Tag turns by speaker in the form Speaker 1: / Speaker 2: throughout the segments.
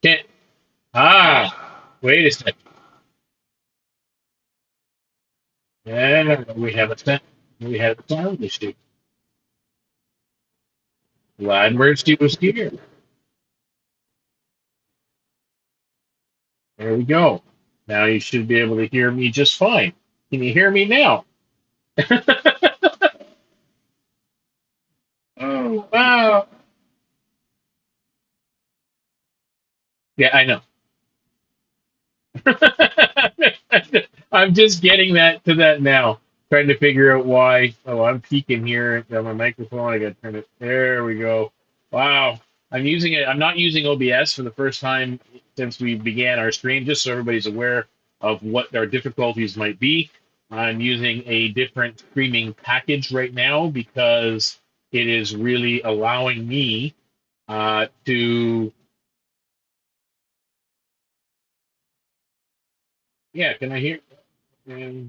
Speaker 1: Can't. Wait a second. Yeah, we have a sound issue. Glad Mercy was here. There we go. Now you should be able to hear me just fine. Can you hear me now? Oh wow. Yeah, I know. I'm just getting that to that now. Trying to figure out why. Oh, I'm peeking here on my microphone. I got to turn it. There we go. Wow. I'm using it. I'm not using OBS for the first time since we began our stream, just so everybody's aware of what our difficulties might be. I'm using a different streaming package right now because it is really allowing me to. Yeah, can I hear?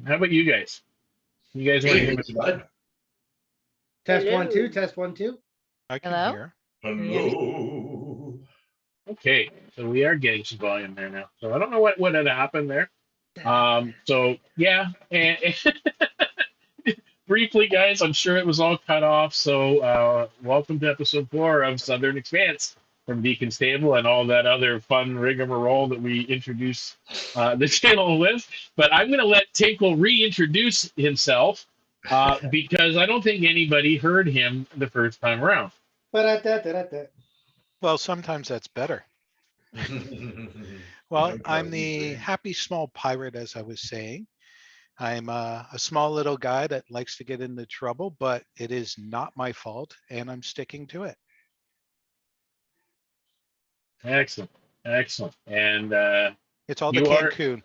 Speaker 1: How about you guys? You guys want to
Speaker 2: Hey,
Speaker 1: hear
Speaker 2: it's Bud.
Speaker 3: Test
Speaker 4: Hello.
Speaker 3: 1 2, test 1 2.
Speaker 5: I can
Speaker 4: Hello?
Speaker 5: hear.
Speaker 2: Hello.
Speaker 1: Okay, so we are getting some volume there now. So I don't know what had happened there. So yeah, and briefly, guys, I'm sure it was all cut off. So welcome to episode 4 of Southern Expanse from DeaconsTable and all that other fun rigmarole that we introduce the channel with. But I'm going to let Tinkle reintroduce himself because I don't think anybody heard him the first time around.
Speaker 5: Well, sometimes that's better. Well, I'm the happy small pirate, as I was saying. I'm a small little guy that likes to get into trouble, but it is not my fault, and I'm sticking to it.
Speaker 1: Excellent, excellent. And
Speaker 5: It's all the
Speaker 1: you are,
Speaker 5: Cancun.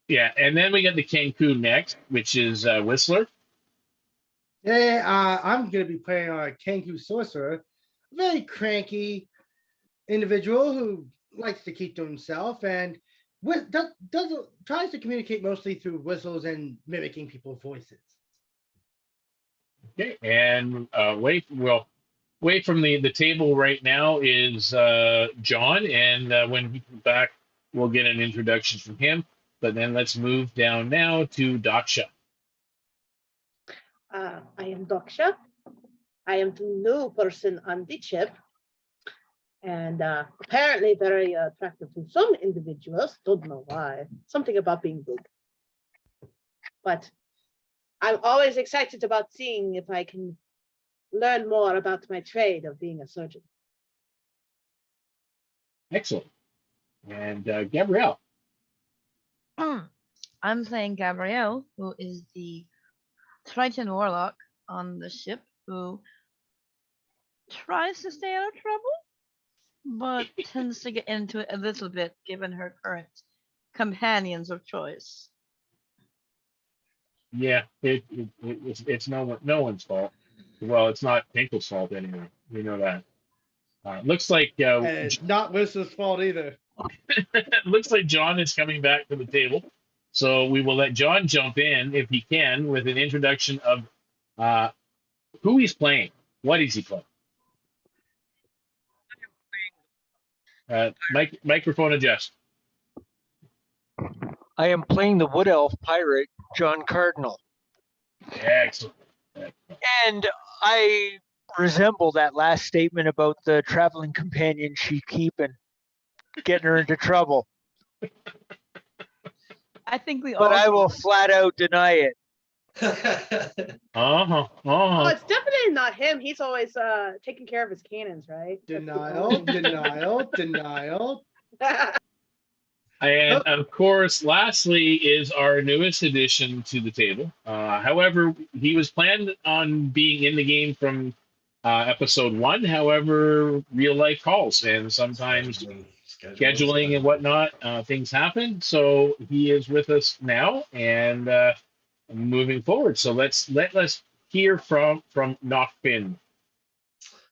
Speaker 1: yeah. And then we got the Cancun next, which is Whistler.
Speaker 3: I'm going to be playing on a Kenku Sorcerer, a very cranky individual who likes to keep to himself and tries to communicate mostly through whistles and mimicking people's voices.
Speaker 1: Okay, and away from the table right now is John, and when he comes back, we'll get an introduction from him. But then let's move down now to Daksha.
Speaker 4: I am Daksha. I am the new person on the ship, and apparently very attractive to some individuals. Don't know why. Something about being big. But I'm always excited about seeing if I can learn more about my trade of being a surgeon.
Speaker 1: Excellent. And Gabrielle.
Speaker 6: I'm playing Gabriele, who is the Triton Warlock on the ship who tries to stay out of trouble, but tends to get into it a little bit given her current companions of choice.
Speaker 1: Yeah, it's no one's fault. Well, it's not Tinkle's fault anyway. We know that. Looks like
Speaker 3: And it's not Whistler's fault either.
Speaker 1: looks like John is coming back to the table. So we will let John jump in if he can with an introduction of who he's playing. What is he playing? Microphone adjust.
Speaker 7: I am playing the Wood Elf pirate, John Cardinal.
Speaker 1: Excellent.
Speaker 7: And I resemble that last statement about the traveling companion she keep and getting her into trouble.
Speaker 6: I think we all.
Speaker 7: But I will flat out deny it.
Speaker 4: Oh, it's definitely not him. He's always taking care of his cannons, right?
Speaker 3: Denial.
Speaker 1: And of course, lastly, is our newest addition to the table. However, he was planned on being in the game from episode 1. However, real life calls and sometimes scheduling and whatnot, things happen. So he is with us now and moving forward. So let's hear from Nachfin.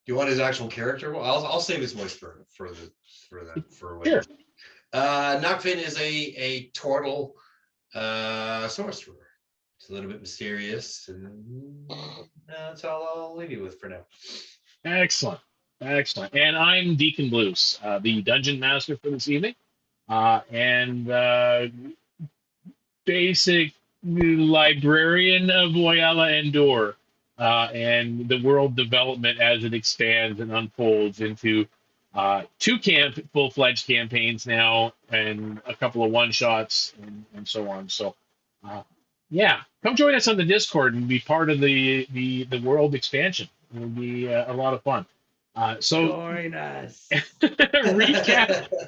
Speaker 2: Do you want his actual character? Well, I'll save his voice for
Speaker 1: Sure.
Speaker 2: Nachfin is a turtle sorcerer. It's a little bit mysterious, and that's all I'll leave you with for now.
Speaker 1: Excellent. Excellent. And I'm Deacon Blues, the dungeon master for this evening, and basic librarian of Oiala-ndor, and the world development as it expands and unfolds into two full-fledged campaigns now, and a couple of one-shots, and so on. So, yeah, come join us on the Discord and be part of the world expansion. It'll be a lot of fun. So
Speaker 3: Join us.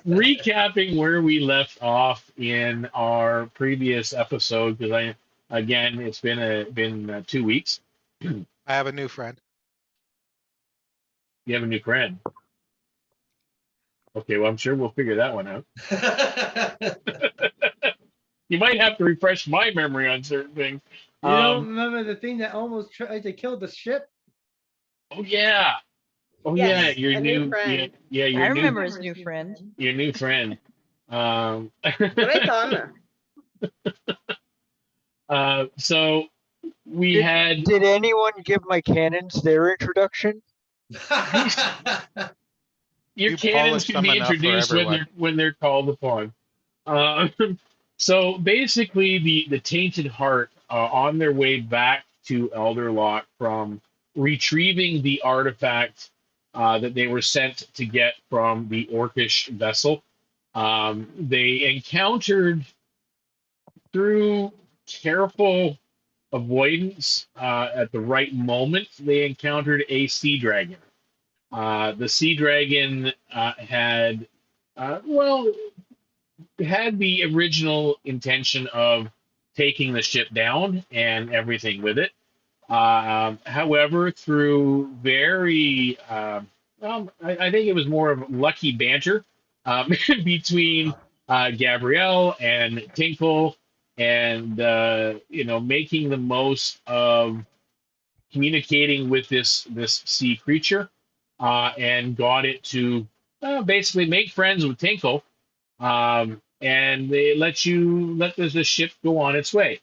Speaker 1: recapping where we left off in our previous episode, because it's been 2 weeks.
Speaker 5: I have a new friend.
Speaker 1: You have a new friend. Okay, well, I'm sure we'll figure that one out. You might have to refresh my memory on certain things.
Speaker 3: You don't remember the thing that almost tried to kill the ship?
Speaker 1: Oh yeah. Oh
Speaker 4: Yes,
Speaker 1: yeah, your
Speaker 4: a new
Speaker 1: new
Speaker 4: friend.
Speaker 1: yeah, your
Speaker 6: I
Speaker 1: new
Speaker 6: remember his new friend.
Speaker 1: your new friend.
Speaker 4: Great honor.
Speaker 1: So we had
Speaker 7: Did anyone give my cannons their introduction?
Speaker 1: your
Speaker 5: You
Speaker 1: cannons
Speaker 5: polished
Speaker 1: can
Speaker 5: them
Speaker 1: be
Speaker 5: enough for
Speaker 1: introduced
Speaker 5: everyone.
Speaker 1: when they're called upon. So basically, the Tainted Heart on their way back to Elderlock from retrieving the artifact that they were sent to get from the Orcish vessel. They encountered, through careful avoidance at the right moment, they encountered a sea dragon. The sea dragon had the original intention of taking the ship down and everything with it. However, through I think it was more of lucky banter between Gabriele and Tinkle, and making the most of communicating with this sea creature, and got it to basically make friends with Tinkle, and they let the ship go on its way.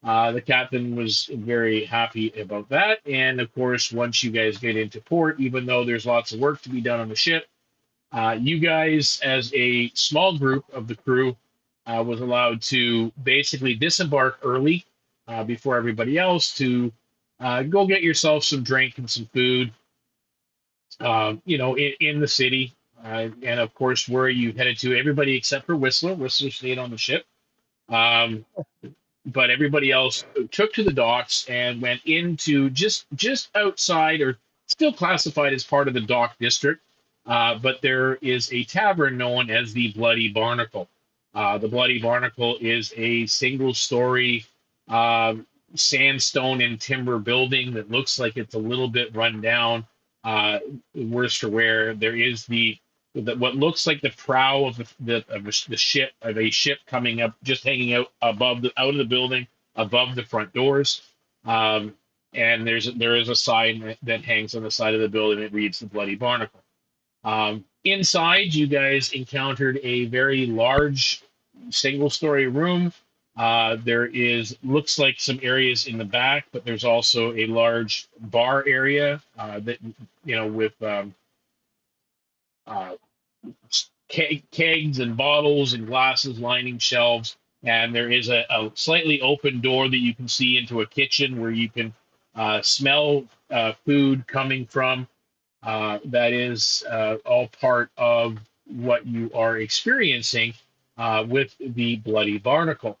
Speaker 1: The captain was very happy about that. And of course, once you guys get into port, even though there's lots of work to be done on the ship, you guys, as a small group of the crew, was allowed to basically disembark early before everybody else to go get yourself some drink and some food, in the city. And of course, where you headed to, everybody except for Whistler. Whistler stayed on the ship. But everybody else took to the docks and went into just outside, or still classified as part of the dock district. But there is a tavern known as the Bloody Barnacle. The Bloody Barnacle is a single-story sandstone and timber building that looks like it's a little bit run down. Worse for wear. There is what looks like the prow of a ship coming up, just hanging out out of the building above the front doors. And there is a sign that hangs on the side of the building that reads the Bloody Barnacle. Inside, you guys encountered a very large single-story room. There looks like some areas in the back, but there's also a large bar area that with kegs and bottles and glasses lining shelves, and there is a slightly open door that you can see into a kitchen where you can smell food coming from. That is all part of what you are experiencing with the Bloody Barnacle.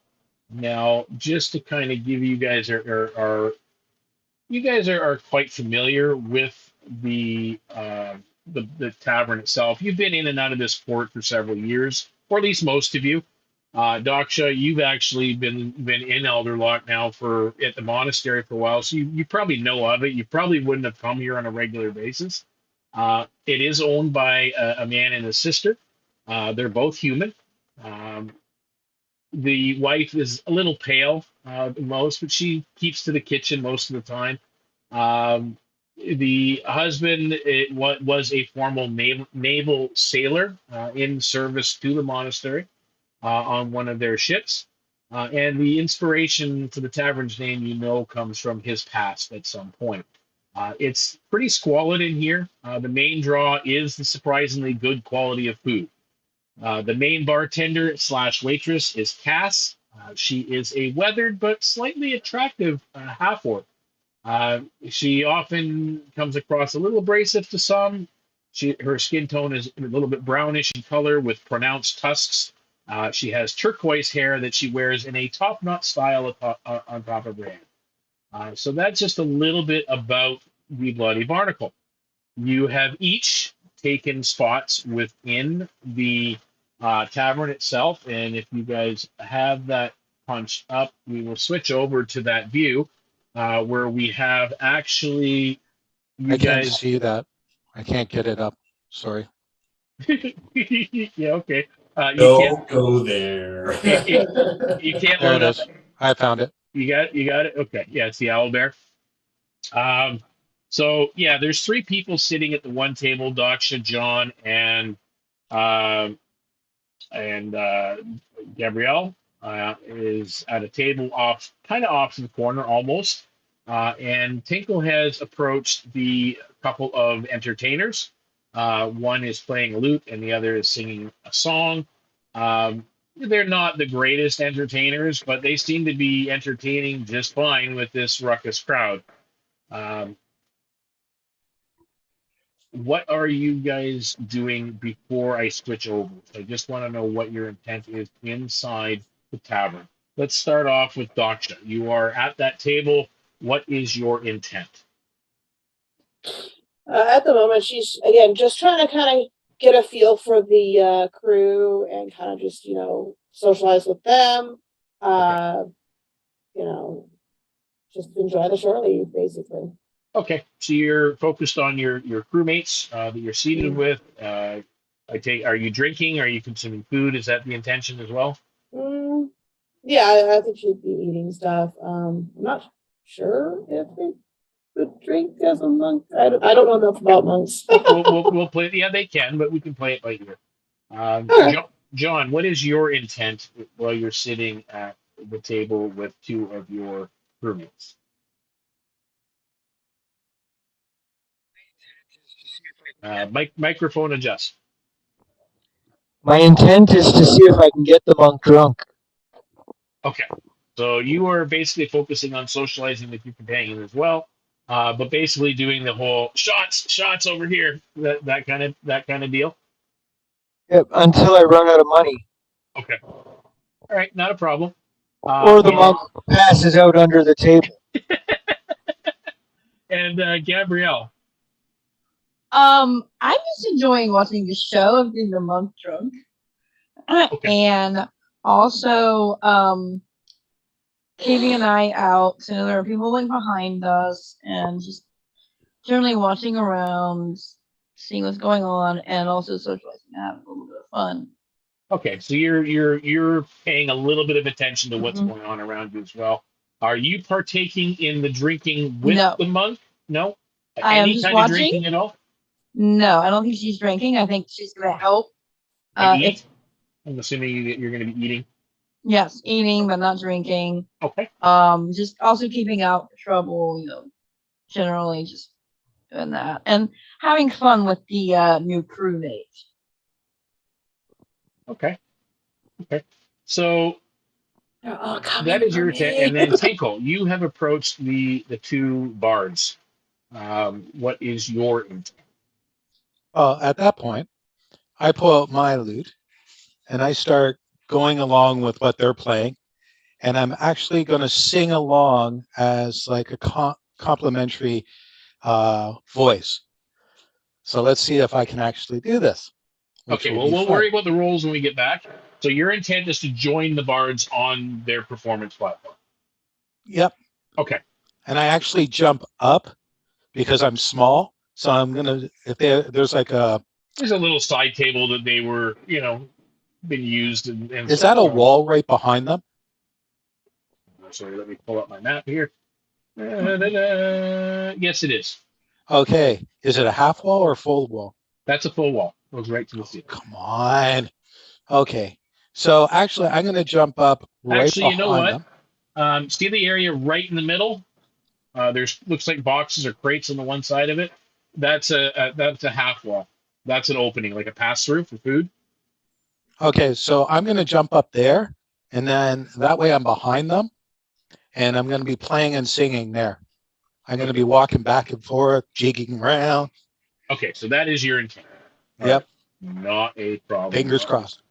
Speaker 1: Now, just to kind of give you guys you guys are quite familiar with the tavern itself. You've been in and out of this port for several years, or at least most of you. Daksha, you've actually been in Elderlock now at the monastery for a while, so you probably know of it. You probably wouldn't have come here on a regular basis. It is owned by a man and a sister. They're both human. The wife is a little pale most, but she keeps to the kitchen most of the time. The husband was a former naval sailor in service to the monastery on one of their ships. And the inspiration for the tavern's name, comes from his past at some point. It's pretty squalid in here. The main draw is the surprisingly good quality of food. The main bartender slash waitress is Cass. She is a weathered but slightly attractive half orc. She often comes across a little abrasive to some. Her skin tone is a little bit brownish in color with pronounced tusks. She has turquoise hair that she wears in a top knot style on top of her head. So that's just a little bit about the Bloody Barnacle. You have each taken spots within the tavern itself, and if you guys have that punched up, we will switch over to that view where we have actually you
Speaker 5: I can't
Speaker 1: guys.
Speaker 5: see that. I can't get it up. Sorry.
Speaker 1: Yeah, okay. You can't.
Speaker 2: Don't go there.
Speaker 1: You can't
Speaker 5: There
Speaker 1: load
Speaker 5: it
Speaker 1: up.
Speaker 5: is. I found it.
Speaker 1: You got it. You got it. Okay. Yeah, it's the owl bear. So yeah, there's three people sitting at the one table: Daksha, John, uh, and Gabriele is at a table kind of off to the corner almost. And Tinkle has approached the couple of entertainers. One is playing a lute, and the other is singing a song. They're not the greatest entertainers, but they seem to be entertaining just fine with this ruckus crowd. Um, what are you guys doing before I switch over? I just want to know what your intent is inside the tavern. Let's start off with Daksha. You are at that table. What is your intent?
Speaker 4: At the moment, she's again just trying to kind of get a feel for the crew and kind of just socialize with them. You know, just enjoy the shore leave, basically.
Speaker 1: Okay, so you're focused on your crewmates that you're seated with. Are you drinking? Are you consuming food? Is that the intention as well?
Speaker 4: Yeah, I think she'd be eating stuff. I'm not sure if they could drink as a monk. I don't know enough about monks.
Speaker 1: We'll play. Yeah, they can, but we can play it by ear.
Speaker 4: Okay.
Speaker 1: John, what is your intent while you're sitting at the table with two of your crewmates? Microphone adjust.
Speaker 7: My intent is to see if I can get the monk drunk.
Speaker 1: Okay, so you are basically focusing on socializing with your companion as well, but basically doing the whole shots over here, that kind of deal.
Speaker 7: Yep, until I run out of money.
Speaker 1: Okay, all right, not a problem.
Speaker 7: Or the monk passes out under the table.
Speaker 1: And Gabriele.
Speaker 6: I'm just enjoying watching the show of being the monk drunk.
Speaker 1: Okay.
Speaker 6: And also keeping an eye out so there are people like behind us and just generally watching around, seeing what's going on, and also socializing, having a little bit of fun.
Speaker 1: Okay, so you're paying a little bit of attention to what's going on around you as well. Are you partaking in the drinking with the monk? No.
Speaker 6: Any kind of
Speaker 1: drinking at all?
Speaker 6: No, I don't think she's drinking. I think she's gonna help.
Speaker 1: Eat? I'm assuming you're going to be eating.
Speaker 6: Yes, eating but not drinking.
Speaker 1: Okay.
Speaker 6: Just also keeping out trouble. Generally just doing that and having fun with the new crewmate.
Speaker 1: Okay. So
Speaker 4: that
Speaker 1: is your intent. And then Tinkle, you have approached the two bards. What is your intent?
Speaker 5: At that point, I pull out my lute and I start going along with what they're playing. And I'm actually going to sing along as like a complimentary voice. So let's see if I can actually do this.
Speaker 1: Okay, well, we'll worry about the rules when we get back. So your intent is to join the bards on their performance platform.
Speaker 5: Yep.
Speaker 1: Okay.
Speaker 5: And I actually jump up because I'm small. So I'm going to, if there's like
Speaker 1: there's a little side table that they were, been used.
Speaker 5: Is that a wall right behind them?
Speaker 1: Sorry, let me pull up my map here. Yes, it is.
Speaker 5: Okay. Is it a half wall or a full wall?
Speaker 1: That's a full wall. Goes right to the ceiling.
Speaker 5: Come on. Okay. So actually, I'm going to jump up right behind them.
Speaker 1: See the area right in the middle? There's looks like boxes or crates on the one side of it. That's a half wall. That's an opening, like a pass through for food.
Speaker 5: Okay, so I'm going to jump up there, and then that way I'm behind them, and I'm going to be playing and singing there. I'm going to be walking back and forth, jigging around.
Speaker 1: Okay, so that is your intent. All
Speaker 5: Yep.
Speaker 1: right. Not a problem.
Speaker 5: Fingers crossed.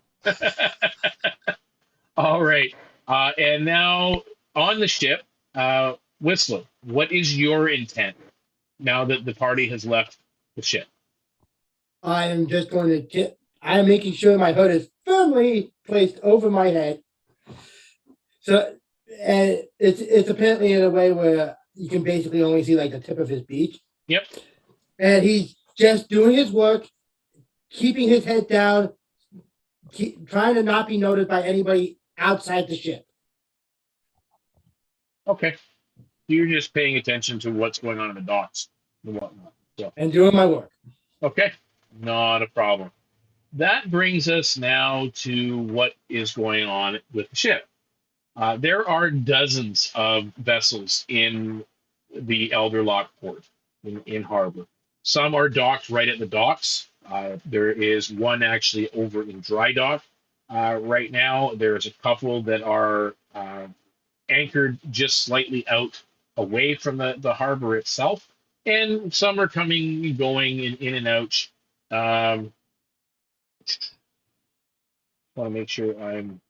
Speaker 1: All right. And now on the ship, Whistler, what is your intent now that the party has left the ship?
Speaker 3: I am just going to get. I am making sure my hood is firmly placed over my head. So, and it's apparently in a way where you can basically only see like the tip of his beak.
Speaker 1: Yep.
Speaker 3: And he's just doing his work, keeping his head down, trying to not be noticed by anybody outside the ship.
Speaker 1: Okay. You're just paying attention to what's going on in the docks and whatnot. So.
Speaker 3: And doing my work.
Speaker 1: Okay. Not a problem. That brings us now to what is going on with the ship. There are dozens of vessels in the Elder Lock port in harbor. Some are docked right at the docks. There is one actually over in dry dock right now. There's a couple that are anchored just slightly out away from the harbor itself. And some are coming and going in and out. Want to make sure I'm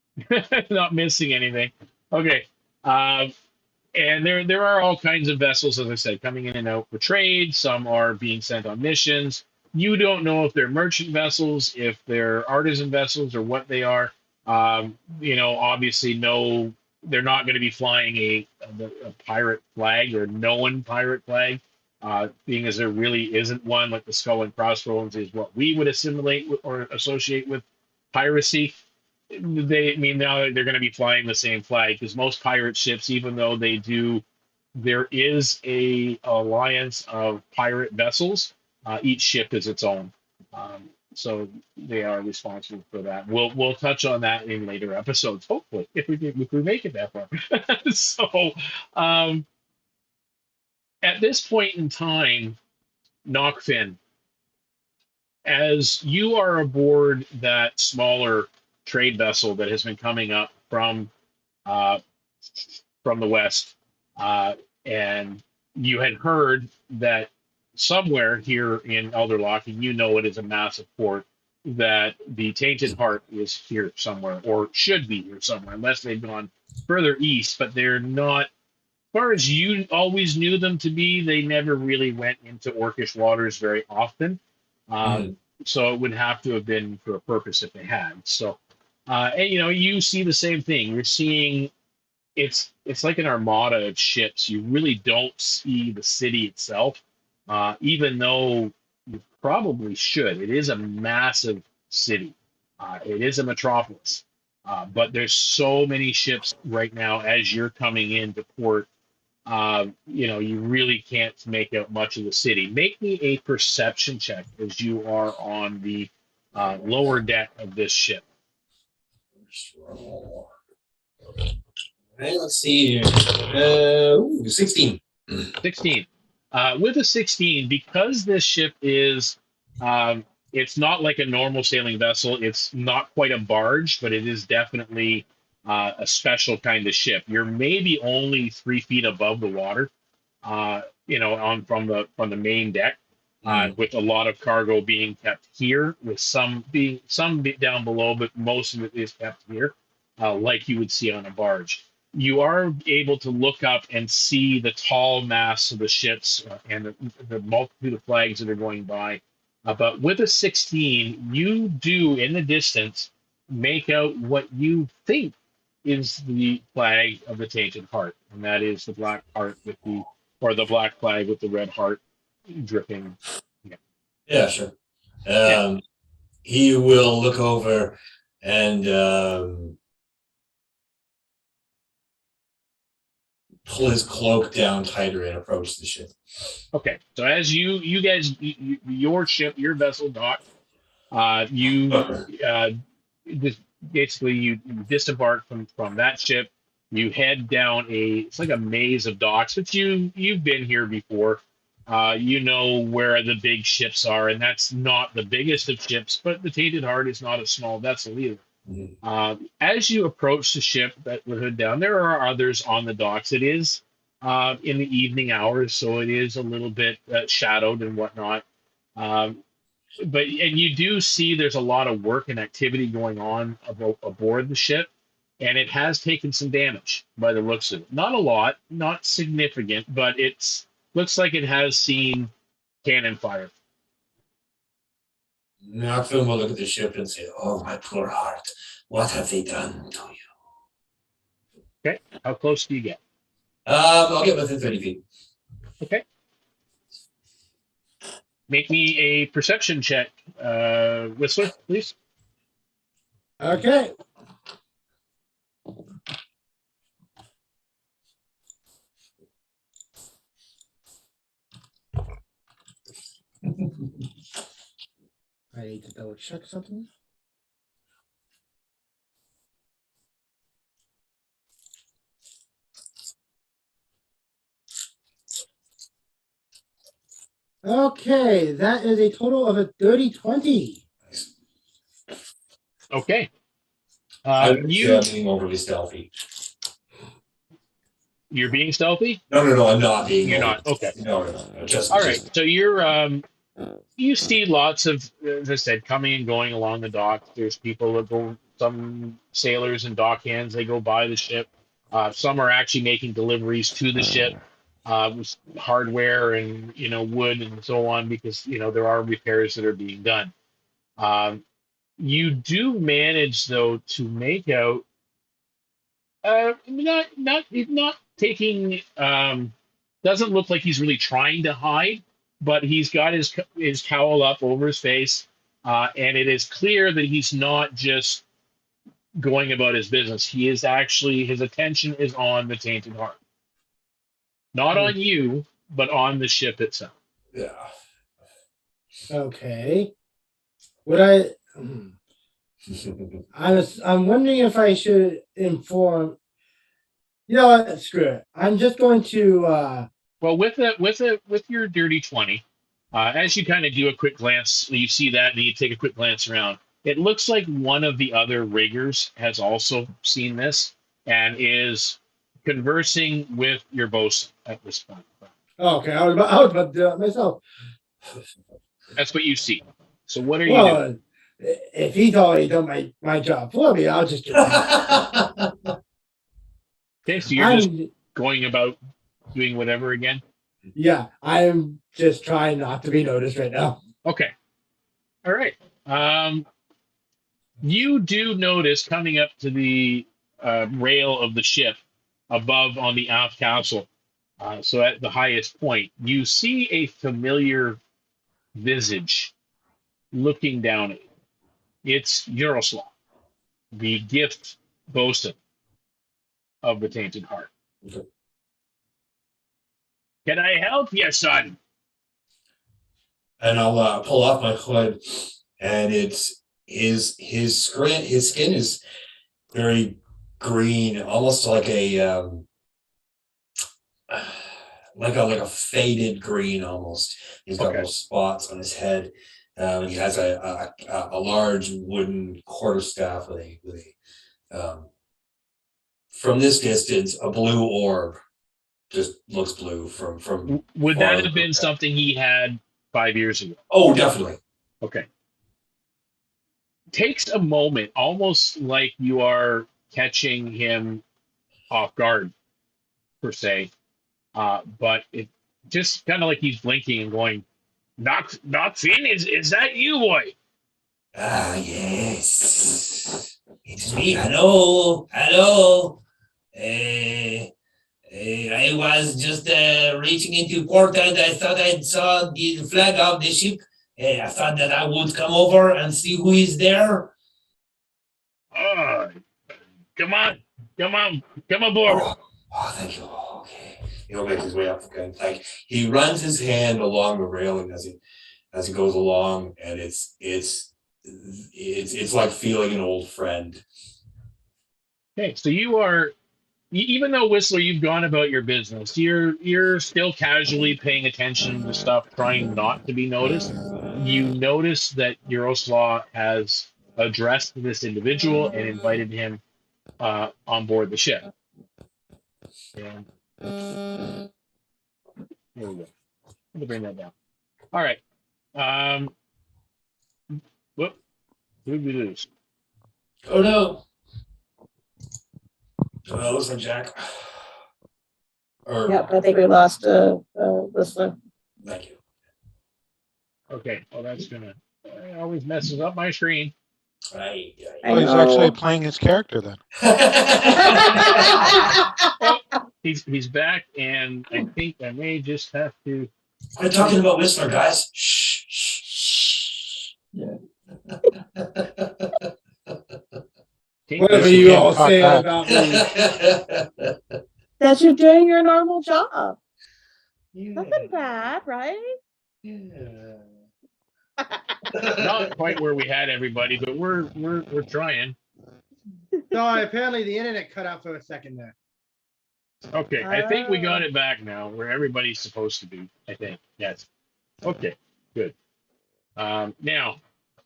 Speaker 1: not missing anything. Okay. And there are all kinds of vessels, as I said, coming in and out for trade. Some are being sent on missions. You don't know if they're merchant vessels, if they're artisan vessels, or what they are. Obviously, no, they're not going to be flying a pirate flag or known pirate flag, being as there really isn't one. Like the Skull and Crossbones is what we would assimilate or associate with piracy. Now they're going to be flying the same flag because most pirate ships, even though there is a alliance of pirate vessels. Each ship is its own, so they are responsible for that. We'll touch on that in later episodes, hopefully, if we make it that far. So, at this point in time, Nachfin, as you are aboard that smaller trade vessel that has been coming up from the west, and you had heard that somewhere here in Elderlock, and you know it is a massive port, that the Tainted Heart is here somewhere, or should be here somewhere, unless they've gone further east, but they're not. As far as you always knew them to be, they never really went into Orcish waters very often. So it would have to have been for a purpose if they had. So, and you see the same thing. You're seeing it's like an armada of ships. You really don't see the city itself, even though you probably should. It is a massive city. It is a metropolis. But there's so many ships right now as you're coming into port. You really can't make out much of the city. Make me a perception check as you are on the lower deck of this ship.
Speaker 2: Right, let's see here. 16.
Speaker 1: 16. With a 16, because this ship is, it's not like a normal sailing vessel. It's not quite a barge, but it is definitely a special kind of ship. You're maybe only 3 feet above the water, from the main deck, with a lot of cargo being kept here, with some down below, but most of it is kept here, like you would see on a barge. You are able to look up and see the tall masts of the ships and the multitude of flags that are going by. But with a 16, you do, in the distance, make out what you think is the flag of the Tainted Heart, and that is the black heart the black flag with the red heart dripping.
Speaker 2: Yeah, sure. He will look over and pull his cloak down tighter and approach the ship.
Speaker 1: Okay, so as you guys, your ship, your vessel docked, you basically you disembark from that ship. You head down it's like a maze of docks, but you've been here before. You know where the big ships are, and that's not the biggest of ships, but the Tainted Heart is not a small vessel either.
Speaker 2: Mhm.
Speaker 1: As you approach the ship that would head down, there are others on the docks. It is in the evening hours, so it is a little bit shadowed and whatnot. Um, and you do see there's a lot of work and activity going on aboard the ship, and it has taken some damage by the looks of it. Not a lot, not significant, but it's looks like it has seen cannon fire.
Speaker 2: Nachfin will look at the ship and say, "Oh, my poor heart, what have they done to you?"
Speaker 1: Okay, how close do you get?
Speaker 2: I'll get within 30 feet.
Speaker 1: Okay, make me a perception check, Whistler, please.
Speaker 3: Okay. I need to double check something. Okay, that is a total of a 30-20.
Speaker 1: Okay.
Speaker 2: I would say
Speaker 1: You
Speaker 2: I'm being overly stealthy.
Speaker 1: you're being stealthy?
Speaker 2: No, I'm not being.
Speaker 1: You're
Speaker 2: overly
Speaker 1: not. Okay.
Speaker 2: No. Just.
Speaker 1: All right. So you see lots of, as I said, coming and going along the dock. There's people that go, some sailors and dock hands, they go by the ship. Some are actually making deliveries to the ship, with hardware and, wood and so on, because, there are repairs that are being done. You do manage, though, to make out, he's not taking, doesn't look like he's really trying to hide, but he's got his cowl up over his face, and it is clear that he's not just going about his business. He is actually, his attention is on the Tainted Heart, not on you, but on the ship itself.
Speaker 2: Yeah.
Speaker 3: Okay. Would I'm wondering if I should inform. You know what? Screw it. I'm just going to.
Speaker 1: Well, with your dirty 20, as you kind of do a quick glance, you see that, and you take a quick glance around. It looks like one of the other riggers has also seen this and is conversing with your bosun at this point.
Speaker 3: Okay, I was about to do it myself.
Speaker 1: That's what you see. So what are you doing?
Speaker 3: Well, if he's already done my job for me, I'll just do it.
Speaker 1: Okay, so you're just going about doing whatever again?
Speaker 3: Yeah, I'm just trying not to be noticed right now.
Speaker 1: Okay. All right. You do notice coming up to the rail of the ship above on the aft castle, so at the highest point, you see a familiar visage looking down at you. It's Yaroslav, the gift bosun of the Tainted Heart.
Speaker 2: Okay.
Speaker 1: Can I help you, son?
Speaker 2: And I'll pull off my hood, and it's his skin is very green, almost like a like a faded green almost. He's got little spots on his head. He has a large wooden quarterstaff with a from this distance, a blue orb. Just looks blue from.
Speaker 1: Would that have been something he had 5 years ago?
Speaker 2: Oh, definitely.
Speaker 1: Okay. Takes a moment, almost like you are catching him off guard, per se. But it just kind of like he's blinking and going, Nachfin, is that you, boy?
Speaker 2: Ah, yes. It's me. Hello. I was just reaching into port, and I thought I saw the flag of the ship. I thought that I would come over and see who is there.
Speaker 1: Oh, come aboard.
Speaker 2: Oh, thank you. Okay. He'll make his way up again. Like he runs his hand along the railing as he goes along, and it's like feeling an old friend.
Speaker 1: Okay, so you are even though Whistler, you've gone about your business, you're still casually paying attention to stuff, trying not to be noticed. You notice that Yaroslav has addressed this individual and invited him on board the ship. And there we go. Let me bring that down. All right. Whoop. Who did we lose?
Speaker 2: Oh no. Well, listen, Jack. Or,
Speaker 4: Yep, I think we lost Whistler.
Speaker 2: Thank you.
Speaker 1: Okay. Well, that's gonna it always messes up my screen.
Speaker 2: Right.
Speaker 5: Oh, he's actually playing his character then.
Speaker 1: Oh, he's back, and I think I may just have to.
Speaker 2: Quit talking about Whistler, guys. Shh, shh, shh.
Speaker 8: Yeah.
Speaker 3: Whatever
Speaker 5: Yes,
Speaker 3: you
Speaker 5: can't
Speaker 3: all
Speaker 5: talk
Speaker 3: say
Speaker 5: back.
Speaker 3: about me.
Speaker 4: That you're doing your normal job.
Speaker 2: Yeah.
Speaker 4: Nothing bad, right?
Speaker 2: Yeah.
Speaker 1: Not quite where we had everybody, but we're trying.
Speaker 3: No, apparently the internet cut out for a second there.
Speaker 1: Okay, I think we got it back now, where everybody's supposed to be. I think yes. Okay, good. Now,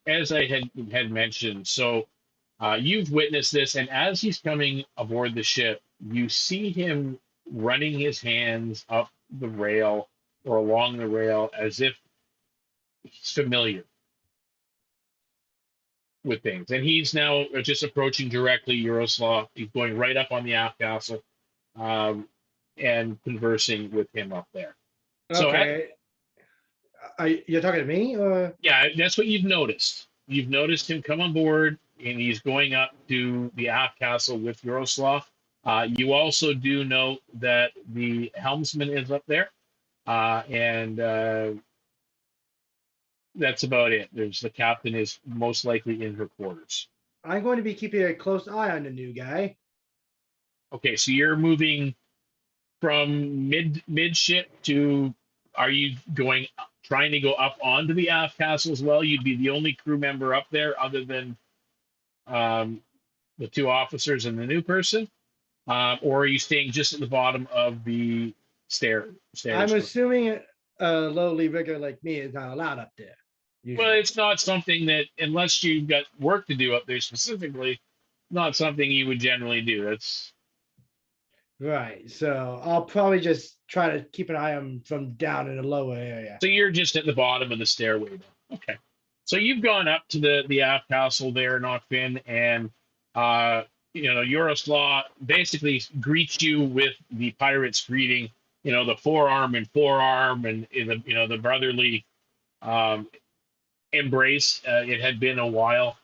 Speaker 1: as I had mentioned, so you've witnessed this, and as he's coming aboard the ship, you see him running his hands up the rail or along the rail as if he's familiar with things. And he's now just approaching directly Yaroslav. He's going right up on the aft castle and conversing with him up there. So
Speaker 3: Okay. You're talking to me, or
Speaker 1: yeah, that's what you've noticed. You've noticed him come on board, and he's going up to the aft castle with Yaroslav. You also do note that the helmsman is up there, and that's about it. There's the captain is most likely in her quarters.
Speaker 3: I'm going to be keeping a close eye on the new guy.
Speaker 1: Okay, so you're moving from midship to. Are you trying to go up onto the aft castle as well? You'd be the only crew member up there, other than the two officers and the new person, or are you staying just at the bottom of the stairs?
Speaker 3: I'm assuming a lowly rigger like me is not allowed up there. Usually.
Speaker 1: Well, it's not something that, unless you've got work to do up there specifically, not something you would generally do. That's
Speaker 3: right. So I'll probably just try to keep an eye on him from down in the lower area.
Speaker 1: so you're just at the bottom of the stairway. Okay. So you've gone up to the aft castle there, Nachfin, and Yaroslav basically greets you with the pirate's greeting. The forearm and forearm, and the brotherly embrace. It had been a while.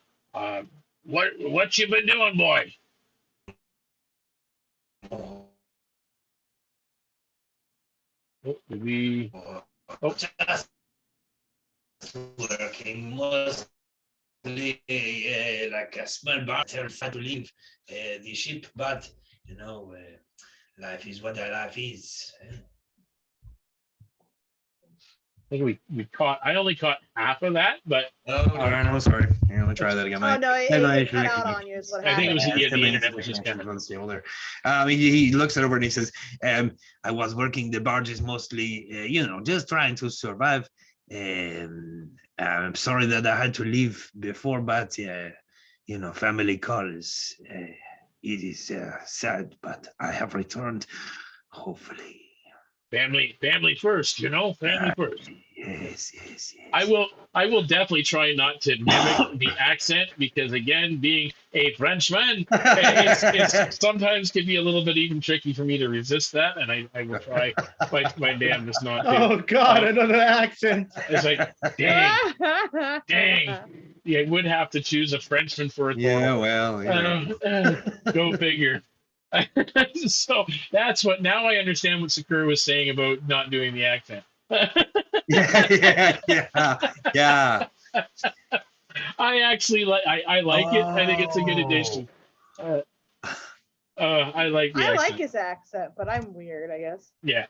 Speaker 1: What you been doing, boy? Oh, did we? Oh,
Speaker 2: Just working mostly like a small bar terrified to leave the ship, but life is what life is.
Speaker 1: I think we caught. I only caught half of that, but
Speaker 8: Oh, no, sorry. Here, let me try that again.
Speaker 4: Oh no, it cut
Speaker 8: connection-
Speaker 4: out on you. Is what
Speaker 1: I think it was
Speaker 4: happened.
Speaker 1: the internet was just kind of
Speaker 8: unstable there. He looks it over and he says, I was working the barges mostly, just trying to survive. I'm sorry that I had to leave before, but family calls. It is sad, but I have returned, hopefully.
Speaker 1: family first. Family first.
Speaker 8: Yes.
Speaker 1: I will definitely try not to mimic the accent, because again, being a Frenchman, it's sometimes can be a little bit even tricky for me to resist that, and I will try my damnedest not to.
Speaker 3: Oh God, another accent.
Speaker 1: It's like, dang. Yeah, I would have to choose a Frenchman for it.
Speaker 8: Yeah, well,
Speaker 1: Go figure. So that's what. Now I understand what Sakura was saying about not doing the accent.
Speaker 8: yeah.
Speaker 1: I actually like. I like it. I think it's a good addition. I like the
Speaker 4: I
Speaker 1: accent.
Speaker 4: like his accent, but I'm weird, I guess.
Speaker 1: Yeah.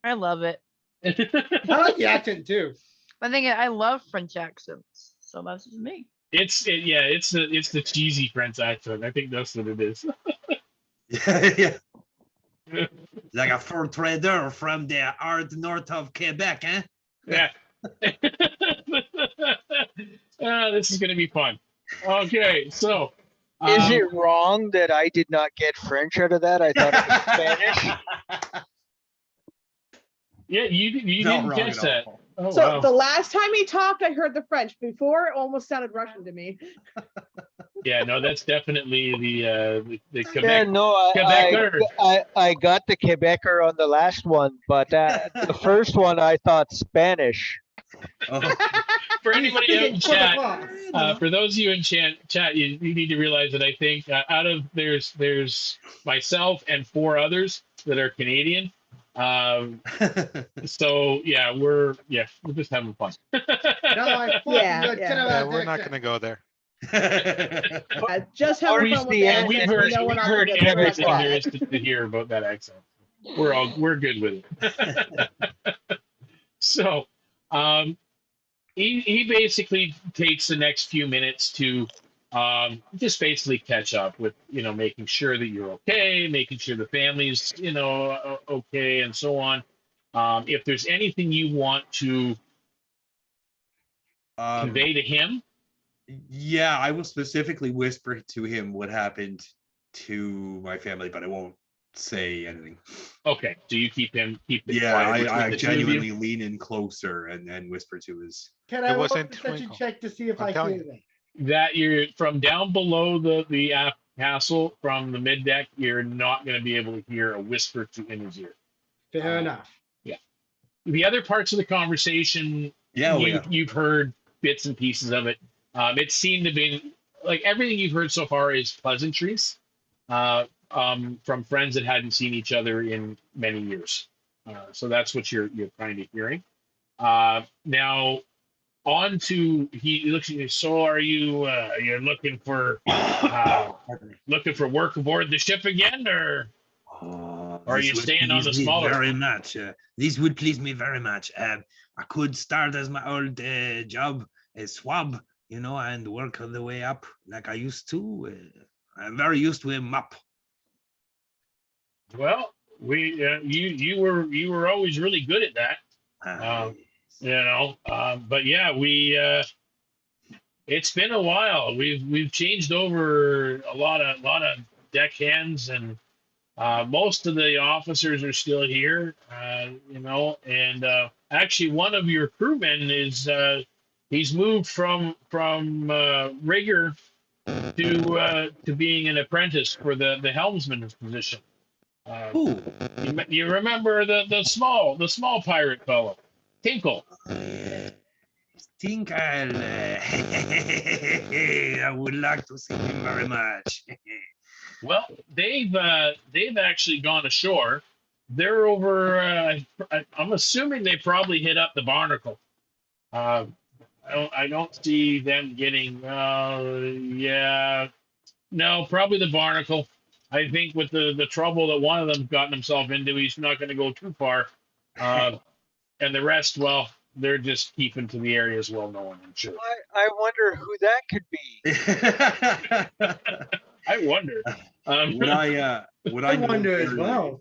Speaker 6: I love it.
Speaker 3: I like the accent too.
Speaker 6: I love French accents, so that's just me.
Speaker 1: It's the cheesy French accent. I think that's what it is.
Speaker 8: Yeah. Like a fur trader from the art north of Quebec, eh?
Speaker 1: Yeah. This is going to be fun. Okay, so.
Speaker 7: Is it wrong that I did not get French out of that? I thought it was Spanish.
Speaker 1: Yeah, you
Speaker 8: Not
Speaker 1: didn't
Speaker 8: wrong
Speaker 1: guess
Speaker 8: at
Speaker 1: that.
Speaker 8: all.
Speaker 1: Oh,
Speaker 4: So
Speaker 1: wow.
Speaker 4: the last time he talked, I heard the French. Before, it almost sounded Russian to me.
Speaker 1: Yeah, no, that's definitely the
Speaker 7: Yeah,
Speaker 1: Quebec.
Speaker 7: no,
Speaker 1: Quebecer.
Speaker 7: I got the Quebecer on the last one, but the first one I thought Spanish.
Speaker 8: Oh,
Speaker 1: For
Speaker 3: He's
Speaker 1: anybody out in
Speaker 3: speaking
Speaker 1: chat,
Speaker 3: Quebecois.
Speaker 1: for those of you in chat, you need to realize that I think out of there's myself and 4 others that are Canadian. So yeah, we're just having fun.
Speaker 3: No, I fucking
Speaker 4: Yeah,
Speaker 3: good.
Speaker 4: yeah.
Speaker 3: Get him
Speaker 5: Yeah,
Speaker 3: out
Speaker 5: we're
Speaker 3: there.
Speaker 5: not going to go there.
Speaker 4: Just having
Speaker 7: Where's
Speaker 4: fun with
Speaker 7: the
Speaker 4: the
Speaker 7: end?
Speaker 1: We've
Speaker 4: accent.
Speaker 1: heard
Speaker 4: No, we're not
Speaker 1: heard
Speaker 4: gonna get
Speaker 1: everything
Speaker 4: rid of
Speaker 1: there
Speaker 4: that.
Speaker 1: is to hear about that accent. We're good with it. So, he basically takes the next few minutes to just basically catch up with making sure that you're okay, making sure the family's okay, and so on. If there's anything you want to convey to him,
Speaker 8: yeah, I will specifically whisper to him what happened to my family, but I won't say anything.
Speaker 1: okay. Do you keep it
Speaker 8: Yeah,
Speaker 1: quiet between
Speaker 8: I
Speaker 1: the two of you?
Speaker 8: genuinely lean in closer and whisper to his.
Speaker 3: Can
Speaker 5: It
Speaker 3: I roll a
Speaker 5: wasn't
Speaker 3: perception
Speaker 5: Twinkle.
Speaker 3: check to see if
Speaker 5: I'm
Speaker 3: I
Speaker 5: telling
Speaker 3: hear
Speaker 5: you.
Speaker 3: them?
Speaker 1: That you're from down below the aft castle from the mid deck, you're not going to be able to hear a whisper in his ear.
Speaker 3: Fair enough.
Speaker 1: The other parts of the conversation, you've heard bits and pieces of it. It seemed to be like everything you've heard so far is pleasantries from friends that hadn't seen each other in many years. So that's what you're kind of hearing. Now, on to he looks at you. So, are you you're looking for work aboard the ship again, or are
Speaker 8: This
Speaker 1: you
Speaker 8: would
Speaker 1: staying on
Speaker 8: please
Speaker 1: the
Speaker 8: me
Speaker 1: smaller?
Speaker 8: very much. This would please me very much. I could start as my old job as swab, and work on the way up like I used to. I'm very used to a map.
Speaker 1: Well, you were always really good at that. But yeah, it's been a while. We've changed over a lot of deckhands, and most of the officers are still here. And actually, one of your crewmen is he's moved from rigger to being an apprentice for the helmsman's position. You remember the small pirate fellow, Tinkle?
Speaker 8: Tinkle. I would like to see him very much.
Speaker 1: Well, they've actually gone ashore. They're over. I'm assuming they probably hit up the Barnacle. I don't see them getting. No, probably the Barnacle. I think with the trouble that one of them's gotten himself into, he's not going to go too far. And the rest, well, they're just keeping to the areas well known, I'm sure.
Speaker 7: I wonder who that could be.
Speaker 1: I wonder.
Speaker 8: Would I
Speaker 3: wonder as well.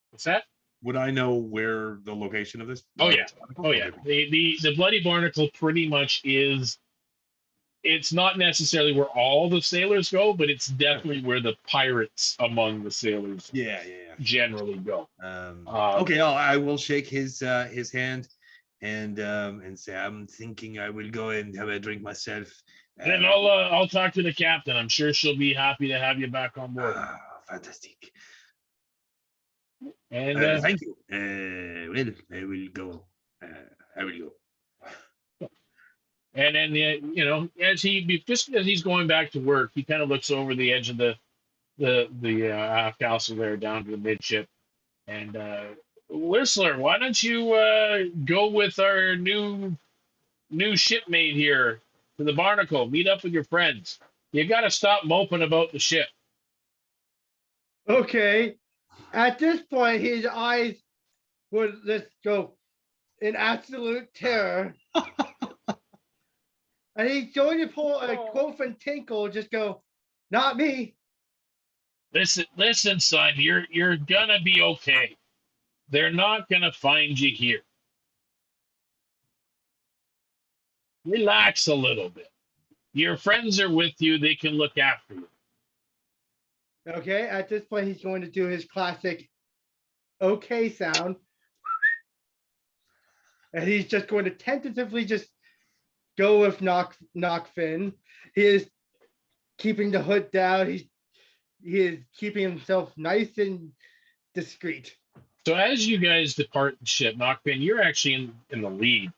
Speaker 1: What's that?
Speaker 8: Would I know where the location of this?
Speaker 1: Oh yeah. The Bloody Barnacle pretty much is. It's not necessarily where all the sailors go, but it's definitely where the pirates among the sailors generally go.
Speaker 8: Okay, I will shake his hand and say I'm thinking I will go and have a drink myself.
Speaker 1: And then I'll talk to the captain. I'm sure she'll be happy to have you back on board.
Speaker 8: Fantastic.
Speaker 1: And
Speaker 8: thank you. Well, I will go.
Speaker 1: And then as he's going back to work, he kind of looks over the edge of the aft castle there down to the midship. And Whistler, why don't you go with our new shipmate here to the Barnacle? Meet up with your friends. You got to stop moping about the ship.
Speaker 3: Okay. At this point, his eyes would just go in absolute terror. And he's going to pull a quote from Tinkle, just go, not me.
Speaker 1: Listen, son. You're gonna be okay. They're not gonna find you here. Relax a little bit. Your friends are with you. They can look after you.
Speaker 3: Okay, at this point, he's going to do his classic okay sound. And he's just going to tentatively just go with Nachfin. He is keeping the hood down. He is keeping himself nice and discreet.
Speaker 1: So as you guys depart the ship, Nachfin, you're actually in the lead.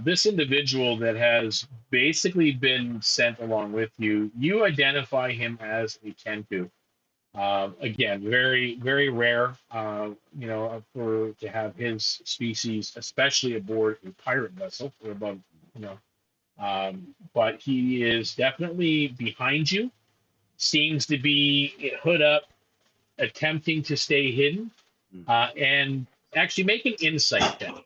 Speaker 1: This individual that has basically been sent along with you, you identify him as a Tenku. Again, very, very rare, for to have his species, especially aboard a pirate vessel or above, but he is definitely behind you, seems to be hood up, attempting to stay hidden, and actually make an insight check.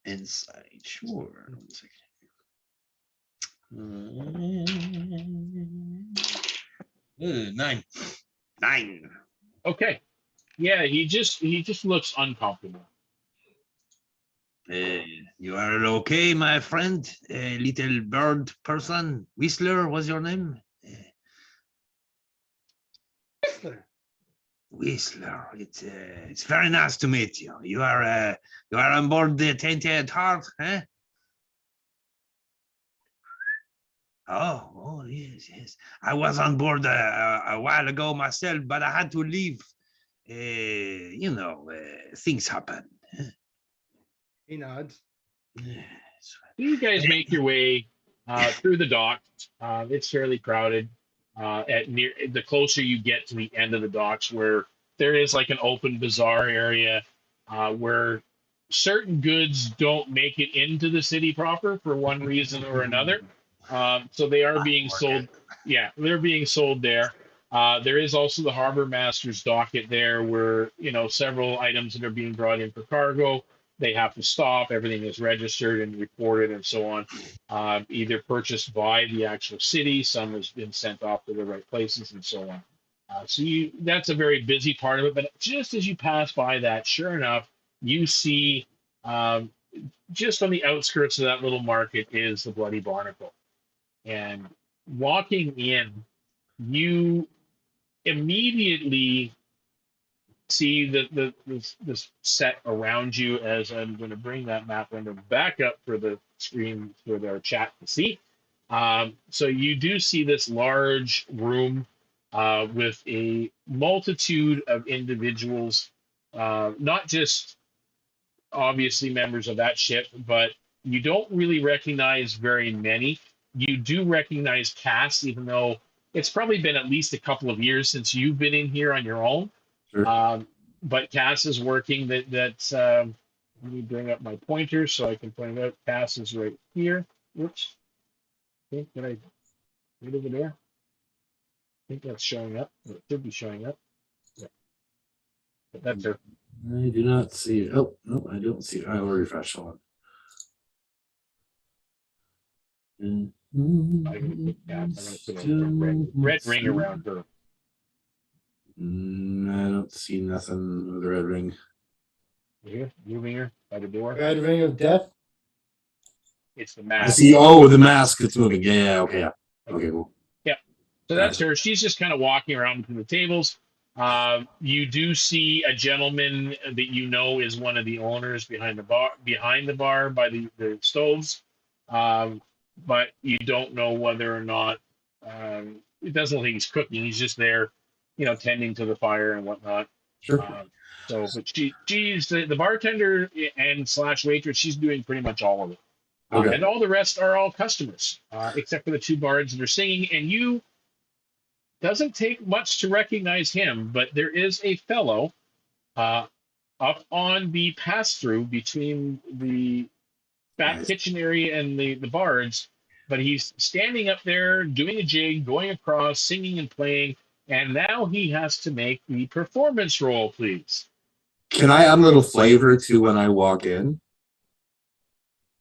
Speaker 8: Insight, sure. 1 second. 9.
Speaker 1: Okay. Yeah, he just looks uncomfortable.
Speaker 8: You are okay, my friend? Little bird person. Whistler was your name? Whistler. It's very nice to meet you. You are on board the Tainted Heart, huh? Oh, yes. I was on board a while ago myself, but I had to leave. Things happen.
Speaker 3: He nods.
Speaker 1: You guys make your way through the docks. It's fairly crowded. The closer you get to the end of the docks, where there is like an open bazaar area where certain goods don't make it into the city proper for one reason or another. So they are being sold. Yeah, they're being sold there. There is also the harbor master's docket there, where several items that are being brought in for cargo, they have to stop. Everything is registered and recorded and so on. Either purchased by the actual city, some has been sent off to the right places and so on. That's a very busy part of it. But just as you pass by that, sure enough, you see just on the outskirts of that little market is the Bloody Barnacle. And walking in, you immediately see this set around you. As I'm going to bring that map window back up for the screen for our chat to see. So you do see this large room with a multitude of individuals, not just obviously members of that ship, but you don't really recognize very many. You do recognize Cass, even though it's probably been at least a couple of years since you've been in here on your own. Sure. But Cass is working. Let me bring up my pointer so I can point out. Cass is right here. Whoops. I think that right over there. I think that's showing up. It should be showing up. Yeah. But that's her.
Speaker 2: I do not see it. Oh, no, I don't see it. I will refresh on.
Speaker 1: I'm going to put a red ring around her.
Speaker 2: I don't see nothing with the red ring.
Speaker 1: Here, moving her by the door.
Speaker 3: Red ring of death.
Speaker 1: It's the
Speaker 2: I
Speaker 1: mask.
Speaker 2: see. Oh, the mask. It's moving. Yeah. Okay. Yeah. Okay. Cool.
Speaker 1: Yeah. So that's her. She's just kind of walking around between the tables. You do see a gentleman that you know is one of the owners behind the bar by the stoves. But you don't know whether or not it doesn't look like he's cooking. He's just there, tending to the fire and whatnot.
Speaker 2: Sure.
Speaker 1: But she's the bartender and / waitress. She's doing pretty much all of it.
Speaker 2: Okay.
Speaker 1: And all the rest are all customers, except for the two bards that are singing. And you doesn't take much to recognize him, but there is a fellow up on the pass-through between the back kitchen area and the bards, but he's standing up there doing a jig, going across, singing and playing, and now he has to make the performance roll, please.
Speaker 2: Can I add a little flavor to when I walk in?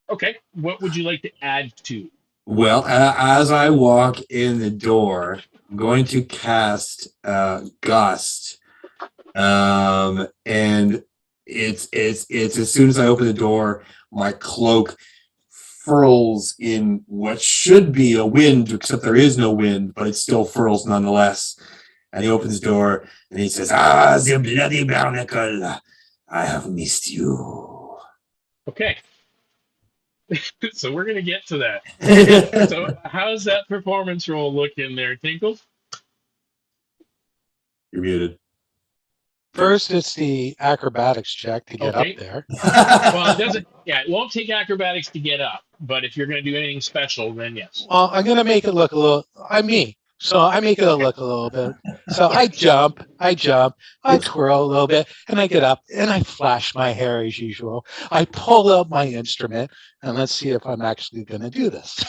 Speaker 1: Okay, what would you like to add to?
Speaker 2: Well, as I walk in the door, I'm going to cast Gust, and it's as soon as I open the door, my cloak furls in what should be a wind, except there is no wind, but it still furls nonetheless. And he opens the door and he says, "Ah, the bloody barnacle, I have missed you."
Speaker 1: Okay. So we're gonna get to that. So how's that performance roll look in there, Tinkle?
Speaker 2: You're muted.
Speaker 5: First, it's the acrobatics check to get up
Speaker 1: Okay.
Speaker 5: there.
Speaker 1: Well, it doesn't. Yeah, it won't take acrobatics to get up. But if you're gonna do anything special, then yes.
Speaker 5: Well, I'm going to make it look a little, I'm me. So I make it look a little bit. So I jump, I twirl a little bit, and I get up and I flash my hair as usual. I pull out my instrument, and let's see if I'm actually going to do this.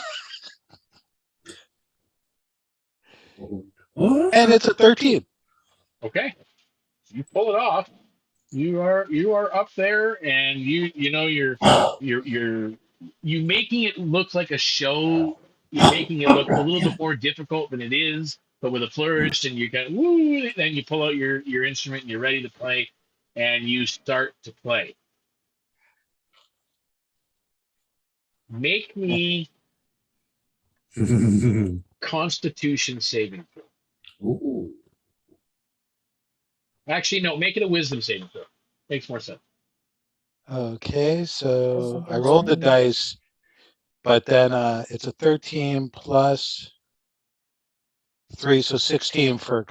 Speaker 5: And it's a 13.
Speaker 1: Okay. You pull it off. You are up there, and you making it look like a show. You're making it look a little bit more difficult than it is, but with a flourish, and you got woo. Then you pull out your instrument, and you're ready to play, and you start to play. Make me Constitution saving throw.
Speaker 2: Ooh.
Speaker 1: Actually, no, make it a Wisdom saving throw. Makes more sense.
Speaker 5: Okay, so I rolled the dice, but then it's a 13 plus 3, so 16 for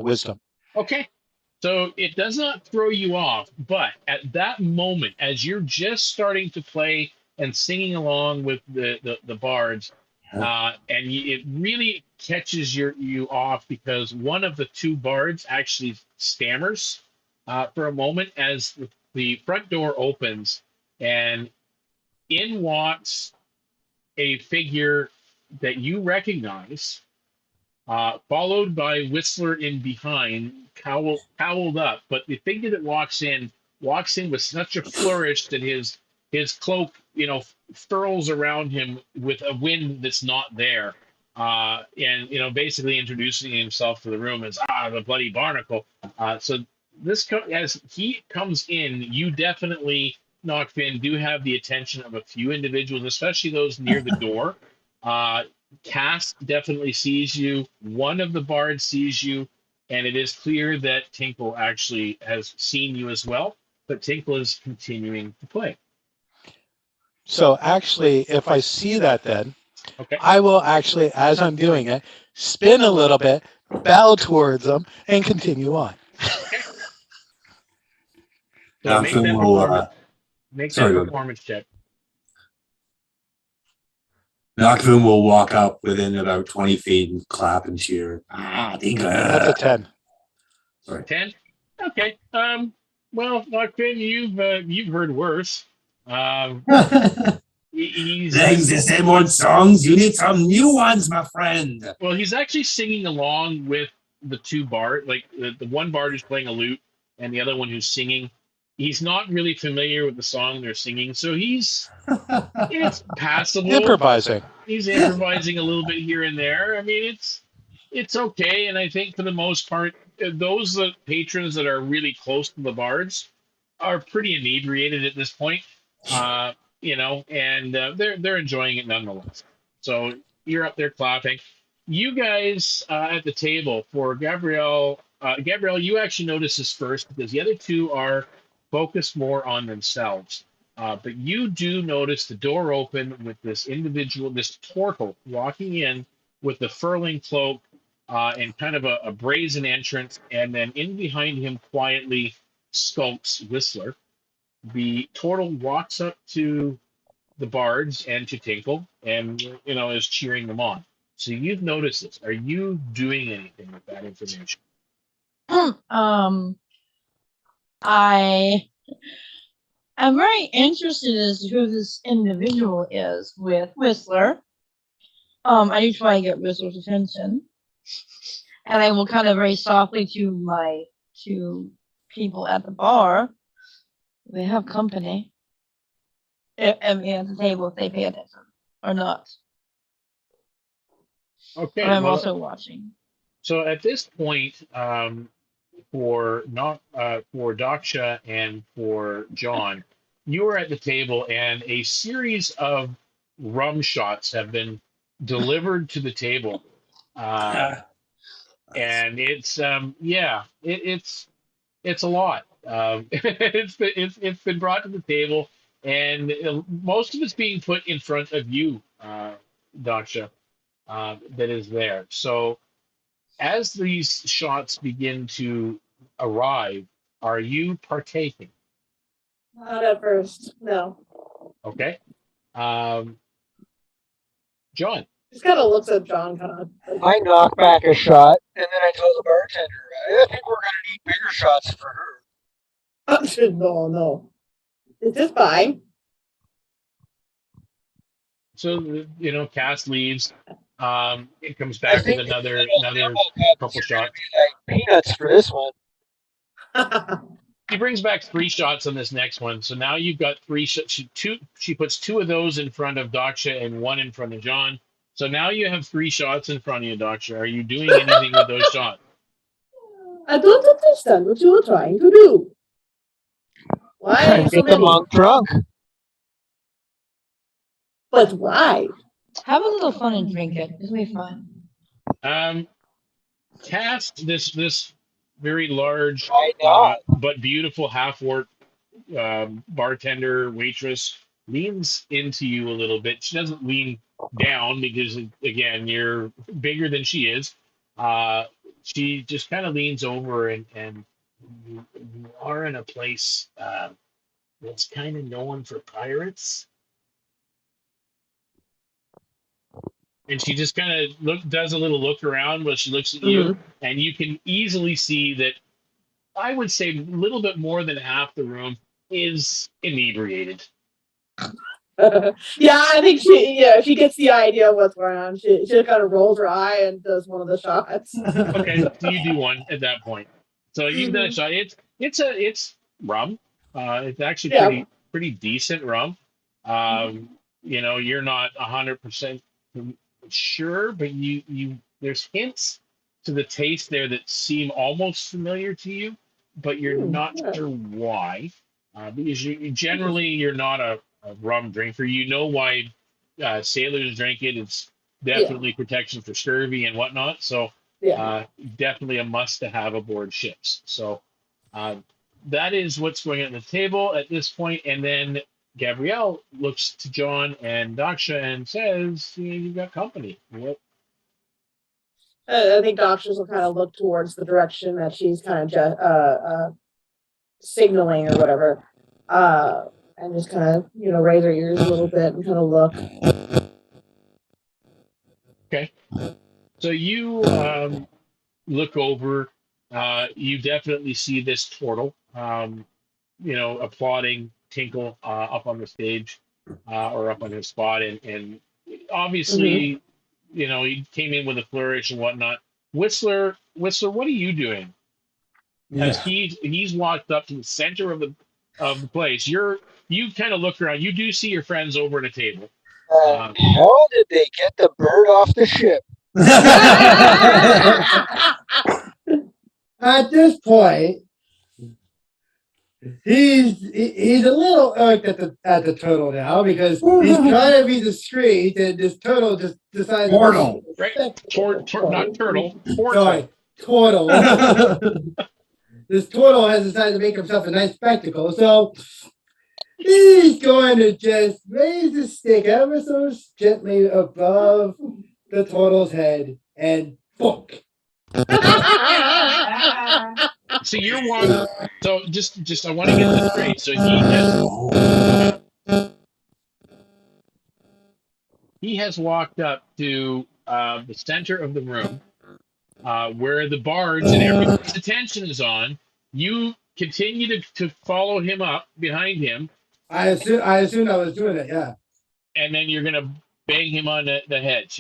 Speaker 5: wisdom.
Speaker 1: Okay. So it does not throw you off, but at that moment, as you're just starting to play and singing along with the bards, it really catches you off because one of the two bards actually stammers for a moment as the front door opens, and in walks a figure that you recognize, followed by Whistler in behind, cowled up. But the figure that walks in with such a flourish that his cloak, furls around him with a wind that's not there, and basically introducing himself to the room as the bloody barnacle. So as he comes in, you definitely, Nachfin, do have the attention of a few individuals, especially those near the door. Cass definitely sees you. One of the bards sees you, and it is clear that Tinkle actually has seen you as well. But Tinkle is continuing to play.
Speaker 5: So actually, if I see that, then
Speaker 1: Okay.
Speaker 5: I will actually, as I'm doing it, spin a little bit, bow towards them, and continue on.
Speaker 1: Okay. So make that performance check.
Speaker 2: Nachfin will walk up within about 20 feet and clap and cheer.
Speaker 5: That's a 10.
Speaker 2: Sorry.
Speaker 1: 10. Okay. Well, Nachfin, you've heard worse. He's
Speaker 2: Playing the same old songs. You need some new ones, my friend.
Speaker 1: Well, he's actually singing along with the two bard. Like the one bard who's playing a lute, and the other one who's singing. He's not really familiar with the song they're singing, so it's passable.
Speaker 5: Improvising.
Speaker 1: He's improvising a little bit here and there. I mean, it's okay, and I think for the most part, those patrons that are really close to the bards are pretty inebriated at this point. And they're enjoying it nonetheless. So you're up there clapping. You guys at the table for Gabriele. Gabriele, you actually notice this first because the other two are focused more on themselves. But you do notice the door open with this individual, this turtle walking in with the furling cloak and kind of a brazen entrance, and then in behind him quietly skulks Whistler. The turtle walks up to the bards and to Tinkle and is cheering them on. So you've noticed this. Are you doing anything with that information?
Speaker 6: I am very interested as to who this individual is with Whistler. I do try to get Whistler's attention. And I will kind of very softly to my two people at the bar. They have company. At the table if they pay attention or not.
Speaker 1: Okay.
Speaker 6: I'm
Speaker 1: Well,
Speaker 6: also watching.
Speaker 1: so at this point, for not for Daksha and for John, you are at the table, and a series of rum shots have been delivered to the table,
Speaker 2: Nice.
Speaker 1: and it's a lot. It's been brought to the table, and most of it's being put in front of you, Daksha, that is there. So as these shots begin to arrive, are you partaking?
Speaker 4: Not at first. No.
Speaker 1: Okay. Um, John.
Speaker 4: Just kind of looks at John, kind of.
Speaker 7: I knock back a shot, and then I tell the bartender, I think we're going to need bigger shots for her.
Speaker 4: No. Is this fine?
Speaker 1: So Cass leaves. It comes
Speaker 7: I
Speaker 1: back with
Speaker 7: think
Speaker 1: another
Speaker 7: demo cups
Speaker 1: couple
Speaker 7: are going
Speaker 1: shots.
Speaker 7: to be like peanuts for this one.
Speaker 1: He brings back 3 shots on this next one. So now you've got 3 shots. She puts 2 of those in front of Daksha and 1 in front of John. So now you have 3 shots in front of you, Daksha. Are you doing anything with those shots?
Speaker 4: I don't understand what you are trying to do. Why
Speaker 7: Trying to
Speaker 4: so
Speaker 7: get the
Speaker 4: many?
Speaker 7: monk drunk.
Speaker 4: But why?
Speaker 6: Have a little fun and drink it. It'll be fun.
Speaker 1: Cass, this very large
Speaker 7: Why not?
Speaker 1: but beautiful half-orc bartender waitress leans into you a little bit. She doesn't lean down because again you're bigger than she is. She just kind of leans over and you are in a place that's kind of known for pirates. And she just kind of does a little look around when she looks at you, and you can easily see that I would say a little bit more than half the room is inebriated.
Speaker 4: Yeah, I think she gets the idea of what's going on. She kind of rolls her eye and does one of the shots.
Speaker 1: Okay, so you do one at that point. So you've done a shot. It's rum. It's actually pretty decent rum. You're not 100% sure, but you there's hints to the taste there that seem almost familiar to you, but you're not sure why. Because you're not a rum drinker. You know why sailors drink it. It's definitely protection for scurvy and whatnot. So definitely a must to have aboard ships. So that is what's going on the table at this point. And then Gabriele looks to John and Daksha and says, "You've got company." What?
Speaker 4: I think doctors will kind of look towards the direction that she's kind of signaling or whatever, and just kind of raise her ears a little bit and kind of look.
Speaker 1: Okay, so you look over. You definitely see this turtle, applauding Tinkle up on the stage or up on his spot, and obviously, he came in with a flourish and whatnot. Whistler, what are you doing? As he's walked up to the center of the place. You kind of look around. You do see your friends over at a table.
Speaker 7: How did they get the bird off the ship?
Speaker 3: At this point, he's a little irked at the turtle now because he's trying to be discreet, and this turtle just decides.
Speaker 2: Portal.
Speaker 1: Right? Not turtle.
Speaker 3: Sorry, turtle. This turtle has decided to make himself a nice spectacle, so he's going to just raise his stick ever so gently above the turtle's head and book.
Speaker 1: So you're one. So just I want to get this straight. So he has walked up to the center of the room where the barge and everybody's attention is on. You continue to follow him up behind him.
Speaker 3: I assumed I was doing it, yeah.
Speaker 1: And then you're gonna bang him on the head.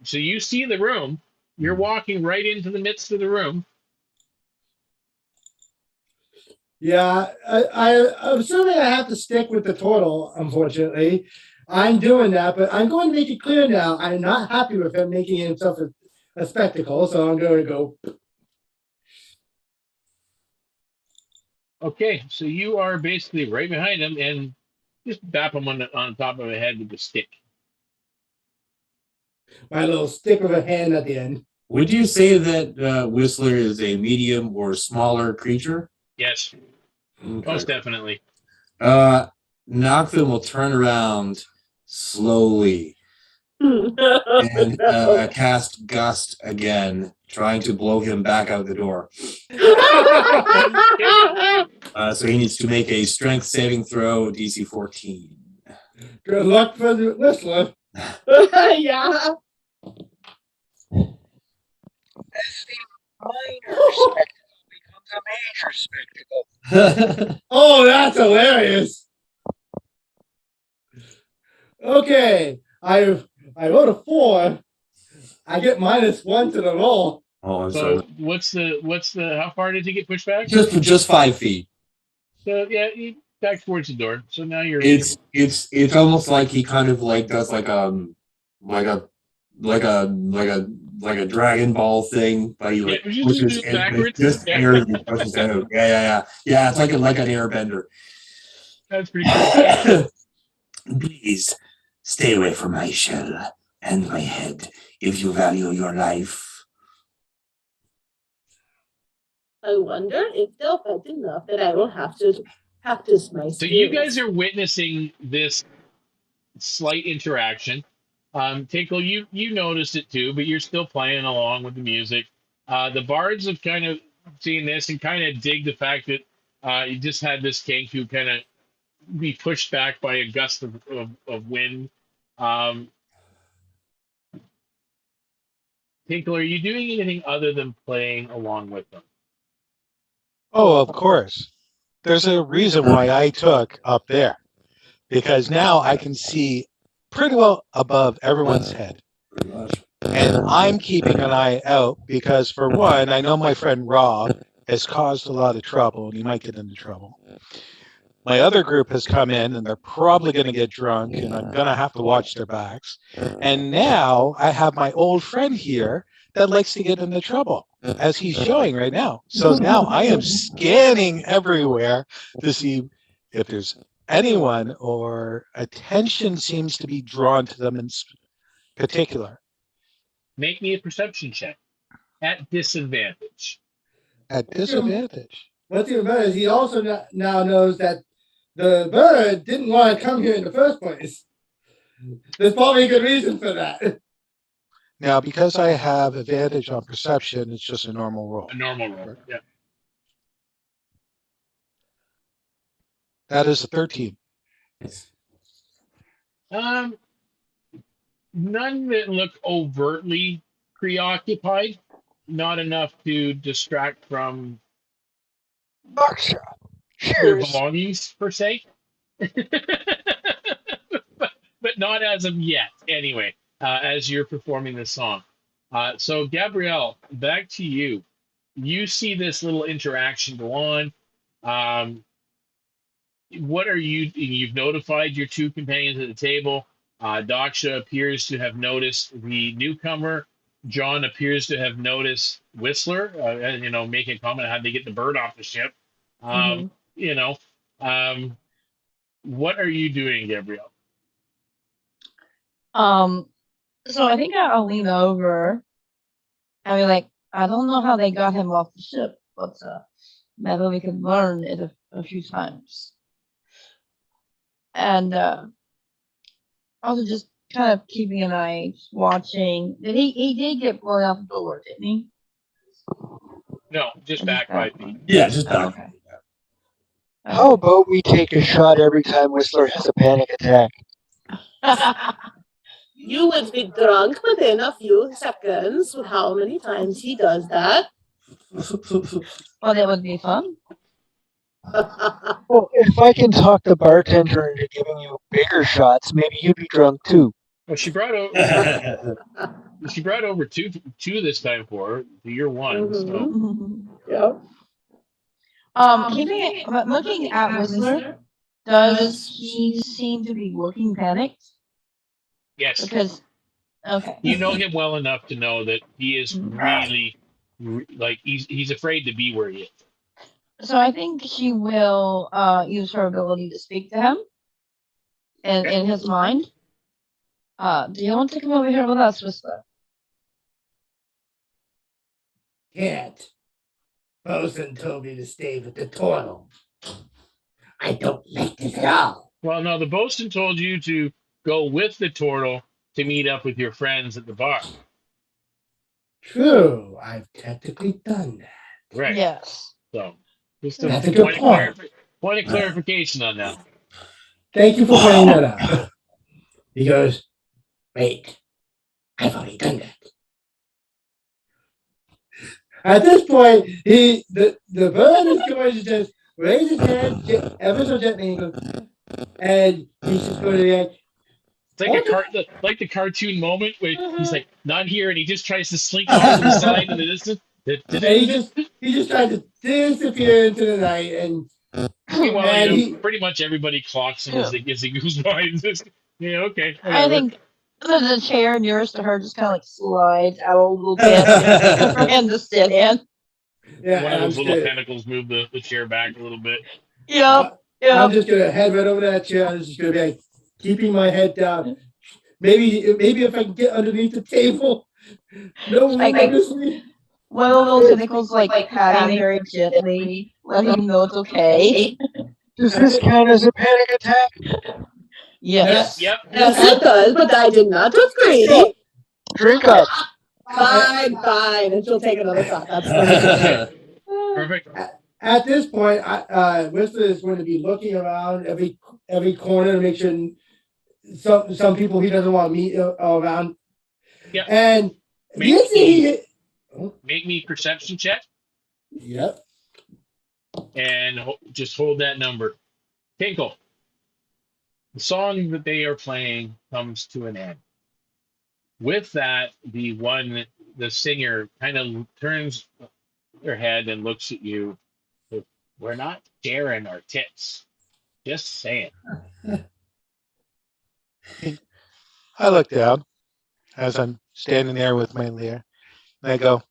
Speaker 1: So you see the room. You're walking right into the midst of the room.
Speaker 3: Yeah, I'm assuming I have to stick with the turtle, unfortunately. I'm doing that, but I'm going to make it clear now. I'm not happy with him making himself a spectacle, so I'm going to go.
Speaker 1: Okay, so you are basically right behind him and just bap him on top of the head with the stick.
Speaker 3: My little stick of a hand at the end.
Speaker 2: Would you say that Whistler is a medium or smaller creature?
Speaker 1: Yes,
Speaker 2: Okay.
Speaker 1: most definitely.
Speaker 2: Nachfin will turn around slowly and cast Gust again, trying to blow him back out the door. So he needs to make a strength saving throw, DC 14.
Speaker 3: Good luck for the Whistler.
Speaker 4: Yeah.
Speaker 7: As the minor spectacle becomes a major spectacle.
Speaker 3: Oh, that's hilarious. Okay, I rolled a 4. I get -1 to the roll.
Speaker 2: Oh, I'm
Speaker 1: So
Speaker 2: sorry.
Speaker 1: what's the how far did you get pushed back?
Speaker 2: Just 5 feet.
Speaker 1: So yeah, you back towards the door. So now you're
Speaker 2: It's almost like he kind of like does like a Dragon Ball thing, but he like pushes in
Speaker 1: backwards.
Speaker 2: just
Speaker 1: Yeah.
Speaker 2: air and he pushes out. Yeah. It's like an airbender.
Speaker 1: That's pretty cool.
Speaker 2: Please stay away from my shell and my head if you value your life.
Speaker 4: I wonder if they'll fight enough that I will have to practice my skills.
Speaker 1: So you guys are witnessing this slight interaction. Tinkle, you noticed it too, but you're still playing along with the music. The bards have kind of seen this and kind of dig the fact that you just had this Kenku kind of be pushed back by a gust of wind. Tinkle, are you doing anything other than playing along with them?
Speaker 5: Oh, of course. There's a reason why I took up there, because now I can see pretty well above everyone's head. And I'm keeping an eye out because, for one, I know my friend Rob has caused a lot of trouble and he might get into trouble. My other group has come in and they're probably going to get drunk and I'm going to have to watch their backs. And now I have my old friend here that likes to get into trouble, as he's showing right now. So now I am scanning everywhere to see if there's anyone or attention seems to be drawn to them in particular.
Speaker 1: Make me a perception check at disadvantage.
Speaker 5: At disadvantage.
Speaker 3: What's even better is he also now knows that the bird didn't want to come here in the first place. There's probably a good reason for that.
Speaker 5: Now, because I have advantage on perception, it's just a normal roll.
Speaker 1: A normal roll, yeah.
Speaker 5: That is a 13.
Speaker 1: None that look overtly preoccupied. Not enough to distract from
Speaker 7: Daksha,
Speaker 1: your
Speaker 7: cheers.
Speaker 1: belongings per se. but not as of yet, anyway, as you're performing this song. So, Gabriele, back to you. You see this little interaction go on. What are you? You've notified your two companions at the table. Daksha appears to have noticed the newcomer. John appears to have noticed Whistler, and making a comment how they get the bird off the ship. What are you doing, Gabriele?
Speaker 6: So I think I'll lean over and be like, I don't know how they got him off the ship, but maybe we can learn it a few times. And also just kind of keeping an eye, watching. He did get blown out the door, didn't he?
Speaker 1: No, just back 5 feet.
Speaker 2: Yeah, just back.
Speaker 6: Okay.
Speaker 7: How about we take a shot every time Whistler has a panic attack?
Speaker 4: You would be drunk within a few seconds with how many times he does that.
Speaker 6: Well, that would be fun.
Speaker 7: Well, if I can talk the bartender into giving you bigger shots, maybe you'd be drunk too.
Speaker 1: Well, she brought over. She brought over two this time for her. You're one. So.
Speaker 4: Yeah.
Speaker 6: Looking at Whistler, Does he seem to be looking panicked?
Speaker 1: Yes.
Speaker 6: Because, okay.
Speaker 1: You know him well enough to know that he is really, like, he's afraid to be where he is.
Speaker 6: So I think she will use her ability to speak to him and in his mind. Do you want to come over here with us, Whistler?
Speaker 9: Can't. Bosun told me to stay with the turtle. I don't like this at all.
Speaker 1: Well, no, the bosun told you to go with the turtle to meet up with your friends at the bar.
Speaker 9: True, I've technically done that.
Speaker 1: Right.
Speaker 6: Yes.
Speaker 1: So, just
Speaker 9: That's a good point.
Speaker 1: Point of clarification on that.
Speaker 9: Thank you for pointing that out. He goes, wait, I've already done that. At this point, the bird is going to just raise his hand ever so gently and he's just going to be like,
Speaker 1: It's like the cartoon moment where he's like not here and he just tries to slink off to the side in the distance.
Speaker 9: And he just tried to disappear into the night, and
Speaker 1: meanwhile, pretty much everybody clocks him as he goes by. Yeah, okay. Whatever.
Speaker 6: I think the chair nearest to her just kind of like slides out a little bit for him to sit in.
Speaker 1: Yeah, one of those little tentacles move the chair back a little bit.
Speaker 6: Yep.
Speaker 9: I'm just gonna head right over that chair. I'm just gonna be like, keeping my head down. Maybe if I can get underneath the table, no one will notice me.
Speaker 6: One of those tentacles like patting very gently, letting him know it's okay.
Speaker 7: Does this count as a panic attack?
Speaker 6: Yes.
Speaker 1: Yep.
Speaker 4: Yes, it does, but I did not get greedy.
Speaker 7: Drink up.
Speaker 4: Fine. And she'll take another shot. That's perfect.
Speaker 1: Perfect.
Speaker 9: At this point, Whistler is going to be looking around every corner to make sure some people he doesn't want to meet around.
Speaker 1: Yep.
Speaker 9: And
Speaker 1: make me perception check.
Speaker 9: Yep.
Speaker 1: And just hold that number. Tinkle. The song that they are playing comes to an end. With that, the singer kind of turns her head and looks at you. We're not sharing our tips. Just saying.
Speaker 5: I look down as I'm standing there with my lyre, and I go,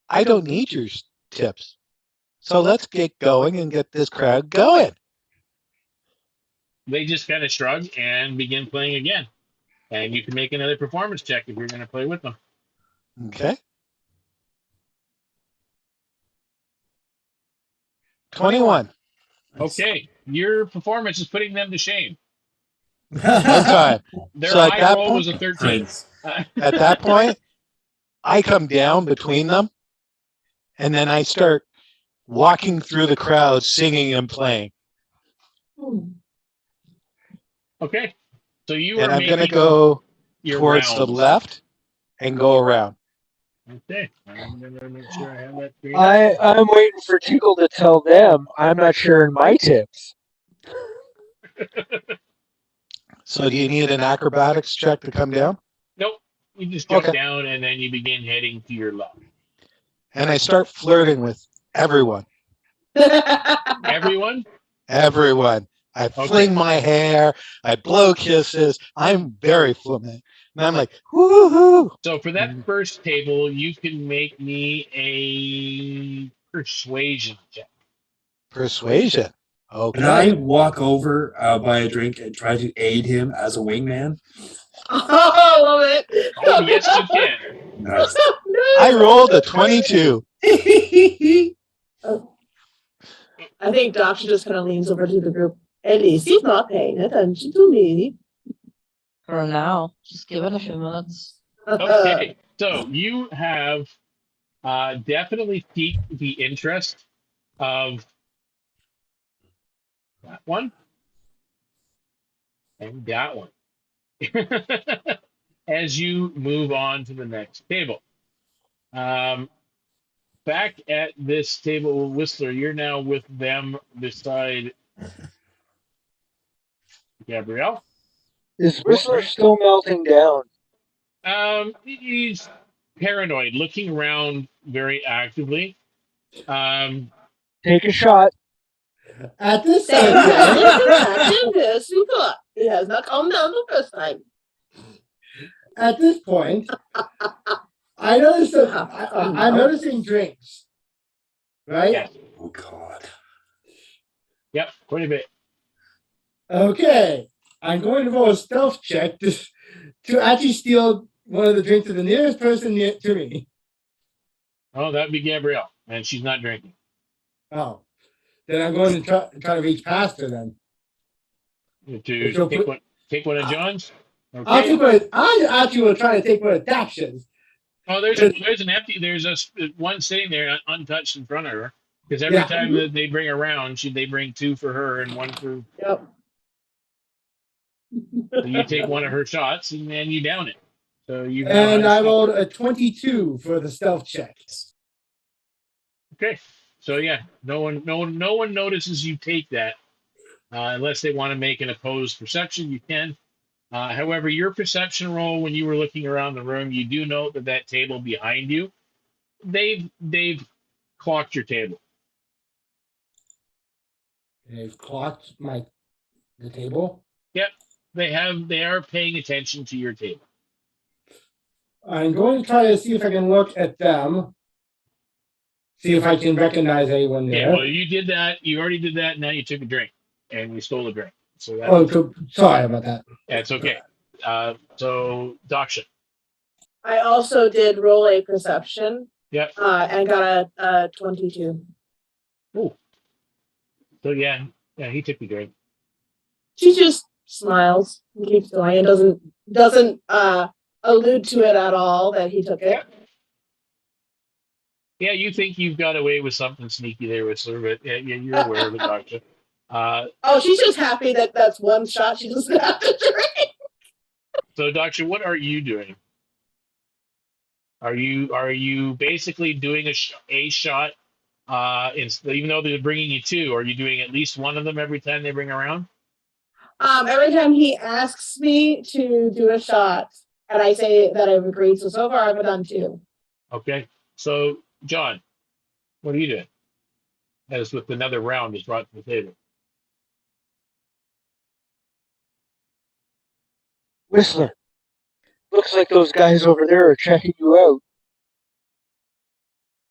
Speaker 5: I don't need your tips. So let's get going and get this crowd going.
Speaker 1: They just kind of shrug and begin playing again. And you can make another performance check if you're going to play with them.
Speaker 5: Okay. 21.
Speaker 1: Okay. Your performance is putting them to shame.
Speaker 5: Okay.
Speaker 1: Their
Speaker 5: So at
Speaker 1: high
Speaker 5: that
Speaker 1: roll
Speaker 5: point,
Speaker 1: was a 13.
Speaker 5: At that point, I come down between them, and then I start walking through the crowd, singing and playing.
Speaker 1: Okay. So
Speaker 5: and I'm going to go towards the left and go around.
Speaker 1: Okay. I'm going to make sure I have that.
Speaker 7: I'm waiting for Tinkle to tell them I'm not sharing my tips.
Speaker 5: So do you need an acrobatics check to come down?
Speaker 1: Nope. You just jump down and then you begin heading to your left.
Speaker 5: And I start flirting with everyone.
Speaker 1: Everyone?
Speaker 5: Everyone. I fling my hair. I blow kisses. I'm very flaming. And I'm like, woohoo.
Speaker 1: So for that first table, you can make me a persuasion check.
Speaker 5: Persuasion. Okay.
Speaker 2: Can I walk over, buy a drink, and try to aid him as a wingman?
Speaker 4: Oh, I love it.
Speaker 1: Oh, yes, you can.
Speaker 2: Nice.
Speaker 5: I rolled a 22.
Speaker 4: I think Daksha just kind of leans over to the group. At least he's not paying attention to me.
Speaker 6: For now. Just give it a few minutes.
Speaker 1: Okay. So you have definitely piqued the interest of that one and that one as you move on to the next table. Back at this table, Whistler, you're now with them beside Gabriele.
Speaker 7: Is Whistler still melting down?
Speaker 1: He's paranoid, looking around very actively.
Speaker 7: Take a shot.
Speaker 9: At this
Speaker 4: Same
Speaker 9: time,
Speaker 4: as you thought. He has not calmed down the first time.
Speaker 9: at this point, I noticed I'm noticing drinks, right?
Speaker 1: Yeah.
Speaker 2: Oh God.
Speaker 1: Yep. Quite a bit.
Speaker 9: Okay, I'm going to roll a stealth check to actually steal one of the drinks of the nearest person to me.
Speaker 1: Oh, that'd be Gabrielle, and she's not drinking.
Speaker 9: Oh, then I'm going to try to reach past her then.
Speaker 1: To take one of John's. Okay.
Speaker 9: I'll take one. I actually will try to take one of Daksha's.
Speaker 1: Oh, there's an empty. There's one sitting there untouched in front of her. Because every time that they bring around, they bring two for her and one for.
Speaker 4: Yep.
Speaker 1: So you take one of her shots and then you down it. So you.
Speaker 9: And I rolled a 22 for the stealth check.
Speaker 1: Okay. So yeah, no one notices you take that, unless they want to make an opposed perception. You can. However, your perception roll when you were looking around the room, you do note that table behind you, they've clocked your table.
Speaker 9: They've clocked the table.
Speaker 1: Yep, they are paying attention to your table.
Speaker 9: I'm going to try to see if I can look at them, see if I can recognize anyone there.
Speaker 1: Yeah, well, you did that. You already did that. Now you took a drink and you stole a drink. So
Speaker 9: sorry about that.
Speaker 1: That's okay. So Daksha.
Speaker 4: I also did roll a perception.
Speaker 1: Yep.
Speaker 4: And got a 22.
Speaker 1: Ooh. So yeah, he took the drink.
Speaker 4: She just smiles and keeps going and doesn't allude to it at all that he took it.
Speaker 1: Yeah, you think you've got away with something sneaky there with her, but yeah, you're aware of it, Daksha.
Speaker 4: Oh, she's just happy that that's one shot she doesn't have to drink.
Speaker 1: So, Daksha, what are you doing? Are you basically doing a shot? Even though they're bringing you two, are you doing at least one of them every time they bring around?
Speaker 4: Every time he asks me to do a shot, and I say that I've agreed. So far, I've done two.
Speaker 1: Okay. So, John, what are you doing? As with another round is brought to the table.
Speaker 7: Whistler, looks like those guys over there are checking you out.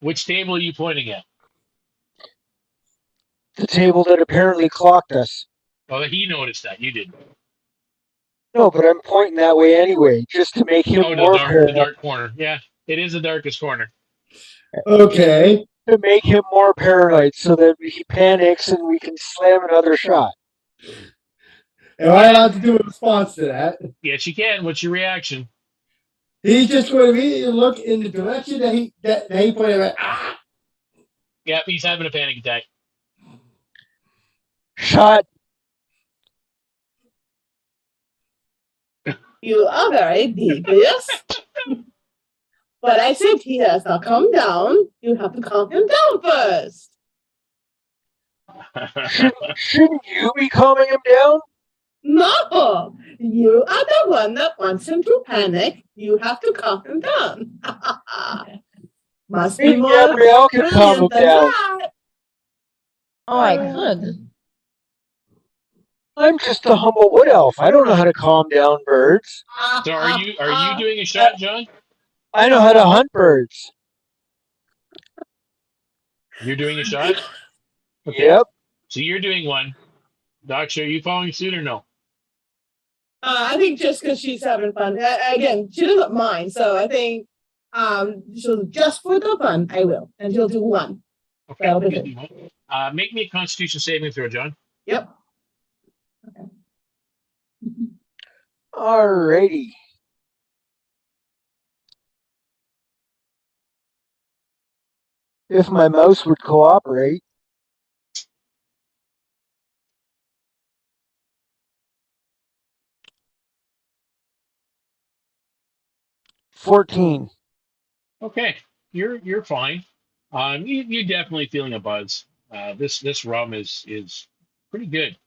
Speaker 1: Which table are you pointing at?
Speaker 7: The table that apparently clocked us.
Speaker 1: Well, he noticed that. You didn't.
Speaker 7: No, but I'm pointing that way anyway, just to make him more
Speaker 1: the dark corner. Yeah, it is the darkest corner.
Speaker 9: Okay.
Speaker 7: To make him more paranoid so that he panics and we can slam another shot.
Speaker 9: Am I allowed to do a response to that?
Speaker 1: Yes, you can. What's your reaction?
Speaker 9: He's just going to immediately look in the direction that he pointed at. Ah!
Speaker 1: Yep, he's having a panic attack.
Speaker 7: Shot.
Speaker 4: You are very devious. But I said he has not calmed down. You have to calm him down first.
Speaker 7: Shouldn't you be calming him down?
Speaker 4: No, you are the one that wants him to panic. You have to calm him down. Must be more
Speaker 7: Gabriele can calm him down.
Speaker 4: That.
Speaker 6: Oh, I could.
Speaker 7: I'm just a humble wood elf. I don't know how to calm down birds.
Speaker 1: So are you doing a shot, John?
Speaker 7: I know how to hunt birds.
Speaker 1: You're doing a shot? Okay.
Speaker 7: Yep.
Speaker 1: So you're doing one. Daksha, are you following suit or no?
Speaker 4: I think just because she's having fun. Again, she doesn't mind. So I think she'll just for the fun, I will. And she'll do one.
Speaker 1: Okay.
Speaker 4: That'll be good.
Speaker 1: Make me a Constitution saving throw, John.
Speaker 4: Yep.
Speaker 7: Okay. Alrighty. If my mouse would cooperate. 14.
Speaker 1: Okay, you're fine. You're definitely feeling a buzz. This rum is pretty good.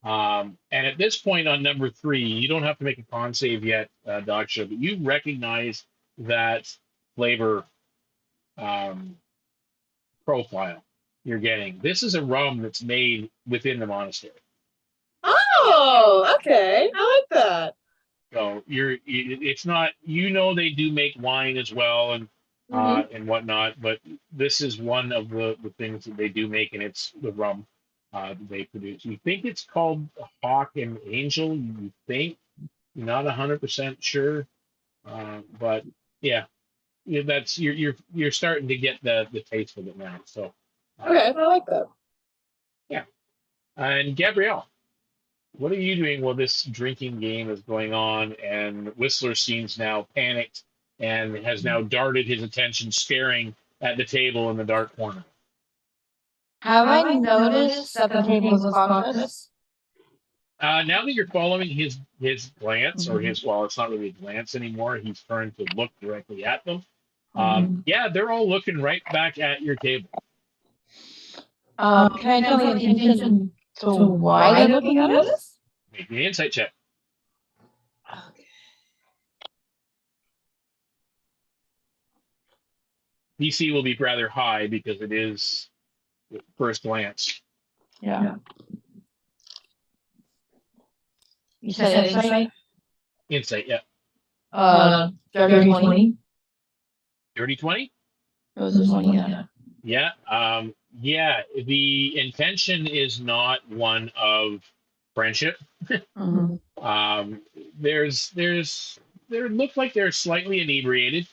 Speaker 1: And at this point on number 3, you don't have to make a con save yet, Daksha, but you recognize that flavor profile. you're getting. This is a rum that's made within the monastery.
Speaker 10: Oh, okay. I like that.
Speaker 1: So it's not, they do make wine as well and whatnot, but this is one of the things that they do make, and it's the rum that they produce. You think it's called Hawk and Angel? You think? You're not 100% sure, but yeah, that's you're starting to get the taste of it now. So
Speaker 10: Okay, I like that.
Speaker 1: yeah, and Gabrielle, what are you doing while this drinking game is going on? And Whistler seems now panicked and has now darted his attention, staring at the table in the dark corner.
Speaker 6: Have I noticed that the table is unconscious?
Speaker 1: Now that you're following his glance, or it's not really a glance anymore. He's turned to look directly at them. Yeah, they're all looking right back at your table.
Speaker 6: Can I tell the attention to why they're looking at us?
Speaker 1: Make me an insight check.
Speaker 6: Okay.
Speaker 1: DC will be rather high because it is first glance.
Speaker 6: Yeah. You said insight?
Speaker 1: Insight, yeah.
Speaker 6: Dirty 20?
Speaker 1: Dirty 20?
Speaker 6: It was a 20, yeah.
Speaker 1: Yeah. The intention is not one of friendship. They look like they're slightly inebriated,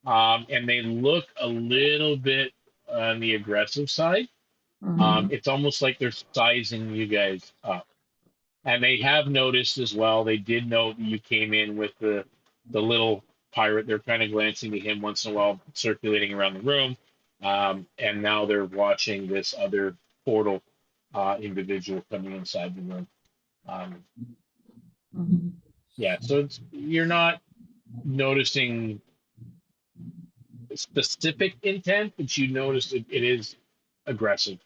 Speaker 1: and they look a little bit on the aggressive side. It's almost like they're sizing you guys up. And they have noticed as well, they did know that you came in with the little pirate. They're kind of glancing to him once in a while, circulating around the room. And now they're watching this other portal individual coming inside the room. Yeah, so you're not noticing specific intent, but you notice it is aggressive.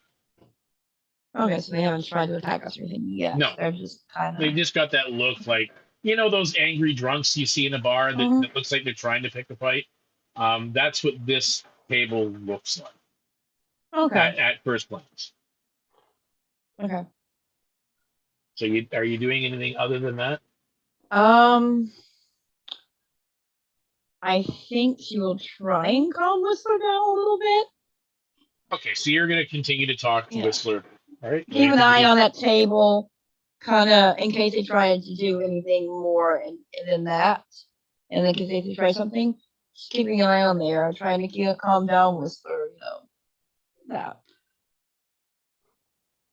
Speaker 6: Okay, so they haven't tried to attack us or anything yet.
Speaker 1: No.
Speaker 6: They're just kind of...
Speaker 1: They just got that look like, those angry drunks you see in a bar that looks like they're trying to pick a fight? That's what this table looks like.
Speaker 6: Okay.
Speaker 1: At first glance.
Speaker 6: Okay.
Speaker 1: So are you doing anything other than that?
Speaker 6: I think she will try and calm Whistler down a little bit.
Speaker 1: Okay, so you're going to continue to talk to Whistler. All right.
Speaker 6: Keep an eye on that table, kind of in case they try to do anything more than that. And then in case they try something, just keeping an eye on there, trying to calm down Whistler, that.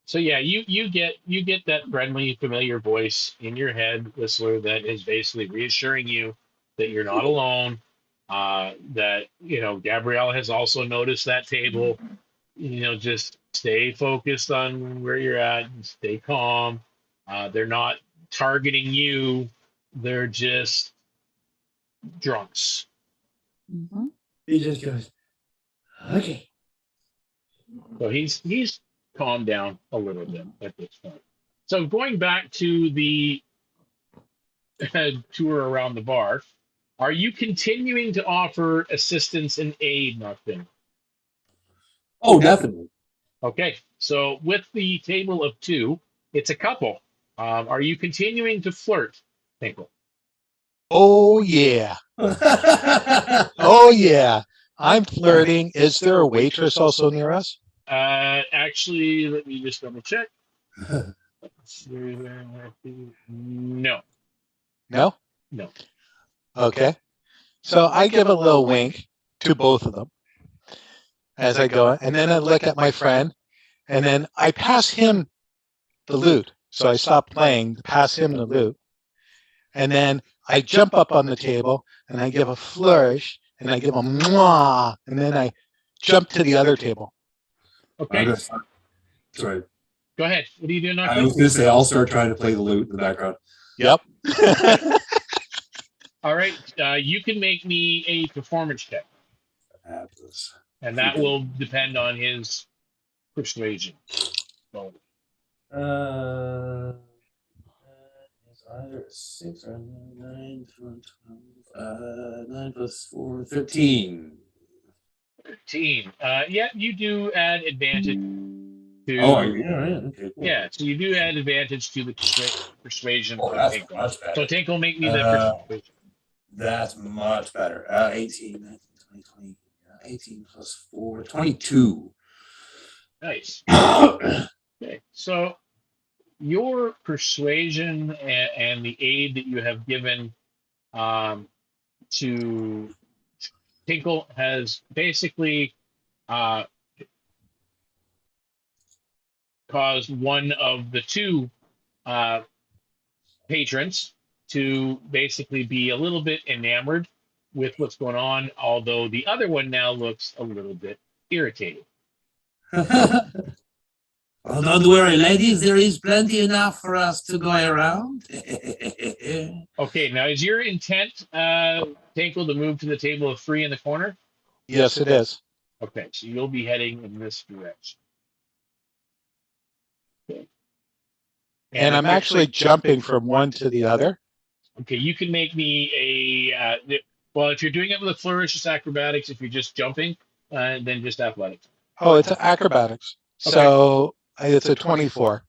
Speaker 1: So yeah, you get that friendly, familiar voice in your head, Whistler, that is basically reassuring you that you're not alone. That Gabrielle has also noticed that table. Just stay focused on where you're at and stay calm. They're not targeting you. They're just drunks.
Speaker 9: He just goes, okay.
Speaker 1: So he's calmed down a little bit at this point. So going back to the tour around the bar, are you continuing to offer assistance and aid, Nachfin?
Speaker 2: Oh, definitely.
Speaker 1: Okay, so with the table of two, it's a couple. Are you continuing to flirt, Tinkle?
Speaker 5: Oh, yeah. Oh, yeah. I'm flirting. Is there a waitress also near us?
Speaker 1: Actually, let me just double check. No.
Speaker 5: No?
Speaker 1: No.
Speaker 5: Okay. So I give a little wink to both of them as I go, and then I look at my friend, and then I pass him the loot. So I stop playing to pass him the loot. And then I jump up on the table, and I give a flourish, and I give a mwah, and then I jump to the other table.
Speaker 1: Okay.
Speaker 2: Sorry.
Speaker 1: Go ahead. What are you doing,
Speaker 2: I was going to say, I'll start trying to play the lute in the background.
Speaker 5: Yep.
Speaker 1: All right. You can make me a performance check. And that will depend on his persuasion. So.
Speaker 2: It's either a 6 or a 9, 9 plus 4, 13.
Speaker 1: 13. Yeah, you do add advantage to.
Speaker 2: Oh, yeah, okay, cool.
Speaker 1: Yeah, so you do add advantage to the persuasion
Speaker 2: Oh,
Speaker 1: of
Speaker 2: that's
Speaker 1: Tinkle.
Speaker 2: much better.
Speaker 1: So Tinkle, make me the persuasion.
Speaker 2: That's much better. 18, 19, 20, 20, 18 plus 4, 22.
Speaker 1: Nice. Okay, so your persuasion and the aid that you have given to Tinkle has basically uh, caused one of the two uh, patrons to basically be a little bit enamored with what's going on, although the other one now looks a little bit irritated.
Speaker 8: Oh, don't worry, ladies. There is plenty enough for us to go around.
Speaker 1: Okay, now is your intent, Tinkle, to move to the table of 3 in the corner?
Speaker 5: Yes, it is.
Speaker 1: Okay, so you'll be heading in this direction. Okay.
Speaker 5: And I'm actually jumping from one to the other.
Speaker 1: Okay, you can make me well, if you're doing it with a flourish, it's acrobatics. If you're just jumping, then just athletics.
Speaker 5: Oh, it's acrobatics. So it's a 24.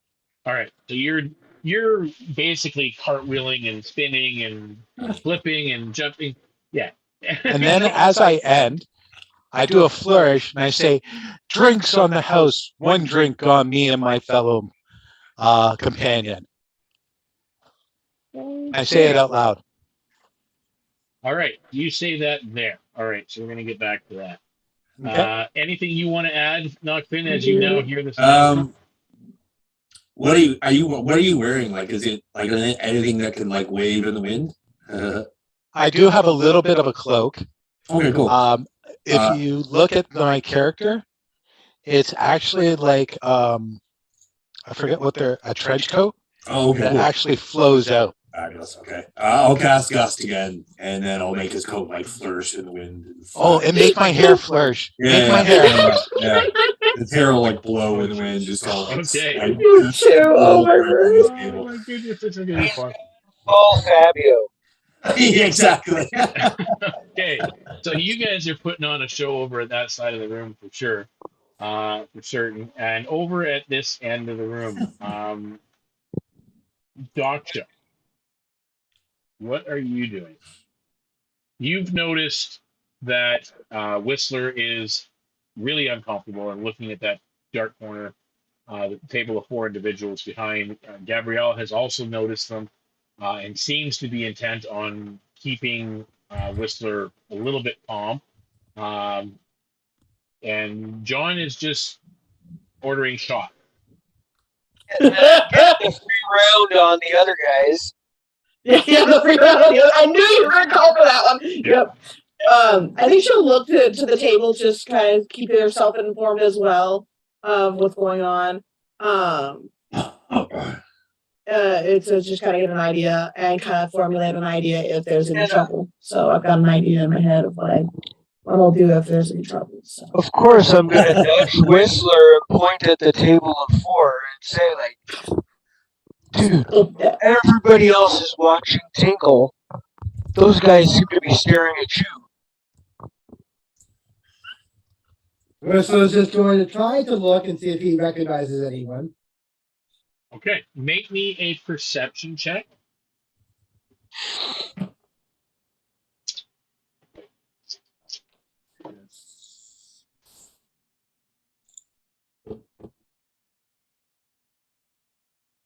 Speaker 1: All right, so you're basically cartwheeling and spinning and flipping and jumping. Yeah.
Speaker 5: And then as I end, I do a flourish and I say, "Drinks on the house, one drink on me and my fellow companion." I say it out loud.
Speaker 1: All right, you say that there. All right, so we're gonna get back to that.
Speaker 5: Okay.
Speaker 1: Anything you want to add, Nachfin, as you now hear this announcement?
Speaker 2: What are you wearing? Like, is it like anything that can like wave in the wind?
Speaker 5: I do have a little bit of a cloak.
Speaker 2: Okay, cool.
Speaker 5: If you look at my character, it's actually like I forget what they're a trench coat.
Speaker 2: Oh, okay,
Speaker 5: that
Speaker 2: cool.
Speaker 5: actually flows out.
Speaker 2: Fabulous. Okay. I'll cast Gust again, and then I'll make his coat like flourish in the wind.
Speaker 5: And make my hair flourish.
Speaker 2: Yeah,
Speaker 5: make my hair.
Speaker 2: Yeah. His hair will like blow in the wind, just all.
Speaker 1: Okay.
Speaker 10: You too. Oh my god.
Speaker 1: Oh my goodness, this is gonna be fun.
Speaker 7: Oh, Fabio.
Speaker 2: Exactly.
Speaker 1: Okay, so you guys are putting on a show over at that side of the room for sure, for certain. And over at this end of the room, Daksha, what are you doing? You've noticed that Whistler is really uncomfortable and looking at that dark corner, the table of 4 individuals behind. Gabriele has also noticed them and seems to be intent on keeping Whistler a little bit calm. And John is just ordering shot.
Speaker 7: Get the free round on the other guys.
Speaker 10: Yeah, the free round on the other. I knew you were gonna call for that one. Yep. I think she'll look to the table, just kind of keeping herself informed as well of what's going on. It's just kind of get an idea and kind of formulate an idea if there's any trouble. So I've got an idea in my head of what I'll do if there's any trouble. So.
Speaker 7: Of course, I'm going to nudge Whistler and point at the table of 4 and say, like, dude, everybody else is watching Tinkle. Those guys seem to be staring at you.
Speaker 9: Ursula's just going to try to look and see if he recognizes anyone.
Speaker 1: Okay, make me a perception check.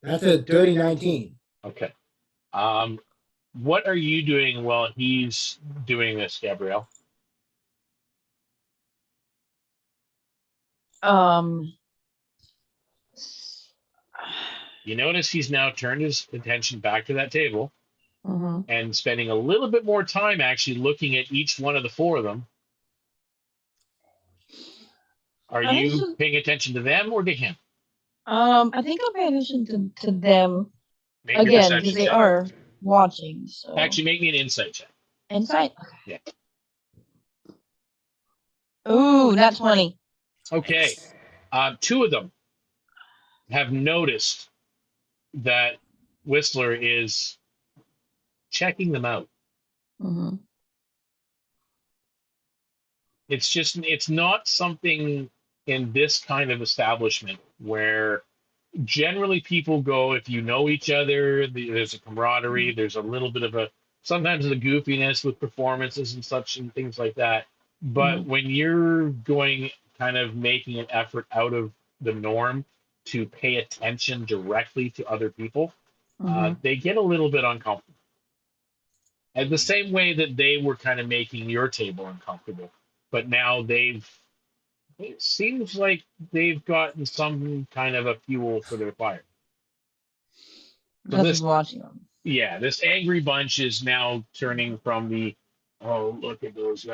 Speaker 9: That's a dirty 19.
Speaker 1: Okay. What are you doing while he's doing this, Gabriele? You notice he's now turned his attention back to that table and spending a little bit more time actually looking at each one of the 4 of them. Are you paying attention to them or to him?
Speaker 6: I think I'll pay attention to them
Speaker 1: Make your
Speaker 6: again
Speaker 1: perception
Speaker 6: because they
Speaker 1: check.
Speaker 6: are watching. So
Speaker 1: Actually, make me an insight check.
Speaker 6: insight.
Speaker 1: Yeah.
Speaker 6: Ooh, not 20.
Speaker 1: Okay. 2 of them have noticed that Whistler is checking them out. it's not something in this kind of establishment where generally people go if you know each other, there's a camaraderie, there's a little bit of a sometimes the goofiness with performances and such and things like that. But when you're going kind of making an effort out of the norm to pay attention directly to other people, they get a little bit uncomfortable. And the same way that they were kind of making your table uncomfortable, but now it seems like they've gotten some kind of a fuel for their fire. So
Speaker 6: Because he's watching them.
Speaker 1: yeah, this angry bunch is now turning from the, oh, look at those,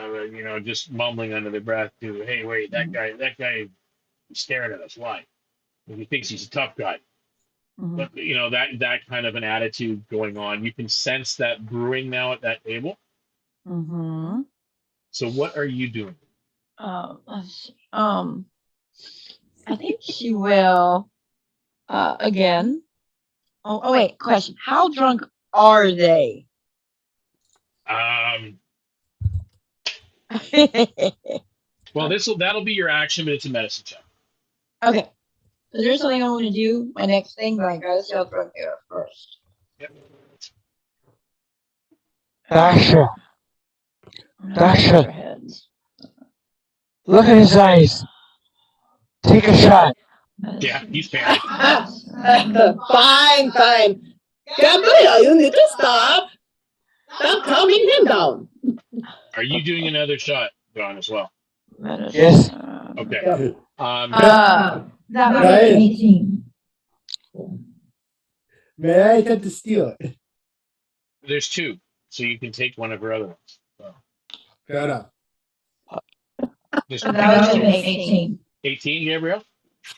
Speaker 1: just mumbling under their breath to, hey, wait, that guy is staring at us. Why? And he thinks he's a tough guy. But, that kind of an attitude going on. You can sense that brewing now at that table. So what are you doing?
Speaker 6: Let's see. I think she will, again. Oh, wait, question. How drunk are they?
Speaker 1: Well, that'll be your action, but it's a medicine check.
Speaker 6: Okay. So there's something I want to do. My next thing, but I gotta self drunk air first.
Speaker 1: Yep.
Speaker 7: Daksha. Look at his eyes. Take a shot.
Speaker 1: Yeah, he's panicked.
Speaker 10: Fine. Gabriele, you need to stop. Stop calming him down.
Speaker 1: Are you doing another shot, John, as well?
Speaker 7: Yes.
Speaker 1: Okay.
Speaker 6: That would
Speaker 9: Right.
Speaker 6: be 18.
Speaker 9: May I attempt to steal it?
Speaker 1: There's two, so you can take one of her other ones. So.
Speaker 9: Fair enough.
Speaker 6: That would be 18.
Speaker 1: 18, Gabrielle?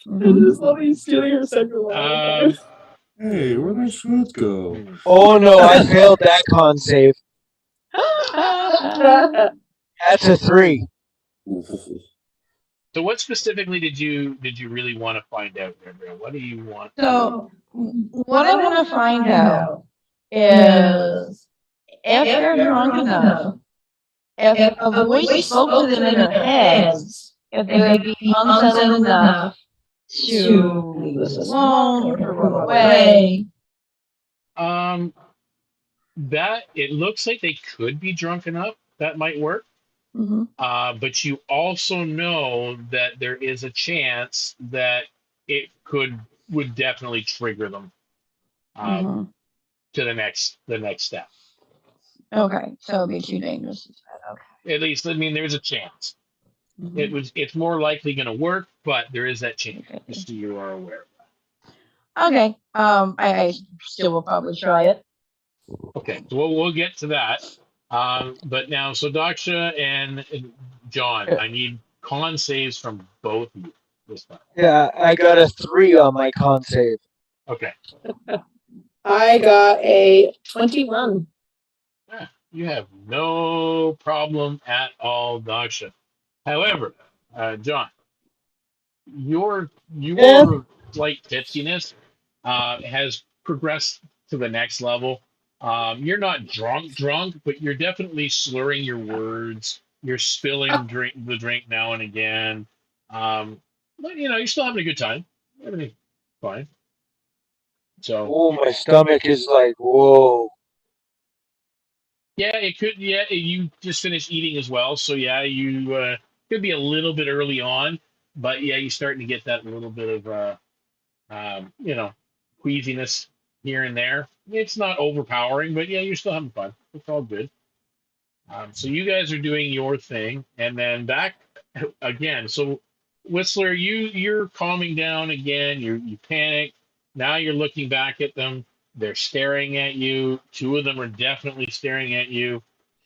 Speaker 10: I just love you stealing her second one.
Speaker 11: Hey, where'd my shots go?
Speaker 7: Oh no, I failed that con save. That's a 3.
Speaker 1: So what specifically did you really want to find out, Gabrielle? What do you want?
Speaker 6: So, what I want to find out is if they're drunk enough, if a voice spoke to them in their heads, if they would be unsettled enough to leave us alone or to run away.
Speaker 1: That it looks like they could be drunk enough. That might work. But you also know that there is a chance that it would definitely trigger them to the next step.
Speaker 6: Okay, so it'd be too dangerous. Okay.
Speaker 1: At least, I mean, there's a chance. It's more likely going to work, but there is that chance. Just so you are aware of that.
Speaker 6: Okay. I still will probably try it.
Speaker 1: Okay, so we'll get to that. But now, so Daksha and John, I need con saves from both of you this time.
Speaker 7: Yeah, I got a 3 on my con save.
Speaker 1: Okay.
Speaker 10: I got a 21.
Speaker 1: Yeah, you have no problem at all, Daksha. However, John, your slight tipsiness has progressed to the next level. You're not drunk, but you're definitely slurring your words. You're spilling the drink now and again. But you're still having a good time. Everything's fine. So.
Speaker 7: Oh, my stomach is like, whoa.
Speaker 1: Yeah, it could. Yeah, you just finished eating as well, so yeah, you could be a little bit early on, but yeah, you're starting to get that little bit of queasiness here and there. It's not overpowering, but yeah, you're still having fun. It's all good. So you guys are doing your thing, and then back again. So Whistler, you're calming down again. You panic. Now you're looking back at them. They're staring at you. Two of them are definitely staring at you.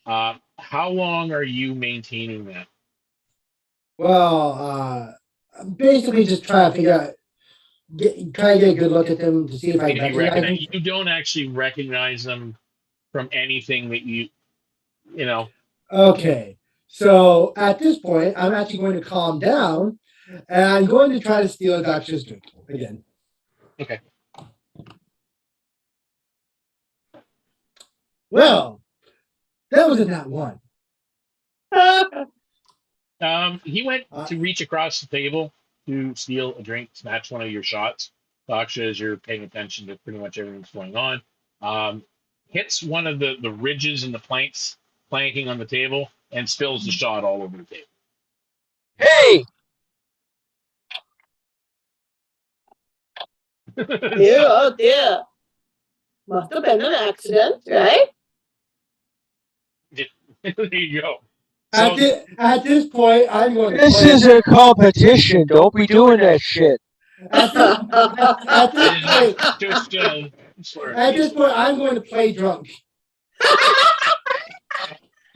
Speaker 1: How long are you maintaining that?
Speaker 9: Well, basically just try to figure out, try to get a good look at them to see if I recognize them.
Speaker 1: You don't actually recognize them from anything that you know.
Speaker 9: Okay, so at this point, I'm actually going to calm down, and I'm going to try to steal Daksha's drink again.
Speaker 1: Okay.
Speaker 9: Well, that was in that one.
Speaker 1: He went to reach across the table to steal a drink, snatch one of your shots. Daksha, as you're paying attention to pretty much everything that's going on, hits one of the ridges in the planking on the table, and spills the shot all over the table.
Speaker 7: Hey!
Speaker 10: Dear, oh dear. Must have been an accident, right?
Speaker 1: There you go.
Speaker 9: At,
Speaker 1: So,
Speaker 9: at this point, I'm going to
Speaker 7: This
Speaker 9: play.
Speaker 7: is a competition. Don't be doing that shit.
Speaker 9: At this point,
Speaker 1: just
Speaker 9: at this point, I'm going to play drunk.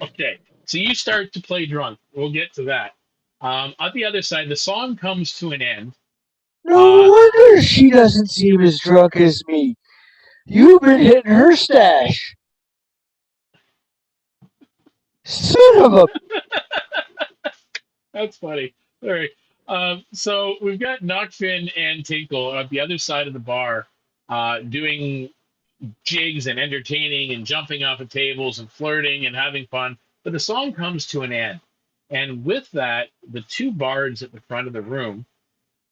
Speaker 1: okay. So you start to play drunk. We'll get to that. On the other side, the song comes to an end.
Speaker 7: No wonder she doesn't seem as drunk as me. You've been hitting her stash. Son of a...
Speaker 1: That's funny. All right. So we've got Nachfin and Tinkle at the other side of the bar, doing jigs and entertaining and jumping off of tables and flirting and having fun. But the song comes to an end. And with that, the two bards at the front of the room,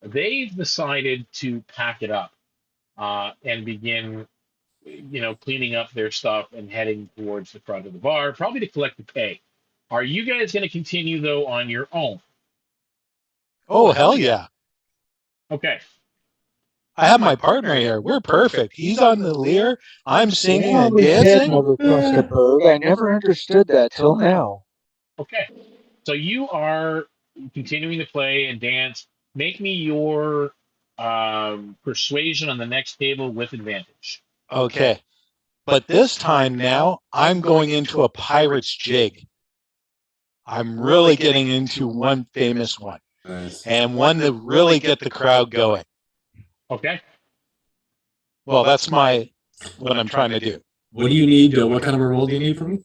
Speaker 1: they've decided to pack it up and begin, cleaning up their stuff and heading towards the front of the bar, probably to collect the pay. Are you guys going to continue, though, on your own?
Speaker 5: Oh, hell yeah.
Speaker 1: Okay.
Speaker 5: I have my partner here. We're perfect. He's on the lyre. I'm singing
Speaker 7: Mom
Speaker 5: and
Speaker 7: was head
Speaker 5: dancing.
Speaker 7: never crossed the berg. I never understood that till now.
Speaker 1: Okay. So you are continuing to play and dance. Make me your persuasion on the next table with advantage.
Speaker 5: Okay. But this time now, I'm going into a pirate's jig. I'm really getting into one famous one.
Speaker 11: Nice.
Speaker 5: And one to really get the crowd going.
Speaker 1: Okay.
Speaker 5: Well, that's what I'm trying to do.
Speaker 11: What do you need? What kind of a roll do you need from me?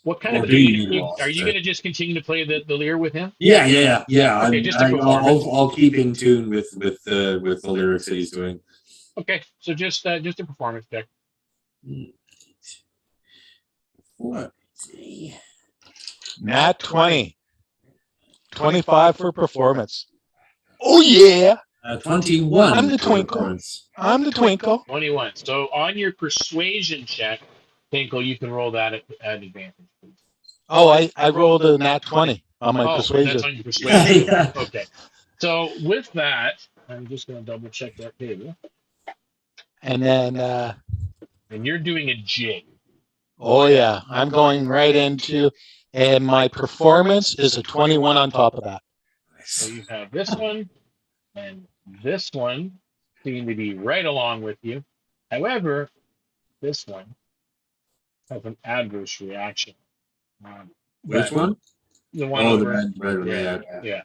Speaker 1: What kind of
Speaker 11: Or do you need a roll,
Speaker 1: are you going to just continue to play the lyre with him?
Speaker 11: Yeah.
Speaker 1: Okay, just a performance.
Speaker 11: I'll keep in tune with the lyrics that he's doing.
Speaker 1: Okay, so just a performance check.
Speaker 11: What?
Speaker 5: Nat 20. 25 for performance. Oh, yeah.
Speaker 11: 21.
Speaker 5: I'm the twinkle. I'm the twinkle.
Speaker 1: 21. So on your persuasion check, Tinkle, you can roll that at advantage, please.
Speaker 5: Oh, I rolled a nat 20 on my persuasion.
Speaker 1: That's on your persuasion.
Speaker 11: Yeah.
Speaker 1: Okay. So with that, I'm just going to double check that table.
Speaker 5: And then,
Speaker 1: and you're doing a jig.
Speaker 5: oh, yeah. I'm going right into, and my performance is a 21 on top of that.
Speaker 1: So you have this one, and this one seem to be right along with you. However, this one has an adverse reaction.
Speaker 11: Which one?
Speaker 1: The one
Speaker 11: Oh,
Speaker 1: over.
Speaker 11: the red.
Speaker 1: Yeah.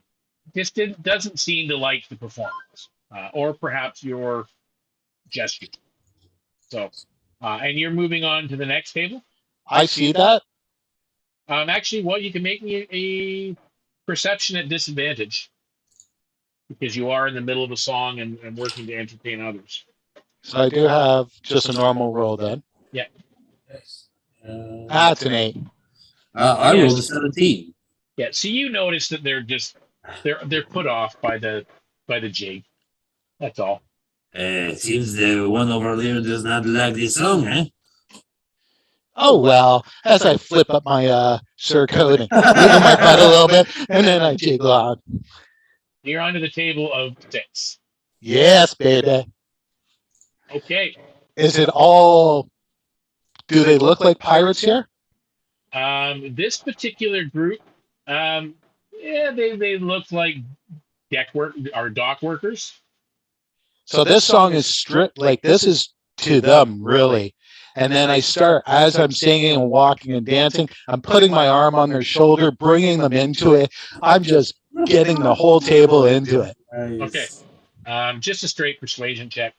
Speaker 1: Just doesn't seem to like the performance, or perhaps your gesture. So, and you're moving on to the next table.
Speaker 5: I see that.
Speaker 1: Actually, well, you can make me a perception at disadvantage because you are in the middle of a song and working to entertain others.
Speaker 5: So I do have just a normal roll then.
Speaker 1: Yeah.
Speaker 5: That's an 8.
Speaker 11: I rolled a 17.
Speaker 1: Yeah. So you notice that they're put off by the jig. That's all.
Speaker 8: It seems the one over there does not like this song, eh?
Speaker 5: Oh, well, as I flip up my surcoat and wiggle my butt a little bit, and then I jiggle on.
Speaker 1: You're onto the table of 6.
Speaker 5: Yes, baby.
Speaker 1: Okay.
Speaker 5: Is it all... Do they look like pirates here?
Speaker 1: This particular group, they look like dock workers.
Speaker 5: So this song is strict, like this is to them, really. And then I start, as I'm singing and walking and dancing, I'm putting my arm on their shoulder, bringing them into it. I'm just getting the whole table into it.
Speaker 11: Nice.
Speaker 1: Okay. Just a straight persuasion check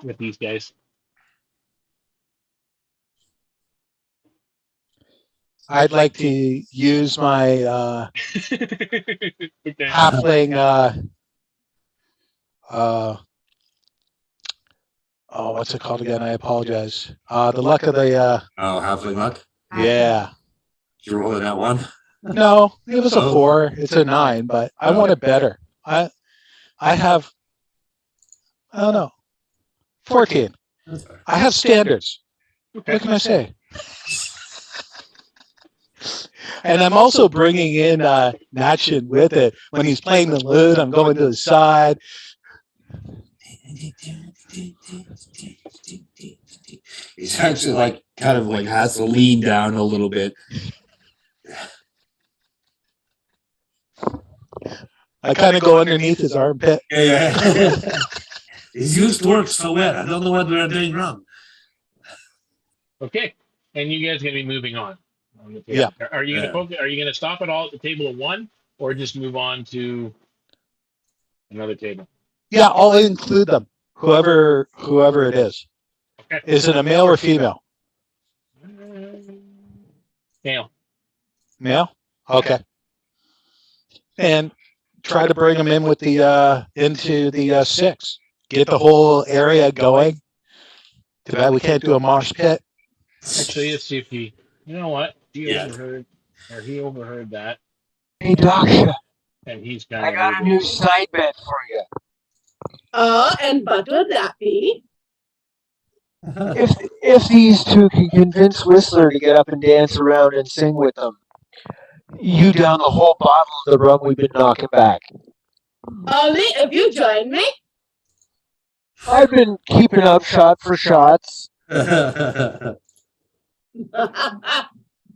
Speaker 1: with these guys.
Speaker 5: I'd like to use my halfling, what's it called again? I apologize. The luck of the...
Speaker 11: halfling luck?
Speaker 5: Yeah.
Speaker 11: Did you roll in that one?
Speaker 5: No, it was a
Speaker 11: Oh.
Speaker 5: 4. It's a 9, but I want it better. I have, I don't know, 14. I have standards.
Speaker 1: Okay.
Speaker 5: What can I say? And I'm also bringing in Nachfin with it. When he's playing the lute, I'm going to the side.
Speaker 11: He's actually like kind of like has to lean down a little bit.
Speaker 5: I kind of go underneath his armpit.
Speaker 11: Yeah.
Speaker 8: It used to work so well. I don't know what we're doing wrong.
Speaker 1: Okay. And you guys are going to be moving on the table.
Speaker 5: Yeah.
Speaker 1: Are you going to focus? Are you going to stop at all at the table of 1, or just move on to another table?
Speaker 5: Yeah, I'll include them. Whoever it is.
Speaker 1: Okay.
Speaker 5: Is it a male or female?
Speaker 1: Male.
Speaker 5: Male? Okay. And try to bring them in with the into the 6. Get the whole area going. Too bad we can't do a mosh pit.
Speaker 1: Actually, let's see if he. You know what? He
Speaker 11: Yeah.
Speaker 1: overheard that,
Speaker 7: Hey, Daksha,
Speaker 1: and he's kind
Speaker 7: I
Speaker 1: of.
Speaker 7: got a new side bet for you.
Speaker 10: And what would that be?
Speaker 7: If these two can convince Whistler to get up and dance around and sing with them, you down the whole bottle of the rum we've been knocking back.
Speaker 10: Only if you join me.
Speaker 7: I've been keeping up shot for shots.
Speaker 10: All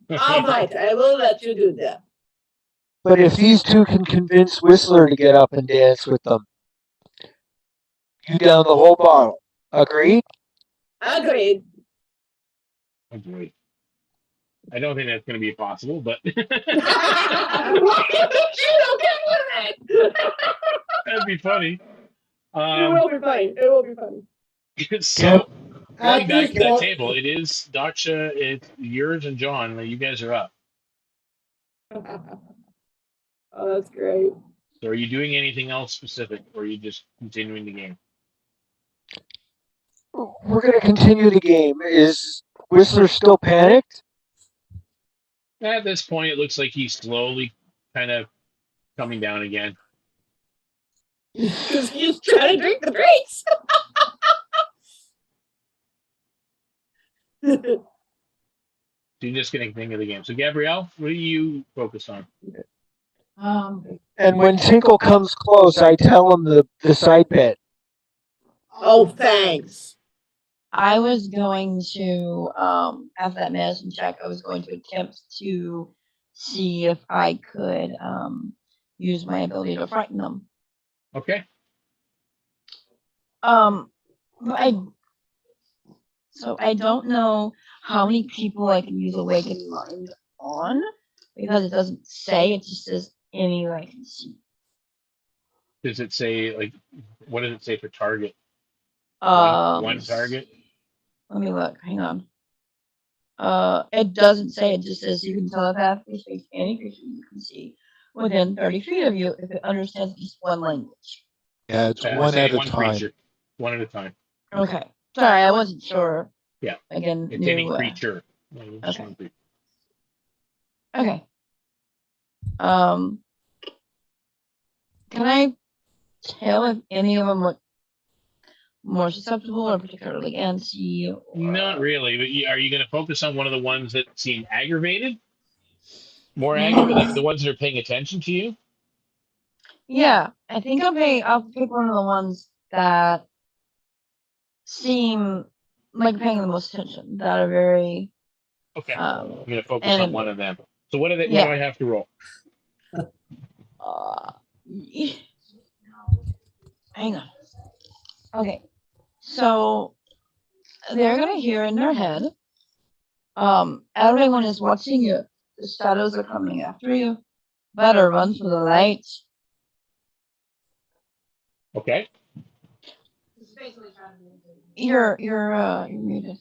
Speaker 10: right, I will let you do that.
Speaker 7: But if these two can convince Whistler to get up and dance with them, you down the whole bottle. Agreed?
Speaker 10: Agreed.
Speaker 1: Agreed. I don't think that's going to be possible, but
Speaker 10: Why would you don't get with it?
Speaker 1: that'd be funny.
Speaker 10: It will be funny. It will be funny.
Speaker 1: So, going
Speaker 9: At
Speaker 1: back
Speaker 9: this
Speaker 1: to that
Speaker 9: point-
Speaker 1: table, it is Daksha, it's yours and John. You guys are up.
Speaker 10: Oh, that's great.
Speaker 1: So, are you doing anything else specific, or are you just continuing the game?
Speaker 7: We're going to continue the game. Is Whistler still panicked?
Speaker 1: At this point, it looks like he's slowly kind of coming down again.
Speaker 10: Because he's trying to drink the drinks.
Speaker 1: So you're just getting thing of the game. So Gabrielle, what are you focused on?
Speaker 7: And when Tinkle comes close, I tell him the side bet.
Speaker 10: Oh, thanks.
Speaker 6: I was going to, after that medicine check, I was going to attempt to see if I could use my ability to frighten them.
Speaker 1: Okay.
Speaker 6: But I don't know how many people I can use Awakened Mind on, because it doesn't say, it just says any I can see.
Speaker 1: Does it say, like, what does it say for target? One target?
Speaker 6: Let me look, hang on. It doesn't say, it just says you can telepathically speak to any creature you can see within 30 feet of you if it understands at least one language.
Speaker 5: Yeah, it's
Speaker 1: Say
Speaker 5: one at a
Speaker 1: one
Speaker 5: time.
Speaker 1: creature. One at a time.
Speaker 6: Okay. Sorry, I wasn't sure.
Speaker 1: Yeah.
Speaker 6: Again,
Speaker 1: It's any creature. Just
Speaker 6: okay.
Speaker 1: one creature.
Speaker 6: Okay. Can I tell if any of them look more susceptible or particularly antsy? Or...
Speaker 1: Not really, but are you going to focus on one of the ones that seem aggravated? More aggravated, like the ones that are paying attention to you?
Speaker 6: Yeah, I think I'll pick one of the ones that seem like paying the most attention, that are very
Speaker 1: Okay. I'm going to focus on one of them. So what do they? What do I have to roll?
Speaker 6: Hang on. Okay. So they're gonna hear in their head. Everyone is watching you. The shadows are coming after you. Better run for the light.
Speaker 1: Okay.
Speaker 6: You're muted.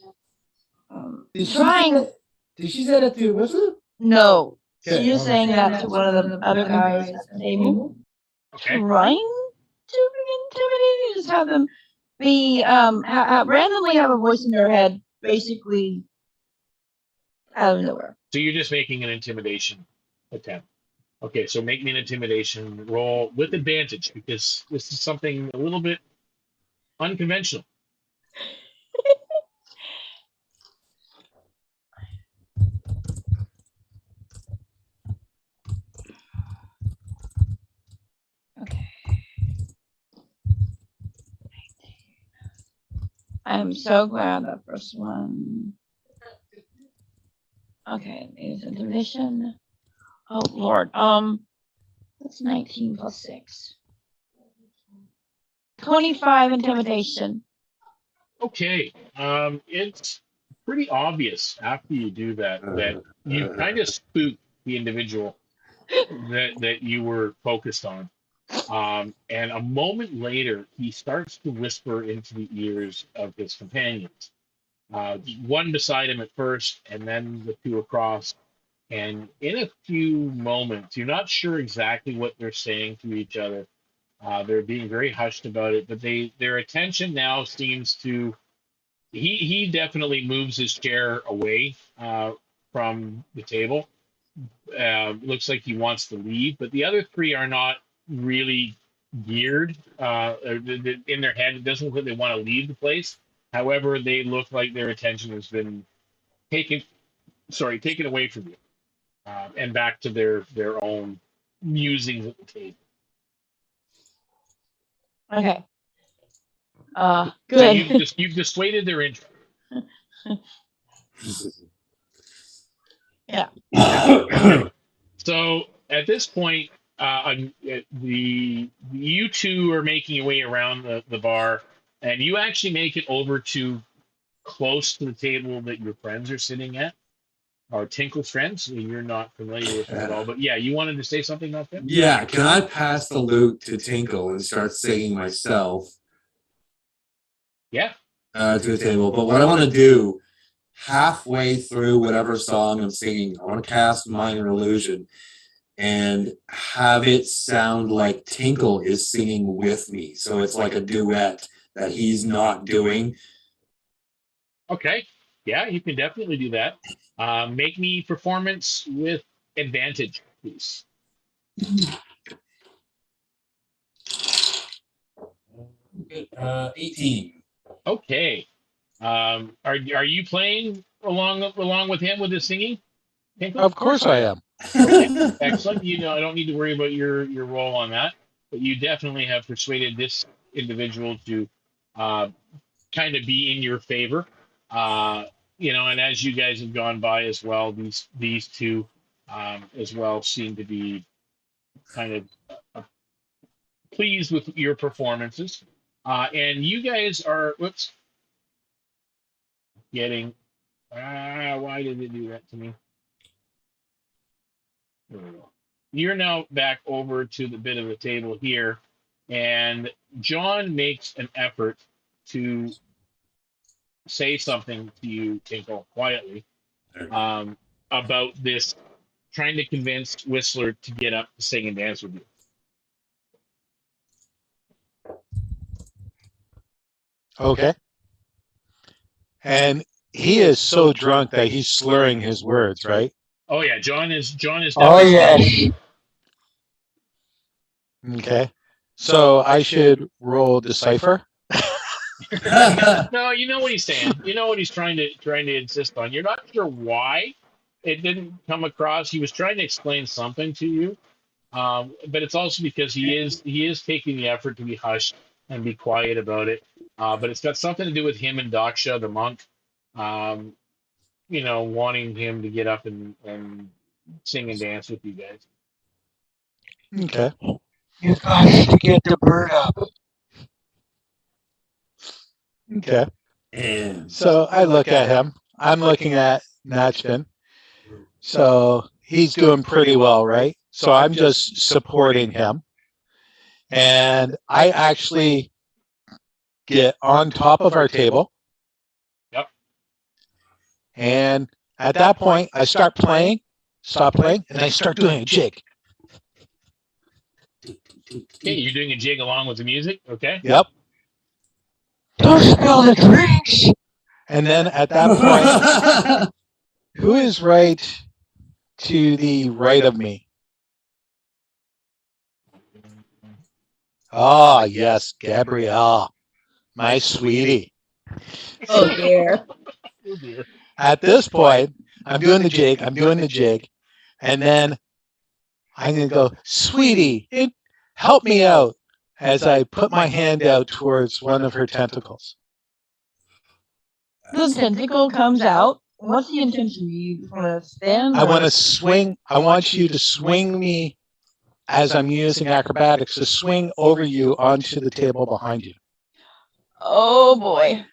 Speaker 9: Did she say that to Whistler?
Speaker 6: No.
Speaker 9: Okay.
Speaker 6: She's saying that to one of the other guys at the table.
Speaker 1: Okay.
Speaker 6: Trying to be intimidating. Just have them be randomly have a voice in their head, basically out of nowhere.
Speaker 1: So you're just making an intimidation attempt. Okay, so make me an intimidation roll with advantage because this is something a little bit unconventional.
Speaker 6: Okay. I'm so glad that first one. Okay, is intimidation. Oh Lord. That's 19 plus 6. 25 intimidation.
Speaker 1: Okay, it's pretty obvious after you do that you kind of spook the individual that you were focused on. And a moment later, he starts to whisper into the ears of his companions. One beside him at first, and then the two across. And in a few moments, you're not sure exactly what they're saying to each other. They're being very hushed about it, but their attention now seems to. He definitely moves his chair away from the table. Looks like he wants to leave, but the other three are not really geared in their head. It doesn't look like they want to leave the place. However, they look like their attention has been taken away from you and back to their own musings at the table.
Speaker 6: Okay.
Speaker 1: So
Speaker 6: Good.
Speaker 1: you've dissuaded their interest.
Speaker 6: Yeah.
Speaker 1: So at this point, you two are making your way around the bar, and you actually make it over to close to the table that your friends are sitting at, or Tinkle's friends. You're not familiar with them at all, but yeah, you wanted to say something about them?
Speaker 11: Yeah, can I pass the lute to Tinkle and start singing myself?
Speaker 1: Yeah.
Speaker 11: To the table. But what I want to do, halfway through whatever song I'm singing, I want to cast minor illusion and have it sound like Tinkle is singing with me. So it's like a duet that he's not doing.
Speaker 1: Okay. Yeah, you can definitely do that. Make me performance with advantage, please.
Speaker 11: 18.
Speaker 1: Okay. Are you playing along with him with his singing? Tinkle?
Speaker 5: Of course I am.
Speaker 1: Okay, excellent. I don't need to worry about your role on that, but you definitely have persuaded this individual to kind of be in your favor. And as you guys have gone by as well, these two as well seem to be kind of pleased with your performances. And you guys are getting why did it do that to me? There we go. You're now back over to the bit of the table here, and John makes an effort to say something to you, Tinkle, quietly, about this, trying to convince Whistler to get up to sing and dance with you.
Speaker 5: Okay. And he is so drunk that he's slurring his words, right?
Speaker 1: Oh yeah, John is.
Speaker 7: Oh yes.
Speaker 5: Okay. So I should roll Decipher.
Speaker 1: No, you know what he's saying. You know what he's trying to insist on. You're not sure why it didn't come across. He was trying to explain something to you, but it's also because he is taking the effort to be hushed and be quiet about it. But it's got something to do with him and Daksha, the monk. Wanting him to get up and sing and dance with you guys.
Speaker 5: Okay.
Speaker 7: You got to get the bird up.
Speaker 5: Okay.
Speaker 11: And
Speaker 5: So I look at him. I'm looking at Nachfin. So he's doing pretty well, right? So I'm just supporting him. And I actually get on top of our table.
Speaker 1: Yep.
Speaker 5: And at that point, I stop playing, and I start doing a jig.
Speaker 1: Okay, you're doing a jig along with the music, okay?
Speaker 5: Yep.
Speaker 7: Don't spill the drinks.
Speaker 5: And then at that point, Who is right to the right of me? Ah, yes, Gabrielle, my sweetie.
Speaker 10: Oh dear.
Speaker 1: Oh dear.
Speaker 5: At this point, I'm doing the jig, and then I'm going to go, sweetie, help me out as I put my hand out towards one of her tentacles.
Speaker 6: The tentacle comes out. What's the intention? You want to stand?
Speaker 5: I want to swing. I want you to swing me as I'm using acrobatics to swing over you onto the table behind you.
Speaker 6: Oh boy.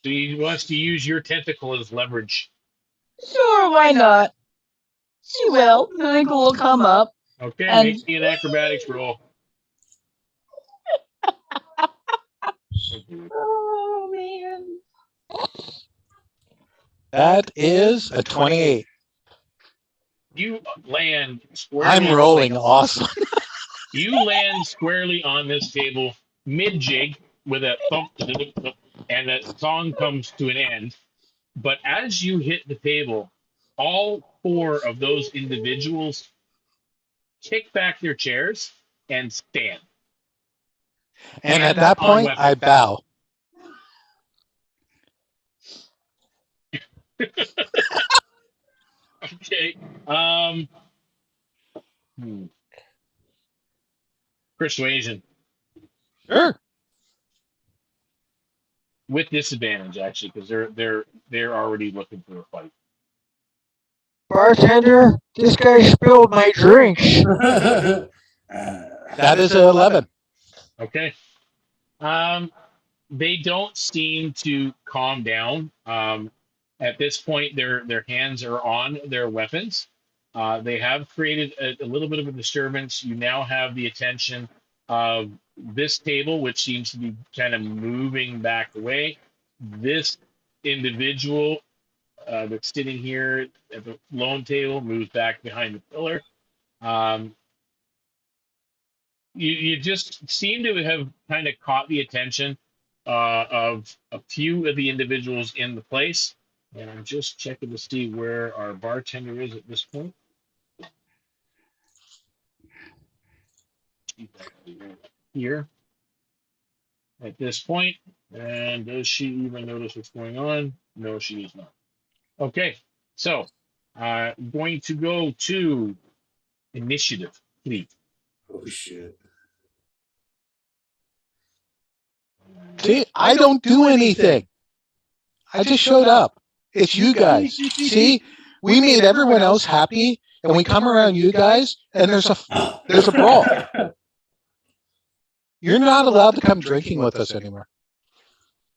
Speaker 1: So he wants to use your tentacle as leverage.
Speaker 6: Sure, why not? She will. The tentacle will come up.
Speaker 1: Okay,
Speaker 6: And-
Speaker 1: make me an acrobatics roll.
Speaker 6: Oh man.
Speaker 5: That is a 28.
Speaker 1: You land squarely.
Speaker 5: I'm rolling awesome.
Speaker 1: You land squarely on this table mid jig with a thump, and the song comes to an end. But as you hit the table, all four of those individuals kick back their chairs and stand.
Speaker 5: And at that point, I bow.
Speaker 1: Okay. Persuasion.
Speaker 5: Sure.
Speaker 1: With disadvantage, actually, because they're already looking for a fight.
Speaker 7: Bartender, this guy spilled my drinks.
Speaker 5: That is an 11.
Speaker 1: Okay. They don't seem to calm down. At this point, their hands are on their weapons. They have created a little bit of a disturbance. You now have the attention of this table, which seems to be kind of moving back away. This individual that's sitting here at the lone table moves back behind the pillar. You just seem to have kind of caught the attention of a few of the individuals in the place. And I'm just checking to see where our bartender is at this point. She's actually here at this point. And does she even notice what's going on? No, she is not. Okay, so going to go to initiative, please.
Speaker 11: Oh shit.
Speaker 5: See, I don't do anything. I just showed up. It's you guys. See, we made everyone else happy, and we come around you guys, and there's a brawl. You're not allowed to come drinking with us anymore.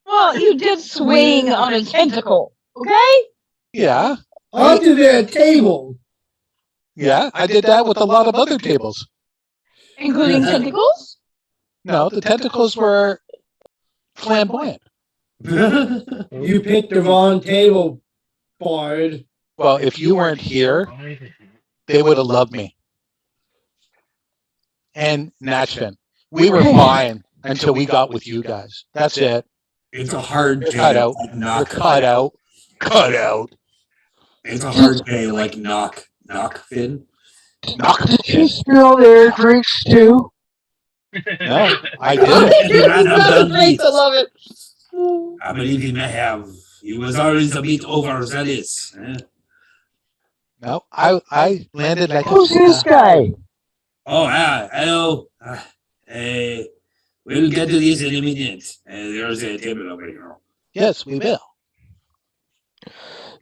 Speaker 6: Well, you did swing on a tentacle, okay?
Speaker 5: Yeah,
Speaker 9: Onto their table.
Speaker 5: yeah, I did that with a lot of other tables.
Speaker 6: Including tentacles?
Speaker 5: No, the tentacles were flamboyant.
Speaker 9: You picked the wrong table, Bard.
Speaker 5: Well, if you weren't here, they would have loved me. And Nachfin. We were fine until we got with you guys. That's it.
Speaker 11: It's a hard day.
Speaker 5: Cut out.
Speaker 11: Like
Speaker 5: We're
Speaker 11: knock.
Speaker 5: cut out. Cut out.
Speaker 11: It's a hard day like Nachfin.
Speaker 7: Did you spill their drinks too?
Speaker 5: No, I did.
Speaker 11: He ran up on
Speaker 10: Great,
Speaker 11: me.
Speaker 10: I love it.
Speaker 8: I believe he may have. He was always a bit overzealous.
Speaker 5: No, I landed like
Speaker 7: Who's this guy?
Speaker 8: Oh, hello. We'll get to this in a minute. There's a table over here.
Speaker 5: Yes, we will.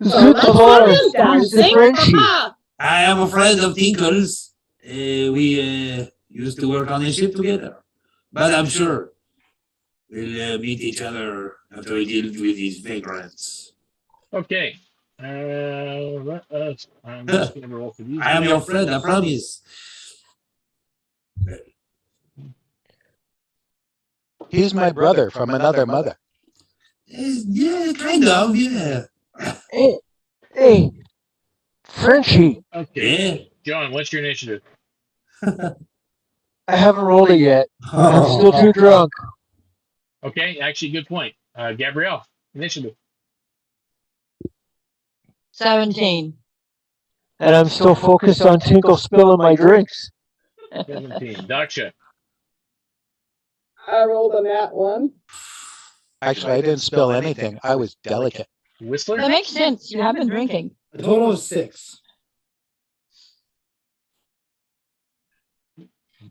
Speaker 10: So that's what
Speaker 7: Who's
Speaker 10: I'm
Speaker 7: the
Speaker 10: dancing.
Speaker 7: Frenchie?
Speaker 10: Haha.
Speaker 8: I am a friend of Tinkle's. We used to work on a ship together. But I'm sure we'll meet each other after we deal with these vagrants.
Speaker 1: Okay. I'm just going to roll for these.
Speaker 8: I am your friend, I promise.
Speaker 5: He's my brother from another mother.
Speaker 8: Yeah, kind of, yeah.
Speaker 7: Hey, Frenchie,
Speaker 1: Okay.
Speaker 8: Yeah.
Speaker 1: John, what's your initiative?
Speaker 7: I haven't rolled it yet. I'm still too drunk.
Speaker 1: Okay, actually, good point. Gabrielle, initiative.
Speaker 6: 17.
Speaker 7: And I'm still focused on Tinkle spilling my drinks.
Speaker 1: 17. Daksha.
Speaker 10: I rolled a nat 1.
Speaker 5: Actually, I didn't spill anything. I was delicate.
Speaker 1: Whistler.
Speaker 6: That makes sense. You have been drinking.
Speaker 9: A total of 6.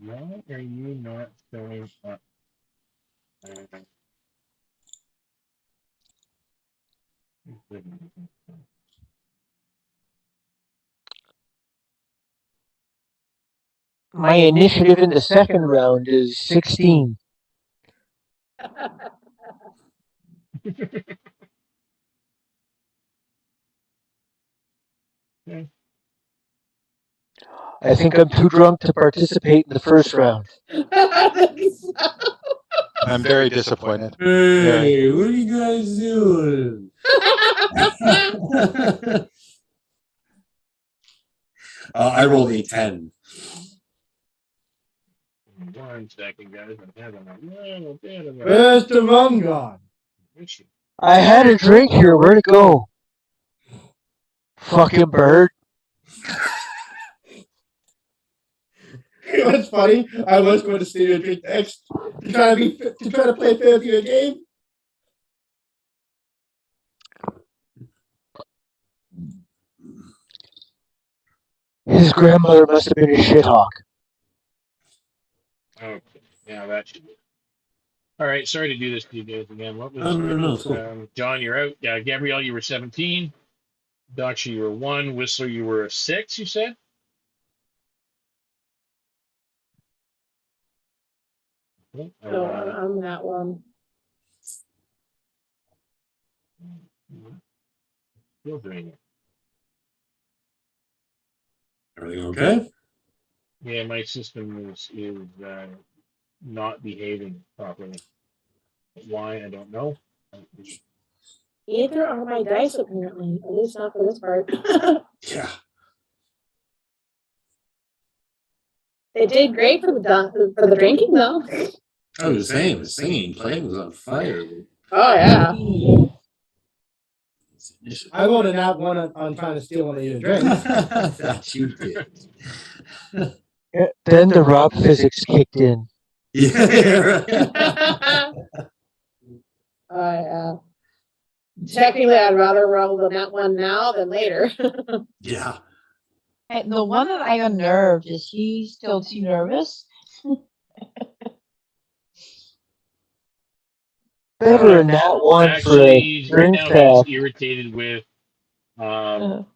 Speaker 1: Why are you not showing up?
Speaker 7: My initiative in the second round is 16. I think I'm too drunk to participate in the first round.
Speaker 5: I'm very disappointed.
Speaker 11: Hey, what are you guys doing? I rolled a 10.
Speaker 1: 1 second, guys. I'm having a little bit of a.
Speaker 9: Where's the rum gone?
Speaker 1: issue.
Speaker 7: I had a drink here. Where'd it go? Fucking bird.
Speaker 9: You know what's funny? I was going to steal your drink next to try to play fair to your game.
Speaker 7: His grandmother must have been a shithawk.
Speaker 1: Okay. Yeah, that should be. All right. Sorry to do this to you guys again. What was
Speaker 11: No, it's cool.
Speaker 1: John, you're out. Yeah, Gabrielle, you were 17. Daksha, you were 1. Whistler, you were a 6, you said? Okay.
Speaker 10: No, I'm that one.
Speaker 1: Still doing it.
Speaker 11: Everything okay?
Speaker 1: Yeah, my system is not behaving properly. Why, I don't know.
Speaker 10: Either are my dice, apparently. At least not for this part.
Speaker 11: Yeah.
Speaker 10: They did great for the drinking, though.
Speaker 11: I was saying, the singing playing was on fire.
Speaker 10: Oh, yeah.
Speaker 9: I rolled a nat 1 on trying to steal one of your drinks.
Speaker 11: That you did.
Speaker 7: Then the Rob physics kicked in.
Speaker 11: Yeah.
Speaker 10: Yeah. Technically, I'd rather roll the nat 1 now than later.
Speaker 11: Yeah.
Speaker 6: Hey, the one that I unnerved, is he still too nervous?
Speaker 7: Better than that one for
Speaker 1: Actually, right
Speaker 7: drink
Speaker 1: now
Speaker 7: theft.
Speaker 1: he's irritated with Tinkle.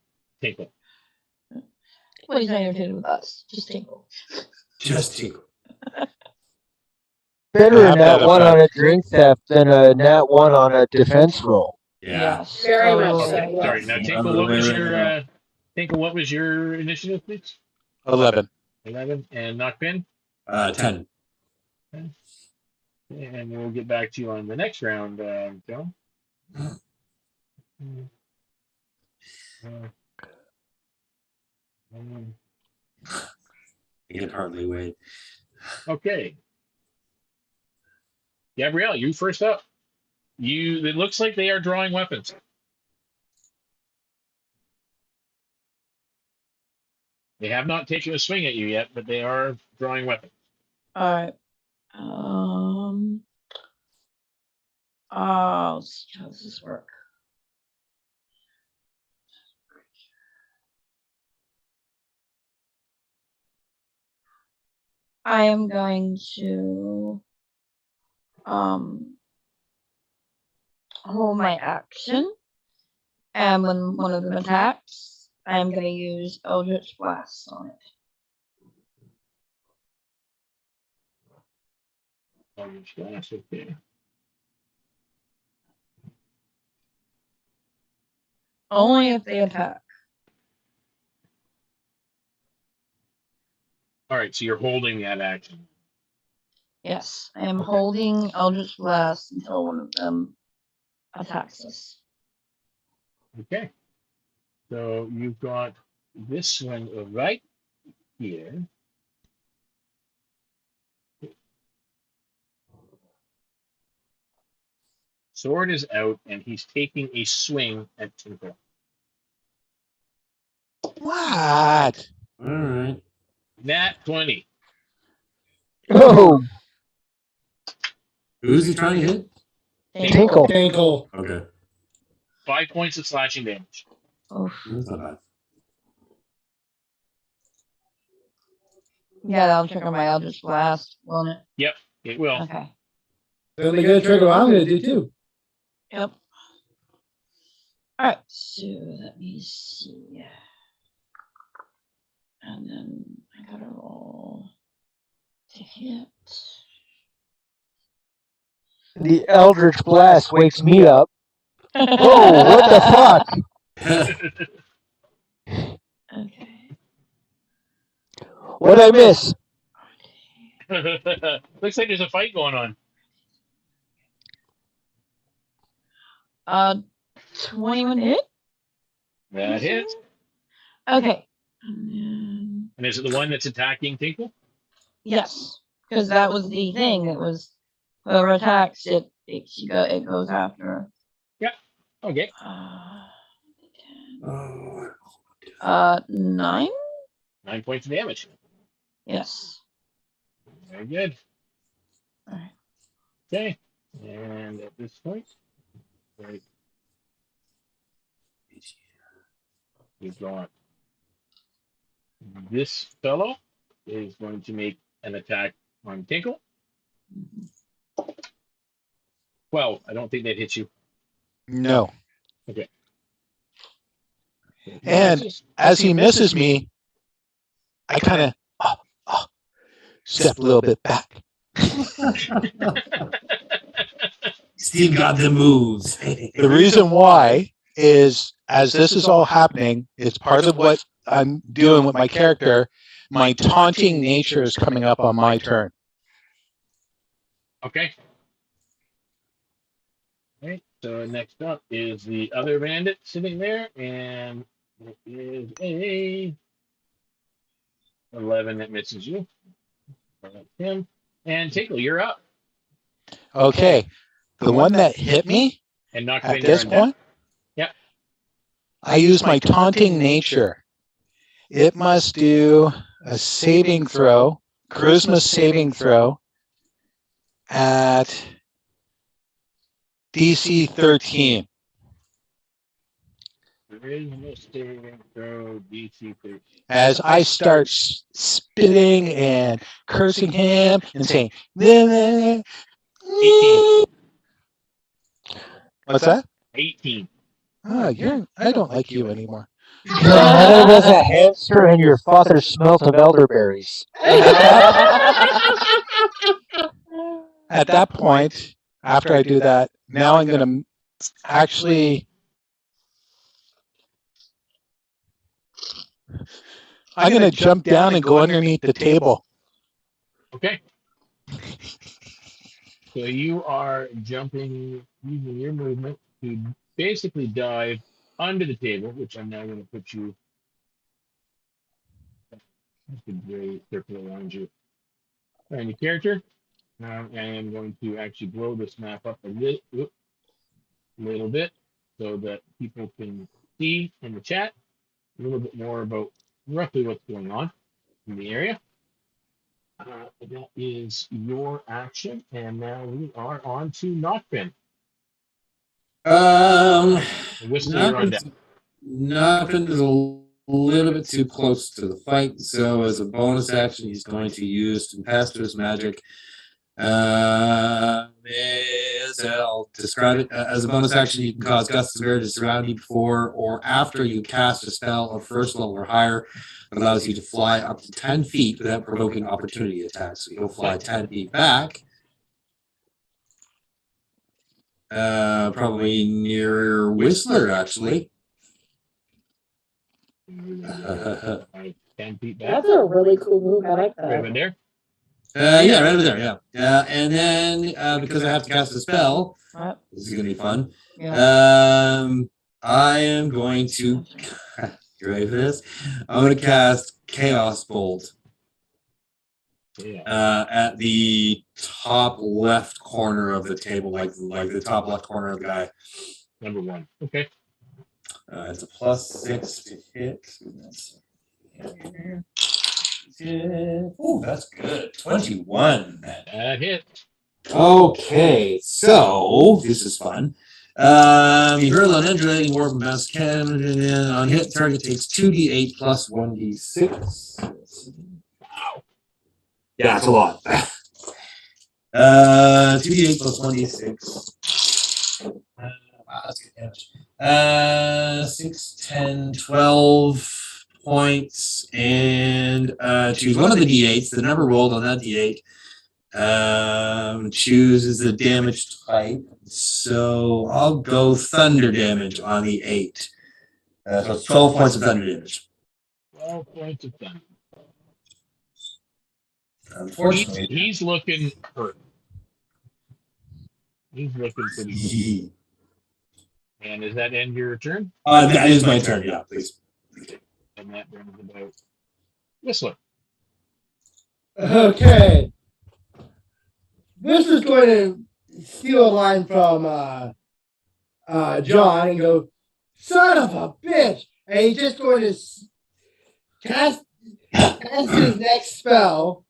Speaker 6: Well, he's not irritated with us. Just Tinkle.
Speaker 11: Just Tinkle.
Speaker 7: Better
Speaker 5: I
Speaker 7: a
Speaker 5: have
Speaker 7: nat
Speaker 5: that
Speaker 7: 1 on
Speaker 5: effect.
Speaker 7: a drink theft than a nat 1 on a defense roll.
Speaker 11: Yeah.
Speaker 6: Yes.
Speaker 10: Very much so.
Speaker 1: Okay,
Speaker 10: Yeah.
Speaker 1: sorry. Now, Tinkle, what was your Tinkle? What was your initiative, please?
Speaker 5: 11.
Speaker 1: 11. And Nachfin?
Speaker 11: 10.
Speaker 1: And we'll get back to you on the next round, Joe.
Speaker 11: I can hardly wait.
Speaker 1: Okay. Gabrielle, you first up. It looks like they are drawing weapons. They have not taken a swing at you yet, but they are drawing weapons.
Speaker 6: All right. Let's see how does this work. I am going to hold my action, and when one of them attacks, I am going to use Eldritch Blast on it.
Speaker 1: Eldritch Blast, okay.
Speaker 6: Only if they attack.
Speaker 1: All right, so you're holding that action.
Speaker 6: Yes, I am holding Eldritch Blast until one of them attacks us.
Speaker 1: Okay. So you've got this one right here. Sword is out, and he's taking a swing at Tinkle.
Speaker 5: What?
Speaker 11: All right.
Speaker 1: Nat 20.
Speaker 7: Oh,
Speaker 11: Who's he trying to hit?
Speaker 7: Tinkle.
Speaker 9: Tinkle.
Speaker 11: Okay.
Speaker 1: 5 points of slashing damage.
Speaker 6: Oof.
Speaker 11: That's not bad.
Speaker 6: Yeah, that'll trigger my Eldritch Blast, won't it?
Speaker 1: Yep, it will.
Speaker 6: Okay.
Speaker 9: Certainly gonna trigger what I'm gonna do too.
Speaker 6: Yep. Alright, so let me see. And then I gotta roll to hit.
Speaker 7: The Eldritch Blast wakes me up. Oh, what the fuck?
Speaker 6: Okay.
Speaker 7: What'd I miss?
Speaker 1: Looks like there's a fight going on.
Speaker 6: 21 hit?
Speaker 1: That hits.
Speaker 6: Okay. And
Speaker 1: And is it the one that's attacking Tinkle?
Speaker 6: yes, because that was the thing. It was whoever attacks it goes after.
Speaker 1: Yep. Okay.
Speaker 6: 9?
Speaker 1: 9 points of damage.
Speaker 6: Yes.
Speaker 1: Very good.
Speaker 6: Alright.
Speaker 1: Okay. And at this point, right, we've got this fellow is going to make an attack on Tinkle. Well, I don't think that hits you.
Speaker 5: No.
Speaker 1: Okay.
Speaker 5: And as he misses me, I kind of step a little bit back.
Speaker 11: Steve got the moves.
Speaker 5: The reason why is, as this is all happening, it's part of what I'm doing with my character. My taunting nature is coming up on my turn.
Speaker 1: Okay. Right. So next up is the other bandit sitting there, and it is a 11 that misses you. That's him. And Tinkle, you're up.
Speaker 5: Okay. The one that hit me
Speaker 1: And knocked
Speaker 5: at this point,
Speaker 1: yep.
Speaker 5: I use my taunting nature. It must do a saving throw, charisma saving throw at DC 13.
Speaker 1: Charisma saving throw DC 13.
Speaker 5: As I start spitting and cursing him and saying, 18. What's that?
Speaker 1: 18.
Speaker 5: Oh, I don't like you anymore.
Speaker 7: Your mother was a hamster and your father smelt of elderberries.
Speaker 5: At that point, after I do that, now I'm going to actually... I'm going to jump down and go underneath the table.
Speaker 1: Okay. So you are jumping using your movement to basically dive under the table, which I'm now going to put you. That's a gray circle around you. And your character. Now I am going to actually blow this map up a little bit so that people can see in the chat a little bit more about roughly what's going on in the area. That is your action, and now we are on to Nachfin. Whistler, you're on deck.
Speaker 11: Nachfin is a little bit too close to the fight, so as a bonus action, he's going to use Tempestuous Magic. I'll describe it as a bonus action. You can cause gusts of air to surround you before or after you cast a spell of first level or higher. It allows you to fly up to 10 feet without provoking opportunity attacks. So you'll fly 10 feet back. Probably near Whistler, actually.
Speaker 1: 10 feet back.
Speaker 10: That's a really cool move. I like that.
Speaker 1: Right over there.
Speaker 11: Yeah, right over there. Yeah. And then because I have to cast a spell, this is gonna be fun.
Speaker 6: Yeah.
Speaker 11: I am going to. You ready for this? I'm gonna cast Chaos Bolt. At the top left corner of the table, like the top left corner of the guy.
Speaker 1: Number 1. Okay.
Speaker 11: It's a +6 to hit. Oh, that's good. 21.
Speaker 1: That hit.
Speaker 11: Okay, so this is fun. You hurl an undulating warp and bounce cannon on hit. Target takes 2d8 plus 1d6. Yeah, it's a lot. 2d8 plus 1d6. Wow, that's good damage. 6, 10, 12 points, and choose one of the d8s. The number rolled on that d8 chooses the damage type. So I'll go thunder damage on the 8. So it's 12 points of thunder damage.
Speaker 1: 12 points of thunder.
Speaker 11: Unfortunately,
Speaker 1: He's looking hurt. He's looking pretty good. And does that end your turn?
Speaker 11: That is my turn. Yeah, please.
Speaker 1: And that brings about Whistler.
Speaker 9: Okay. Whistler's going to steal a line from John and go, "Son of a bitch!" And he's just going to cast his next spell,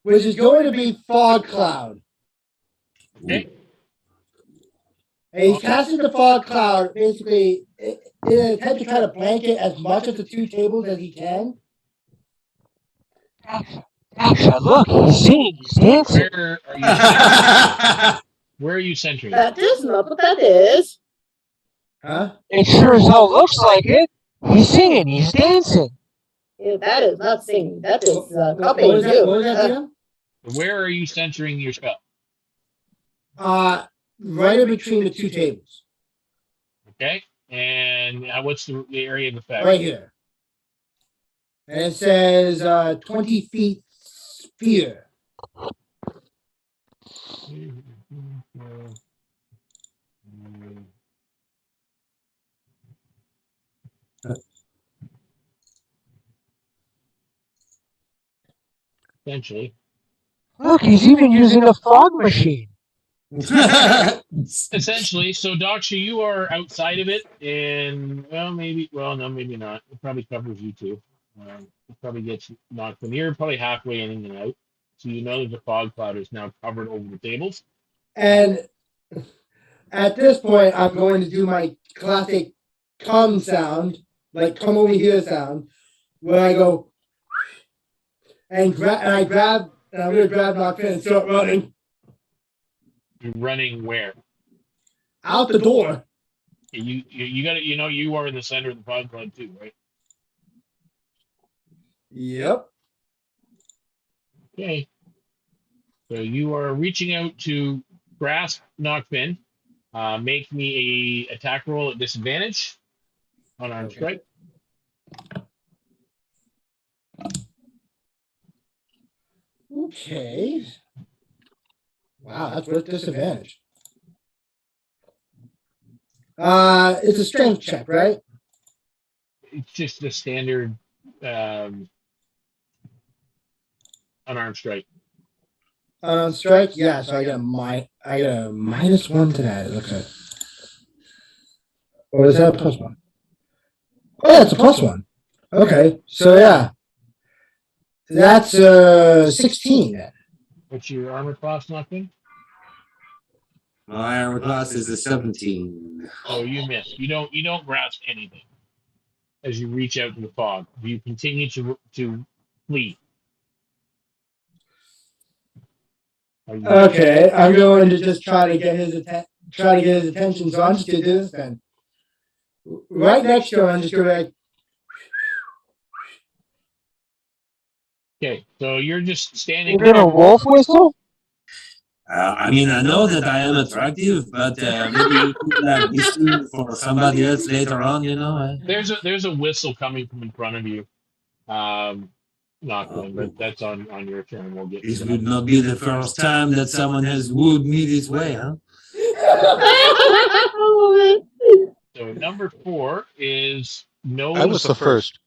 Speaker 9: which is going to be Fog Cloud.
Speaker 1: Okay.
Speaker 9: And he casts the Fog Cloud basically in an attempt to kind of blanket as much of the two tables as he can.
Speaker 7: Daksha, look, he's singing, he's dancing.
Speaker 1: Where are you centering?
Speaker 10: That is not what that is.
Speaker 9: Huh?
Speaker 7: It sure as hell looks like it. He's singing, he's dancing.
Speaker 10: Yeah, that is not singing. That is
Speaker 9: What
Speaker 10: copying
Speaker 9: was that?
Speaker 10: you.
Speaker 9: What was that, Jim?
Speaker 1: Where are you centering your spell?
Speaker 9: Right in between the two tables.
Speaker 1: Okay. And what's the area of effect?
Speaker 9: Right here. And it says 20 feet sphere.
Speaker 1: Essentially.
Speaker 7: Look, he's even using a fog machine.
Speaker 1: Essentially, so Daksha, you are outside of it, and maybe not. It probably covers you too. It probably gets knocked in. You're probably halfway in and out, so you know that the fog cloud is now covered over the tables.
Speaker 9: And at this point, I'm going to do my classic come sound, like come over here sound, where I go and I'm going to grab Nachfin and start running
Speaker 1: You're running where?
Speaker 9: out the door.
Speaker 1: You got to you are in the center of the fog cloud too, right?
Speaker 9: Yep.
Speaker 1: Okay. So you are reaching out to grasp Nachfin. Make me a attack roll at disadvantage on arm strike.
Speaker 9: Okay. Wow, that's with disadvantage. It's a strength check, right?
Speaker 1: It's just the standard unarmed strike.
Speaker 9: Unarmed strike? Yeah, so I got a -1 to that, it looks like. Or is that a +1? Oh, yeah, it's a +1. Okay, so yeah. That's 16 then.
Speaker 1: What's your armor class, Nachfin?
Speaker 11: My armor class is a 17.
Speaker 1: Oh, you miss. You don't grasp anything as you reach out to the fog. You continue to flee.
Speaker 9: Okay, I'm going to just try to get his attention. So I'm just gonna do this then. Right next to him, I'm just gonna be
Speaker 1: Okay, so you're just standing
Speaker 7: You're gonna wolf whistle?
Speaker 11: I mean, I know that I am attractive, but maybe you could listen for somebody else later on,
Speaker 1: There's a whistle coming from in front of you. Nachfin, but that's on your turn. We'll get.
Speaker 11: This would not be the first time that someone has wooed me this way, huh?
Speaker 1: So number 4 is knows.
Speaker 5: I was the first.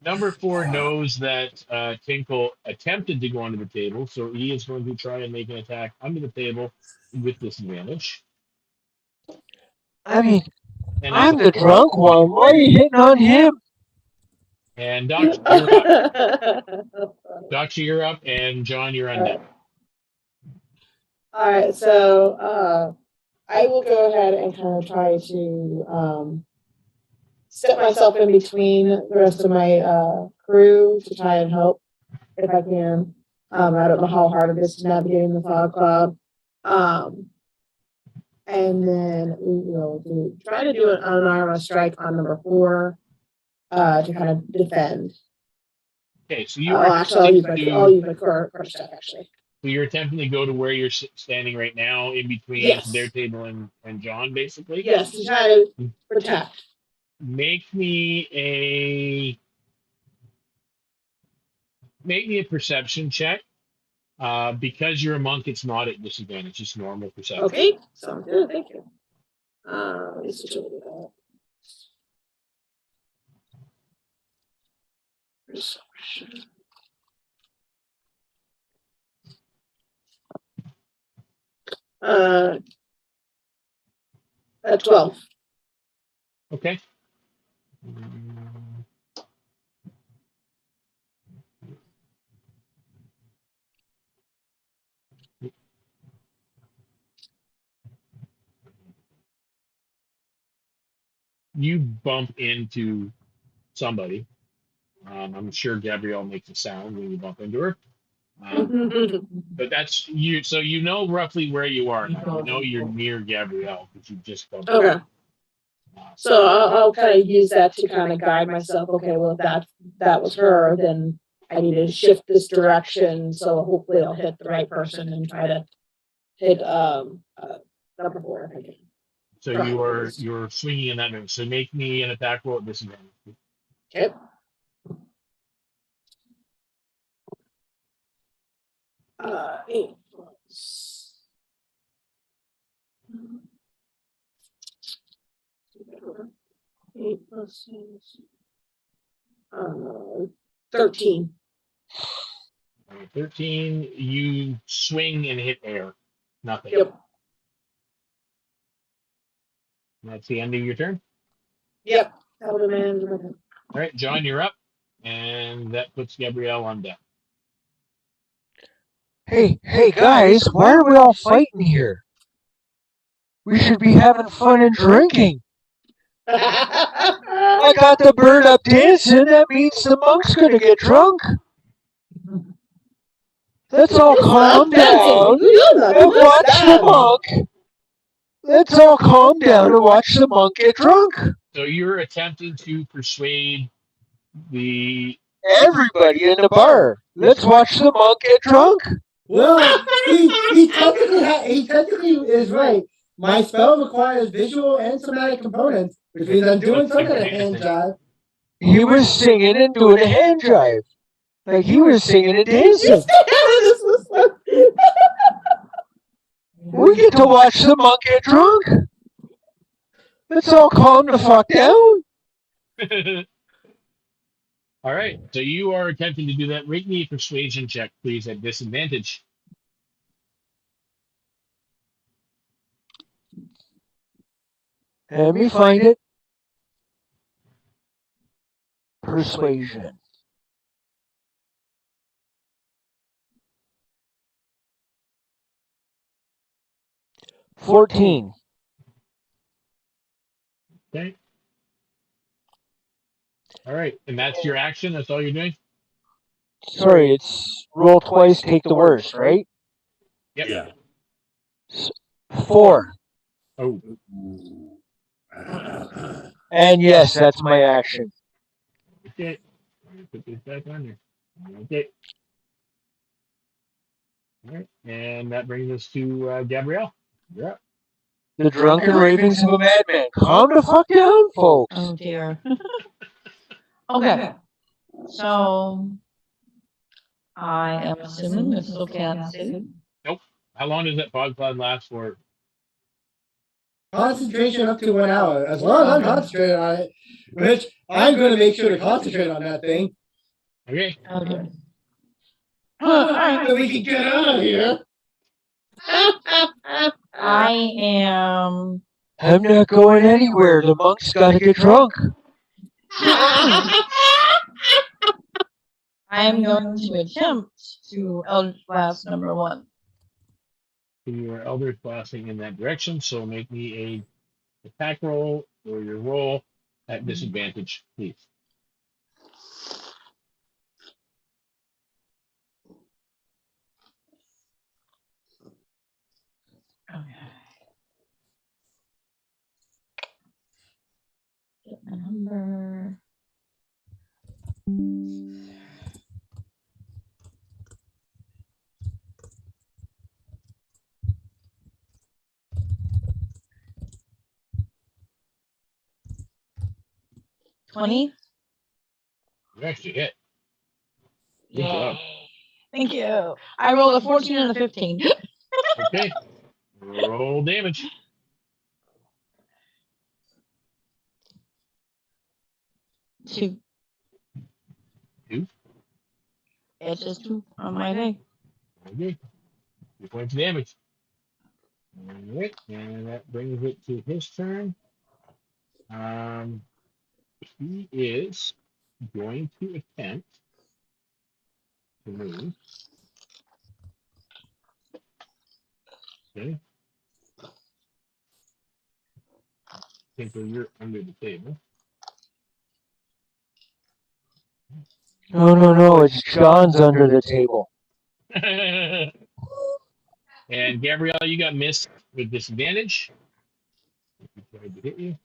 Speaker 1: Number 4 knows that Tinkle attempted to go onto the table, so he is going to try and make an attack under the table with disadvantage.
Speaker 7: I mean,
Speaker 1: And
Speaker 7: I'm the drunk one. Why are you hitting on him?
Speaker 1: And Daksha, you're up. Daksha, you're up, and John, you're on deck.
Speaker 10: All right, so I will go ahead and kind of try to step myself in between the rest of my crew to try and help if I can. I don't know how hard it is to navigating the fog cloud. And then we will try to do an unarmed strike on number 4 to kind of defend.
Speaker 1: Okay, so you are
Speaker 10: actually, I'll use my core stuff actually.
Speaker 1: So you're attempting to go to where you're standing right now, in between their table and John, basically.
Speaker 10: Yes, to try to protect.
Speaker 1: Make me a perception check. Because you're a monk, it's not at disadvantage; it's normal perception.
Speaker 10: Okay, sounds good. Thank you. Let me switch over to that. At 12.
Speaker 1: Okay. You bump into somebody. I'm sure Gabriele makes a sound when you bump into her. But that's you. So you know roughly where you are now. You know you're near Gabriele because you just bumped.
Speaker 10: Okay. So I'll kind of use that to kind of guide myself. Okay, well, if that was her, then I need to shift this direction. So hopefully I'll hit the right person and try to hit number 4.
Speaker 1: So you're swinging in that move. So make me an attack roll at disadvantage.
Speaker 10: Okay. Eight. 8 plus 6. 13.
Speaker 1: 13. You swing and hit air. Nothing.
Speaker 10: Yep.
Speaker 1: That's the end of your turn.
Speaker 10: Yep. That would have been.
Speaker 1: All right, John, you're up, and that puts Gabriele on deck.
Speaker 7: Hey guys, why are we all fighting here? We should be having fun and drinking. I got the bird up dancing, that means the monk's gonna get drunk. Let's all calm down and watch the monk. Let's all calm down and watch the monk get drunk.
Speaker 1: So you're attempting to persuade
Speaker 7: everybody in the bar. Let's watch the monk get drunk.
Speaker 9: Well, he technically is right. My spell requires visual and somatic components, which means I'm doing some kind of hand jive.
Speaker 7: He was singing and doing a hand jive. Like he was singing and dancing. We get to watch the monk get drunk. Let's all calm the fuck down.
Speaker 1: All right, so you are attempting to do that. Make me a persuasion check, please, at disadvantage.
Speaker 7: Let me find it. Persuasion. $14.
Speaker 1: Okay. All right, and that's your action? That's all you're doing?
Speaker 7: Sorry, it's roll twice, take the worst, right?
Speaker 1: Yep.
Speaker 11: Yeah.
Speaker 7: 4.
Speaker 1: Oh.
Speaker 7: And yes, that's my action.
Speaker 1: Okay. Put this back on there. Okay. All right, and that brings us to Gabriele. You're up.
Speaker 7: The drunken ravings of a madman. Calm the fuck down, folks.
Speaker 6: Oh dear. Okay. So I am assuming this still can't see.
Speaker 1: Nope. How long does that fog cloud last for?
Speaker 9: Concentration up to 1 hour. As long as I'm concentrating on it, which I'm going to make sure to concentrate on that thing.
Speaker 1: Okay.
Speaker 6: Okay.
Speaker 9: So we can get out of here.
Speaker 6: I am.
Speaker 7: I'm not going anywhere. The monk's got to get drunk.
Speaker 6: I'm going to attempt to Eldritch Blast number 1.
Speaker 1: You are Eldritch blasting in that direction, so make me a attack roll or your roll at disadvantage, please.
Speaker 6: Okay. Get my number. $20.
Speaker 1: You actually hit. Good job.
Speaker 6: Thank you. I rolled a 14 and a 15.
Speaker 1: Okay. Roll damage.
Speaker 6: 2.
Speaker 1: 2.
Speaker 6: It's just 2 on my day.
Speaker 1: Okay. 2 points of damage. All right, and that brings it to his turn. He is going to attempt to move. Okay. Tinkle, you're under the table.
Speaker 7: No, it's John's under the table.
Speaker 1: And Gabriele, you got missed with disadvantage. He tried to hit you.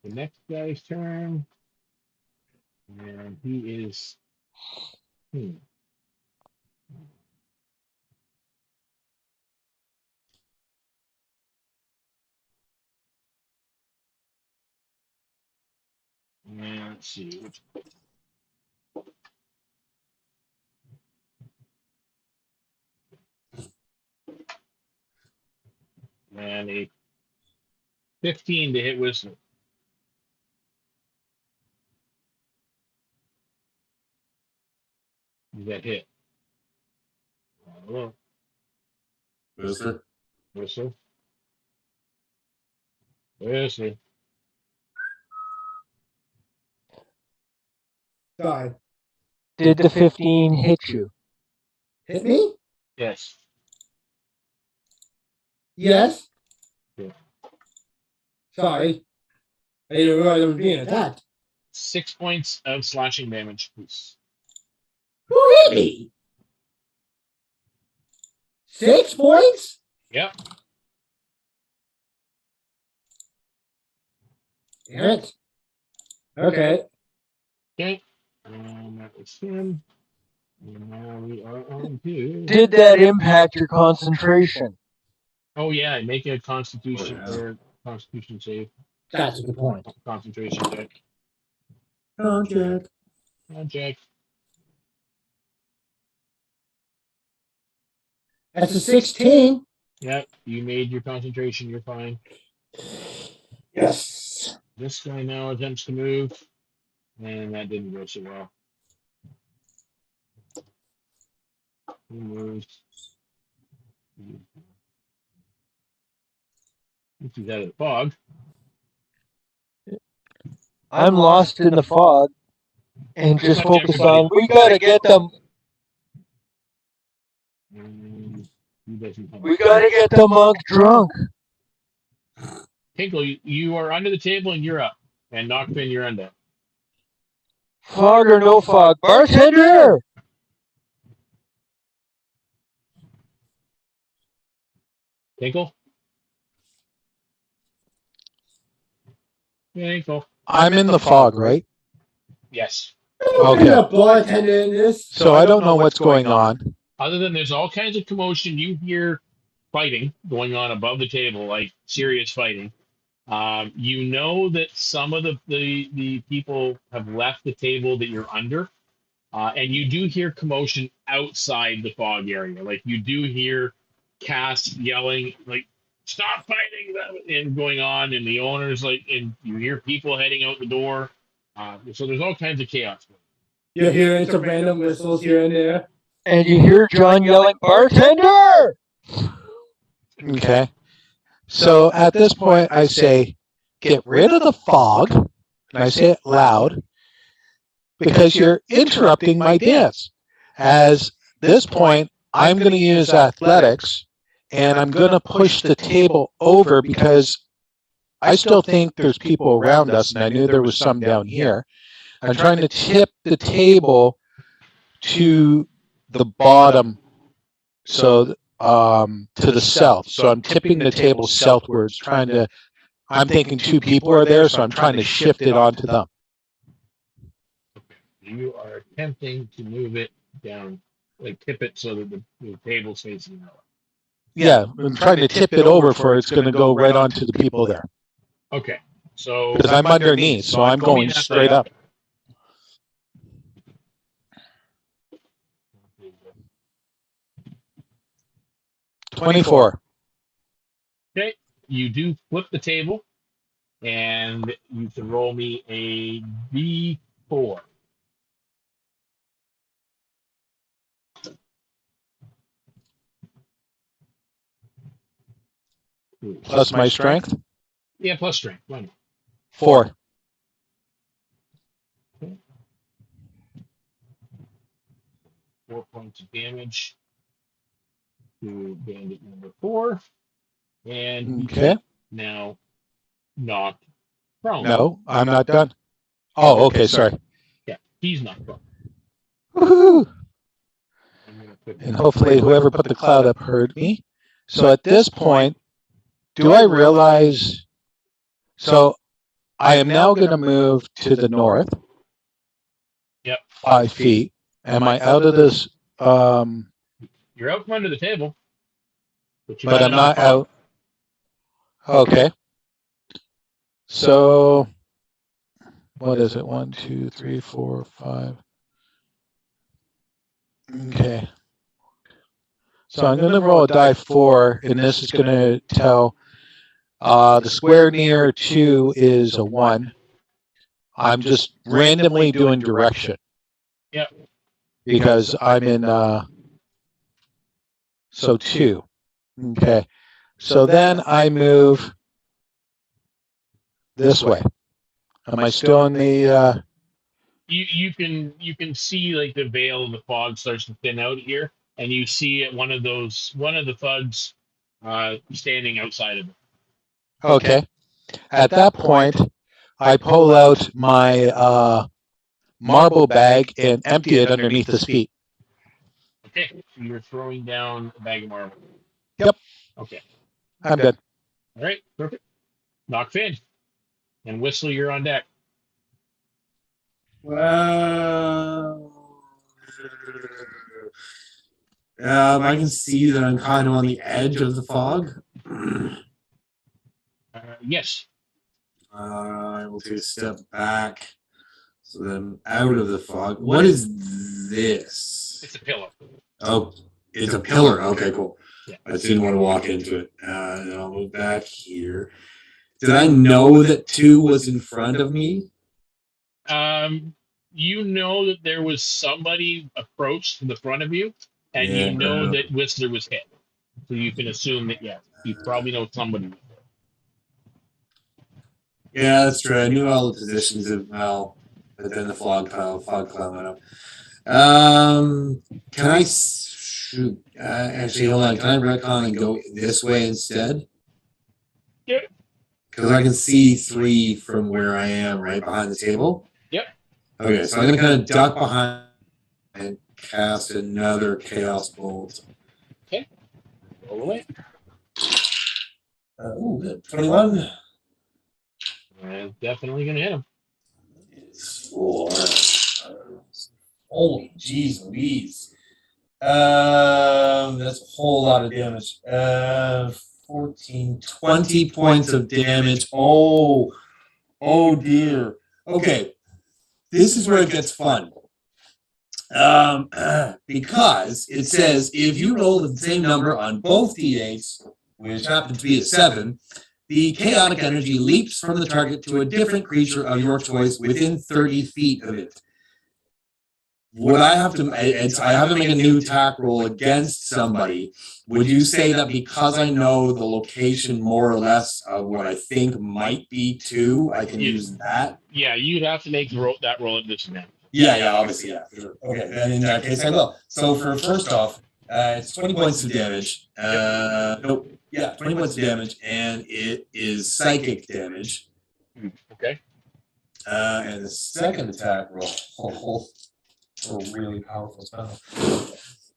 Speaker 1: The next guy's turn. And he is. And let's see. And a 15 to hit Whistler. You got hit. Hello.
Speaker 11: Mister?
Speaker 1: Whistle. Whistle.
Speaker 9: Sorry.
Speaker 7: Did the 15 hit you?
Speaker 9: Hit me?
Speaker 1: Yes.
Speaker 9: Yes.
Speaker 1: Yeah.
Speaker 9: Sorry. I didn't realize I was being attacked.
Speaker 1: 6 points of slashing damage, please.
Speaker 9: Who hit me? 6 points?
Speaker 1: Yep.
Speaker 9: Damn it. Okay.
Speaker 1: Okay. That was him. And now we are on to.
Speaker 7: Did that impact your concentration?
Speaker 1: Oh yeah, make a Constitution
Speaker 11: Oh, yeah.
Speaker 1: or Constitution save.
Speaker 9: That's a good point.
Speaker 1: Concentration check.
Speaker 9: Contract.
Speaker 1: Check.
Speaker 9: That's a 16.
Speaker 1: Yep. You made your concentration. You're fine.
Speaker 9: Yes.
Speaker 1: This guy now attempts to move, and that didn't go so well. He moves. He's out of the fog.
Speaker 7: I'm lost in the fog and just focused on, we gotta get them. We gotta get the monk drunk.
Speaker 1: Tinkle, you are under the table and you're up. And Nachfin, you're under.
Speaker 7: Fog or no fog, bartender!
Speaker 1: Tinkle? Tinkle.
Speaker 5: I'm in the fog, right?
Speaker 1: Yes.
Speaker 9: Okay. A bartender in this.
Speaker 5: So I don't know what's going on.
Speaker 1: Other than there's all kinds of commotion, you hear fighting going on above the table, like serious fighting. You know that some of the people have left the table that you're under, and you do hear commotion outside the fog area. Like you do hear Cass yelling, like "Stop fighting!" and going on, and the owners like, and you hear people heading out the door. So there's all kinds of chaos.
Speaker 9: You're hearing some random whistles here and there.
Speaker 7: And you hear John yelling, bartender!
Speaker 5: Okay. So at this point, I say, get rid of the fog and I say it loud, because you're interrupting my dance. As this point, I'm going to use athletics, and I'm going to push the table over because I still think there's people around us, and I knew there was some down here. I'm trying to tip the table to the bottom, so to the south. So I'm tipping the table southwards, I'm thinking two people are there, so I'm trying to shift it onto them.
Speaker 1: You are attempting to move it down, like tip it so that the table's facing that way.
Speaker 5: Yeah, I'm trying to tip it over for it's going to go right onto the people there.
Speaker 1: Okay, so
Speaker 5: because I'm underneath, so I'm going straight up. $24.
Speaker 1: Okay, you do flip the table, and you can roll me a D4.
Speaker 5: Plus my strength?
Speaker 1: Yeah, plus strength. Why not?
Speaker 5: 4.
Speaker 1: Okay. 4 points of damage to bandit number 4. And
Speaker 5: okay.
Speaker 1: Now knocked prone.
Speaker 5: No, I'm not done. Oh, okay, sorry.
Speaker 1: Yeah, he's not prone.
Speaker 5: Woohoo! And hopefully whoever put the cloud up heard me. So at this point, do I realize... So I am now going to move to the north.
Speaker 1: Yep.
Speaker 5: 5 feet. Am I out of this...
Speaker 1: You're out from under the table.
Speaker 5: But I'm not out. Okay. So... What is it? 1, 2, 3, 4, 5. Okay. So I'm going to roll a die 4, and this is going to tell the square near 2 is a 1. I'm just randomly doing direction.
Speaker 1: Yep.
Speaker 5: Because I'm in, so 2. Okay. So then I move this way. Am I still in the,
Speaker 1: You can see like the veil of the fog starts to thin out here, and you see one of the thugs standing outside of it.
Speaker 5: Okay. At that point, I pull out my marble bag and empty it underneath his feet.
Speaker 1: Okay, so you're throwing down a bag of marble.
Speaker 5: Yep.
Speaker 1: Okay.
Speaker 5: I'm good.
Speaker 1: All right, perfect. Nachfin and Whistler, you're on deck.
Speaker 11: Well, I can see that I'm kind of on the edge of the fog.
Speaker 1: Yes.
Speaker 11: I will take a step back so that I'm out of the fog. What is this?
Speaker 1: It's a pillar.
Speaker 11: Oh, it's a pillar. Okay, cool.
Speaker 1: Yeah.
Speaker 11: I just didn't want to walk into it. And I'll move back here. Did I know that 2 was in front of me?
Speaker 1: You know that there was somebody approached to the front of you, and you know that Whistler was hit. So you can assume that, yes, you probably know somebody was there.
Speaker 11: Yeah, that's true. I knew all the positions of but then the fog cloud went up. Can I shoot? Actually, hold on. Can I retcon and go this way instead?
Speaker 1: Yeah.
Speaker 11: Because I can see 3 from where I am, right behind the table.
Speaker 1: Yep.
Speaker 11: Okay, so I'm going to kind of duck behind and cast another Chaos Bolt.
Speaker 1: Okay. Roll away.
Speaker 11: 21.
Speaker 1: Definitely going to hit him.
Speaker 11: 4. Holy jeez Louise. That's a whole lot of damage. 14, 20 points of damage. Oh dear. Okay. This is where it gets fun. Because it says if you roll the same number on both d8s, which happens to be a 7, the chaotic energy leaps from the target to a different creature of your choice within 30 feet of it. would I have to? I have to make a new attack roll against somebody. Would you say that because I know the location more or less of what I think might be 2, I can use that?
Speaker 1: Yeah, you'd have to make that roll at disadvantage.
Speaker 11: Yeah, obviously, yeah, for sure. Okay, then in that case, I will. So for first off, it's 20 points of damage. Nope. Yeah, 20 points of damage, and it is psychic damage.
Speaker 1: Okay.
Speaker 11: And the second attack roll. A really powerful spell.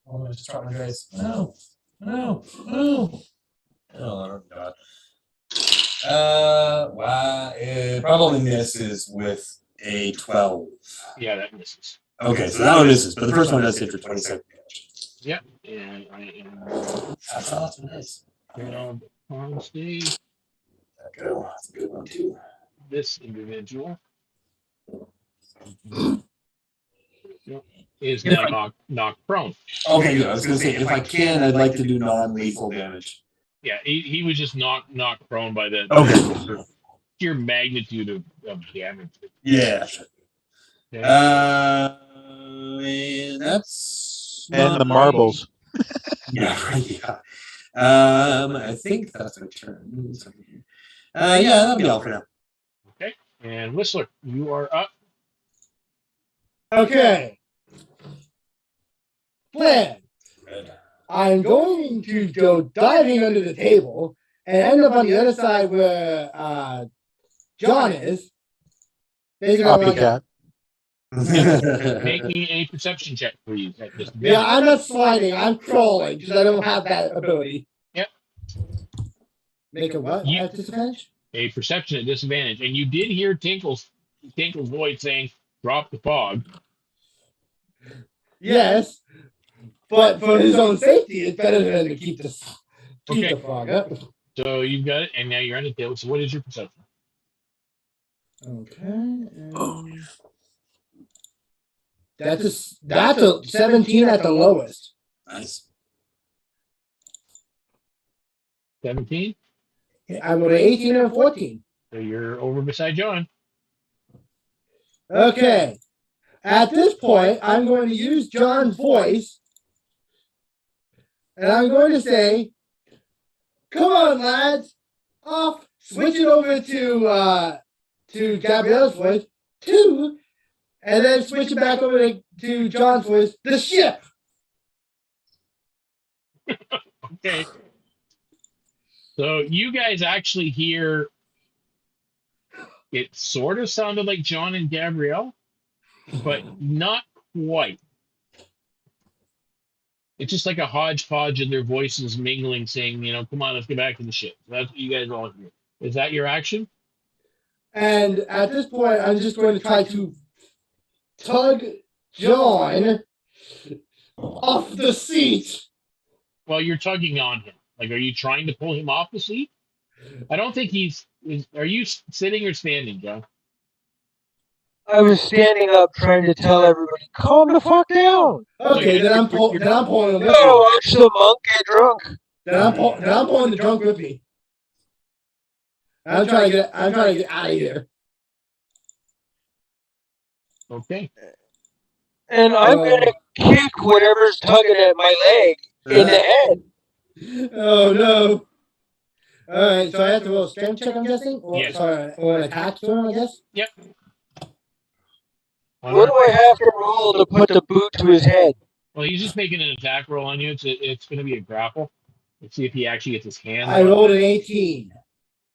Speaker 11: Oh, I just dropped my dice. No. Oh, God. Wow. It probably misses with a 12.
Speaker 1: Yeah, that misses.
Speaker 11: Okay, so that one misses, but the first one does hit for 27 damage.
Speaker 1: Yep. And I am.
Speaker 11: That's awesome. Nice.
Speaker 1: Honesty.
Speaker 11: That's a good one, too.
Speaker 1: This individual is now knocked prone.
Speaker 11: Okay, good. I was going to say, if I can, I'd like to do non-lethal damage.
Speaker 1: Yeah, he was just knocked prone by the sheer magnitude of damage.
Speaker 11: Yeah.
Speaker 1: Okay.
Speaker 11: And that's
Speaker 5: And the marbles.
Speaker 11: Yeah, yeah. I think that's my turn. Yeah, that'll be all for now.
Speaker 1: Okay. And Whistler, you are up.
Speaker 9: Okay. Plan. I'm going to go diving under the table and end up on the other side where John is.
Speaker 5: Copycat.
Speaker 1: Making a perception check, please.
Speaker 9: Yeah, I'm not sliding. I'm crawling because I don't have that ability.
Speaker 1: Yep.
Speaker 9: Make a what? At disadvantage?
Speaker 1: A perception at disadvantage. And you did hear Tinkle's voice saying, drop the fog.
Speaker 9: Yes. But for his own safety, it's better than to keep the fog up.
Speaker 1: So you've got it, and now you're on the table. So what is your perception?
Speaker 9: Okay. That's a 17 at the lowest.
Speaker 11: Nice.
Speaker 1: 17?
Speaker 9: I'm with an 18 and a 14.
Speaker 1: So you're over beside John.
Speaker 9: Okay. At this point, I'm going to use John's voice. And I'm going to say, come on, lads. Off. Switch it over to Gabriele's voice. 2. And then switch it back over to John's voice. The ship.
Speaker 1: Okay. So you guys actually hear it sort of sounded like John and Gabriele, but not quite. It's just like a hodgepodge of their voices mingling, saying, come on, let's get back to the ship. That's what you guys all hear. Is that your action?
Speaker 9: And at this point, I'm just going to try to tug John off the seat.
Speaker 1: Well, you're tugging on him. Like, are you trying to pull him off the seat? I don't think are you sitting or standing, John?
Speaker 7: I was standing up trying to tell everybody, calm the fuck down.
Speaker 9: Okay, then I'm pulling him.
Speaker 7: No, watch the monk get drunk.
Speaker 9: Then I'm pulling the drunk with me. I'm trying to get out of here.
Speaker 1: Okay.
Speaker 7: And I'm gonna kick whatever's tugging at my leg in the head.
Speaker 9: Oh no. Alright, so I have to roll a strength check, I'm guessing?
Speaker 1: Yes.
Speaker 9: Or an attack turn, I guess?
Speaker 1: Yep.
Speaker 7: What do I have to roll to put the boot to his head?
Speaker 1: Well, he's just making an attack roll on you. It's going to be a grapple. Let's see if he actually gets his hand.
Speaker 9: I rolled an 18.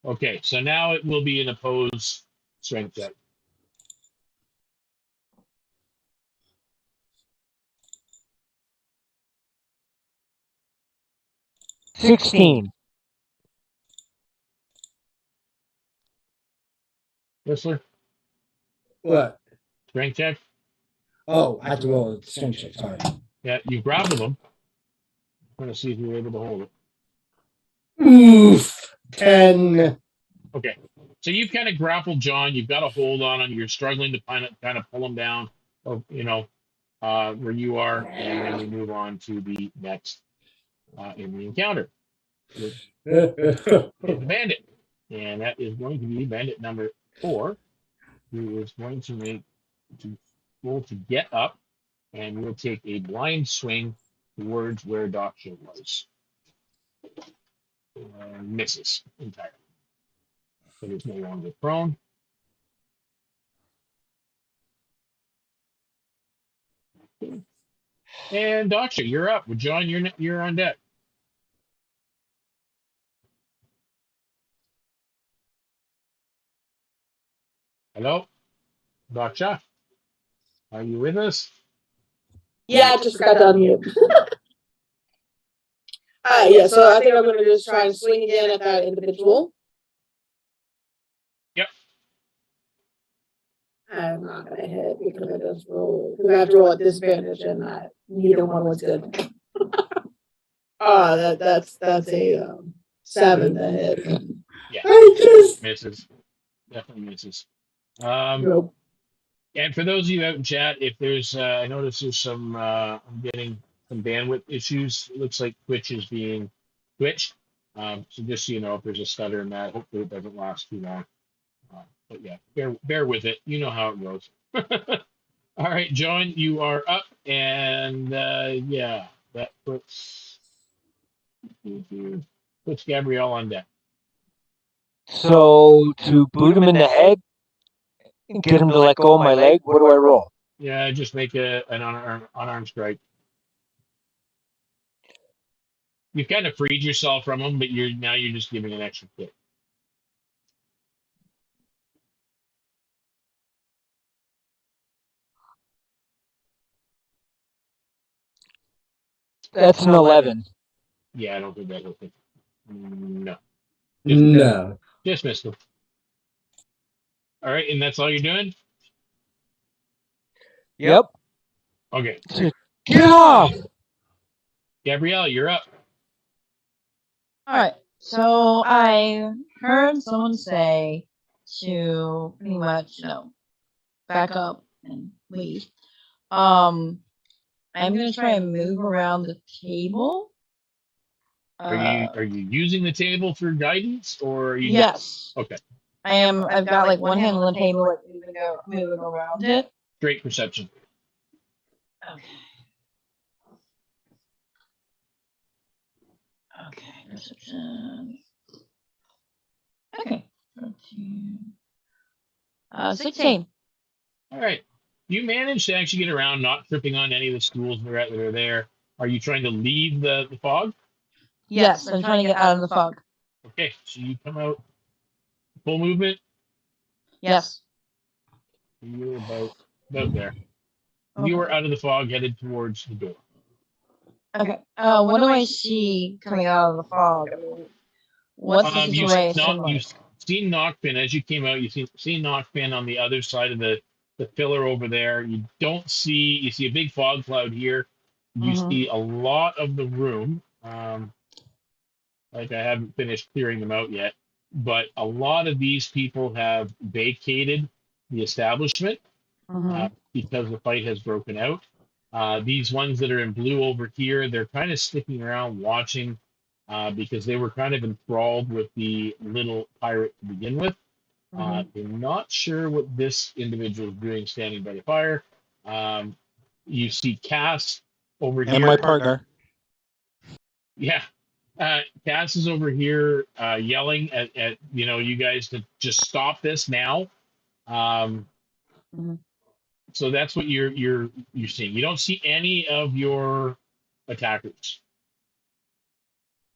Speaker 1: Okay, so now it will be an opposed strength check.
Speaker 7: $16.
Speaker 1: Whistler,
Speaker 9: What?
Speaker 1: strength check.
Speaker 9: Oh, I have to roll a strength check, sorry.
Speaker 1: Yeah, you grappled him. I'm going to see if you're able to hold it.
Speaker 9: Oof. 10.
Speaker 1: Okay, so you've kind of grappled John. You've got a hold on him. You're struggling to kind of pull him down, where you are, and then we move on to the next in the encounter. It's the bandit, and that is going to be bandit number 4, who is going to roll to get up. and we'll take a blind swing towards where Daksha was. Misses entirely. But it's no longer prone. And Daksha, you're up. Well, John, you're on deck. Hello, Daksha, are you with us?
Speaker 10: Yeah, I just forgot to unmute. Yeah, so I think I'm going to just try and swing again at that individual.
Speaker 1: Yep.
Speaker 10: I'm not going to hit because I just rolled. Because I have to roll at disadvantage, and neither one was good. That's a 7 to hit.
Speaker 1: Yeah.
Speaker 10: I just
Speaker 1: Misses. Definitely misses.
Speaker 10: nope.
Speaker 1: And for those of you out in chat, if there's, I notice there's some, I'm getting some bandwidth issues. It looks like Twitch is being twitched. So just so you know, if there's a stutter in that, hopefully it doesn't last too long. But yeah, bear with it. You know how it goes. All right, John, you are up, and yeah, that puts Gabrielle on deck.
Speaker 7: So to boot him in the head and get him to let go of my leg, what do I roll?
Speaker 1: Yeah, just make an unarmed strike. You've kind of freed yourself from him, but you're just giving an extra kick.
Speaker 7: That's an 11.
Speaker 1: Yeah, I don't think that will fit. No.
Speaker 9: No.
Speaker 1: Just missed him. All right, and that's all you're doing?
Speaker 7: Yep.
Speaker 1: Okay.
Speaker 7: Get off!
Speaker 1: Gabrielle, you're up.
Speaker 6: Alright, so I heard someone say to pretty much, back up and leave. I'm gonna try and move around the table.
Speaker 1: Are you using the table for guidance, or are you?
Speaker 6: Yes.
Speaker 1: Okay.
Speaker 6: I am. I've got like one hand on the table, like moving around it.
Speaker 1: Straight perception.
Speaker 6: Okay. Okay, perception. Okay. 13. 16.
Speaker 1: All right. You managed to actually get around, not tripping on any of the stools that are there. Are you trying to leave the fog?
Speaker 6: Yes, I'm trying to get out of the fog.
Speaker 1: Okay, so you come out full movement.
Speaker 6: Yes.
Speaker 1: You're about there.
Speaker 6: Okay.
Speaker 1: You are out of the fog, headed towards the door.
Speaker 6: Okay. What do I see coming out of the fog? I mean, what's the situation?
Speaker 1: You've seen Nachfin as you came out. You've seen Nachfin on the other side of the pillar over there. You see a big fog cloud here. You see a lot of the room. Like I haven't finished clearing them out yet, but a lot of these people have vacated the establishment because the fight has broken out. These ones that are in blue over here, they're kind of sticking around watching because they were kind of enthralled with the little pirate to begin with. They're not sure what this individual is doing standing by the fire. You see Cass over here.
Speaker 5: And my partner.
Speaker 1: Yeah. Cass is over here yelling at you guys to just stop this now. So that's what you're seeing. You don't see any of your attackers.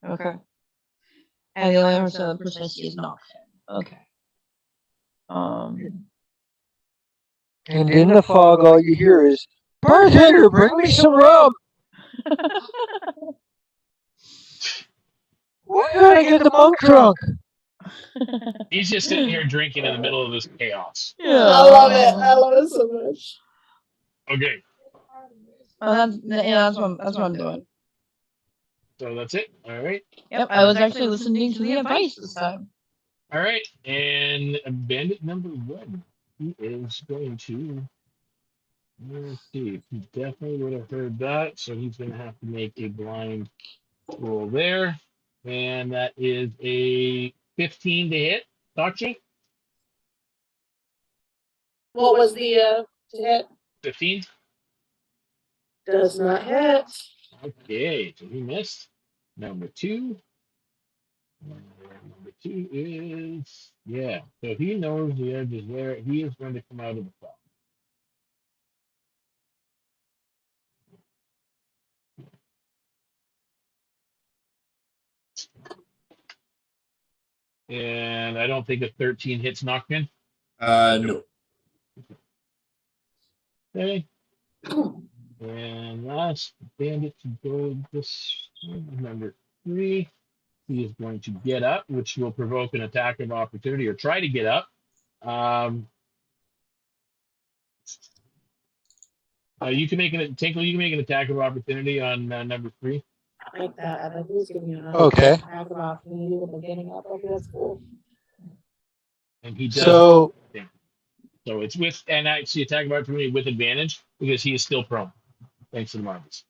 Speaker 6: Okay. And the only person I see is Nachfin. Okay.
Speaker 7: And in the fog, all you hear is, "Bartender, bring me some rum." Why gotta get the monk drunk?
Speaker 1: He's just sitting here drinking in the middle of this chaos.
Speaker 6: Yeah.
Speaker 10: I love it. I love it so much.
Speaker 1: Okay.
Speaker 6: That's what I'm doing.
Speaker 1: So that's it. All right.
Speaker 6: Yep, I was actually listening to the advice this time.
Speaker 1: All right. And bandit number 1, he is going to. Let's see. He definitely would have heard that, so he's going to have to make a blind roll there. And that is a 15 to hit. Daksha?
Speaker 10: What was the to hit?
Speaker 1: 15?
Speaker 10: Does not hit.
Speaker 1: Okay, so he missed. Number 2. Number 2 is So he knows the edge is there. He is going to come out of the fog. And I don't think a 13 hits Nachfin.
Speaker 11: No.
Speaker 1: Okay. And last bandit to go this number 3. He is going to get up, which will provoke an attack of opportunity or try to get up. You can make Tinkle. You can make an attack of opportunity on number 3.
Speaker 10: I like that. I like who's giving you an
Speaker 5: Okay.
Speaker 10: attack of opportunity with the getting up. Okay, that's cool.
Speaker 1: And he does.
Speaker 5: So
Speaker 1: it's with actually attack of opportunity with advantage because he is still prone, thanks to the marbles.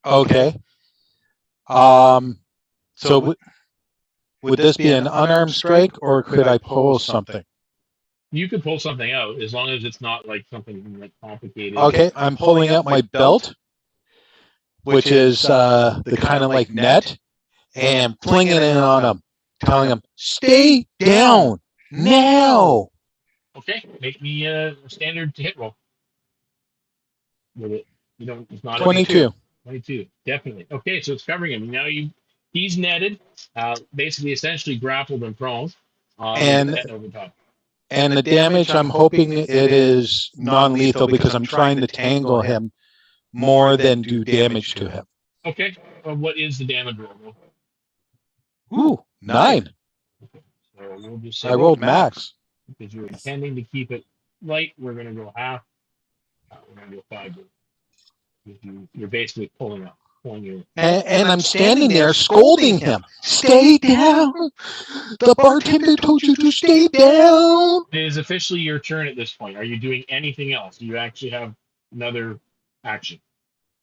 Speaker 5: okay. So would this be an unarmed strike, or could I pull something?
Speaker 1: You could pull something out as long as it's not like something like complicated.
Speaker 5: Okay, I'm pulling out my belt, which is the kind of like net, and flinging it in on him, telling him, "Stay down now."
Speaker 1: Okay, make me a standard hit roll. With it, it's not
Speaker 5: 22.
Speaker 1: 22, definitely. Okay, so it's covering him. Now he's netted, basically, essentially grappled and prone.
Speaker 5: And
Speaker 1: over top.
Speaker 5: And the damage, I'm hoping it is non-lethal because I'm trying to tangle him more than do damage to him.
Speaker 1: Okay, what is the damage roll?
Speaker 5: Ooh, 9.
Speaker 1: So we'll just say
Speaker 5: I rolled max.
Speaker 1: because you're intending to keep it light. We're going to go half. We're going to go 5. You're basically pulling your.
Speaker 5: And I'm standing there scolding him. Stay down. The bartender told you to stay down.
Speaker 1: It is officially your turn at this point. Are you doing anything else? Do you actually have another action?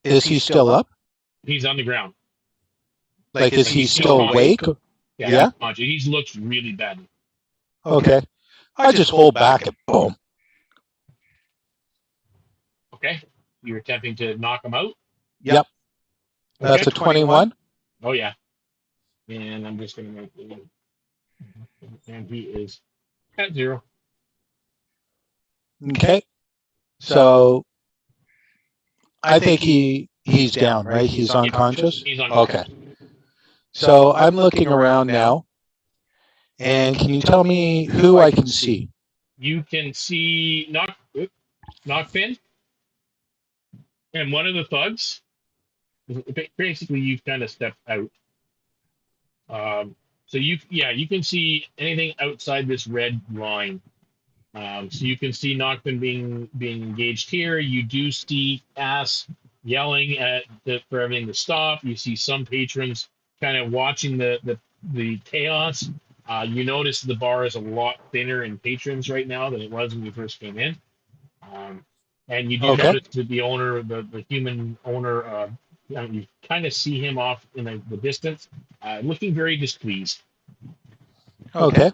Speaker 5: Is he still up?
Speaker 1: He's on the ground.
Speaker 5: Like, is he still awake? Yeah.
Speaker 1: He looks really bad.
Speaker 5: Okay. I just hold back and boom.
Speaker 1: Okay. You're attempting to knock him out?
Speaker 5: Yep. That's a 21.
Speaker 1: Oh, yeah. And I'm just going to make it. And he is at 0.
Speaker 5: Okay. So I think he's down, right? He's unconscious?
Speaker 1: He's unconscious.
Speaker 5: Okay. So I'm looking around now. And can you tell me who I can see?
Speaker 1: You can see Nachfin and one of the thugs. Basically, you've kind of stepped out. So you can see anything outside this red line. So you can see Nachfin being engaged here. You do see Ass yelling for everything to stop. You see some patrons kind of watching the chaos. You notice the bar is a lot thinner in patrons right now than it was when you first came in. And you do notice that the owner, the human owner, you kind of see him off in the distance, looking very displeased.
Speaker 5: Okay.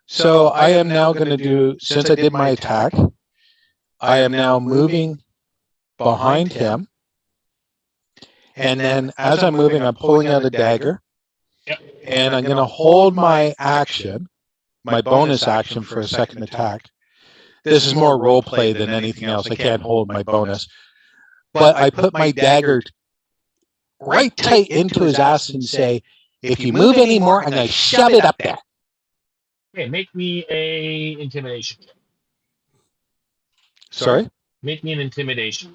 Speaker 5: So I am now going to do, since I did my attack, I am now moving behind him. And then as I'm moving, I'm pulling out a dagger.
Speaker 1: Yep.
Speaker 5: And I'm going to hold my action, my bonus action for a second attack. This is more role play than anything else. I can't hold my bonus. But I put my dagger right tight into his ass and say, if you move any more, I'm going to shove it up there.
Speaker 1: Okay, make me a intimidation.
Speaker 5: Sorry?
Speaker 1: Make me an intimidation.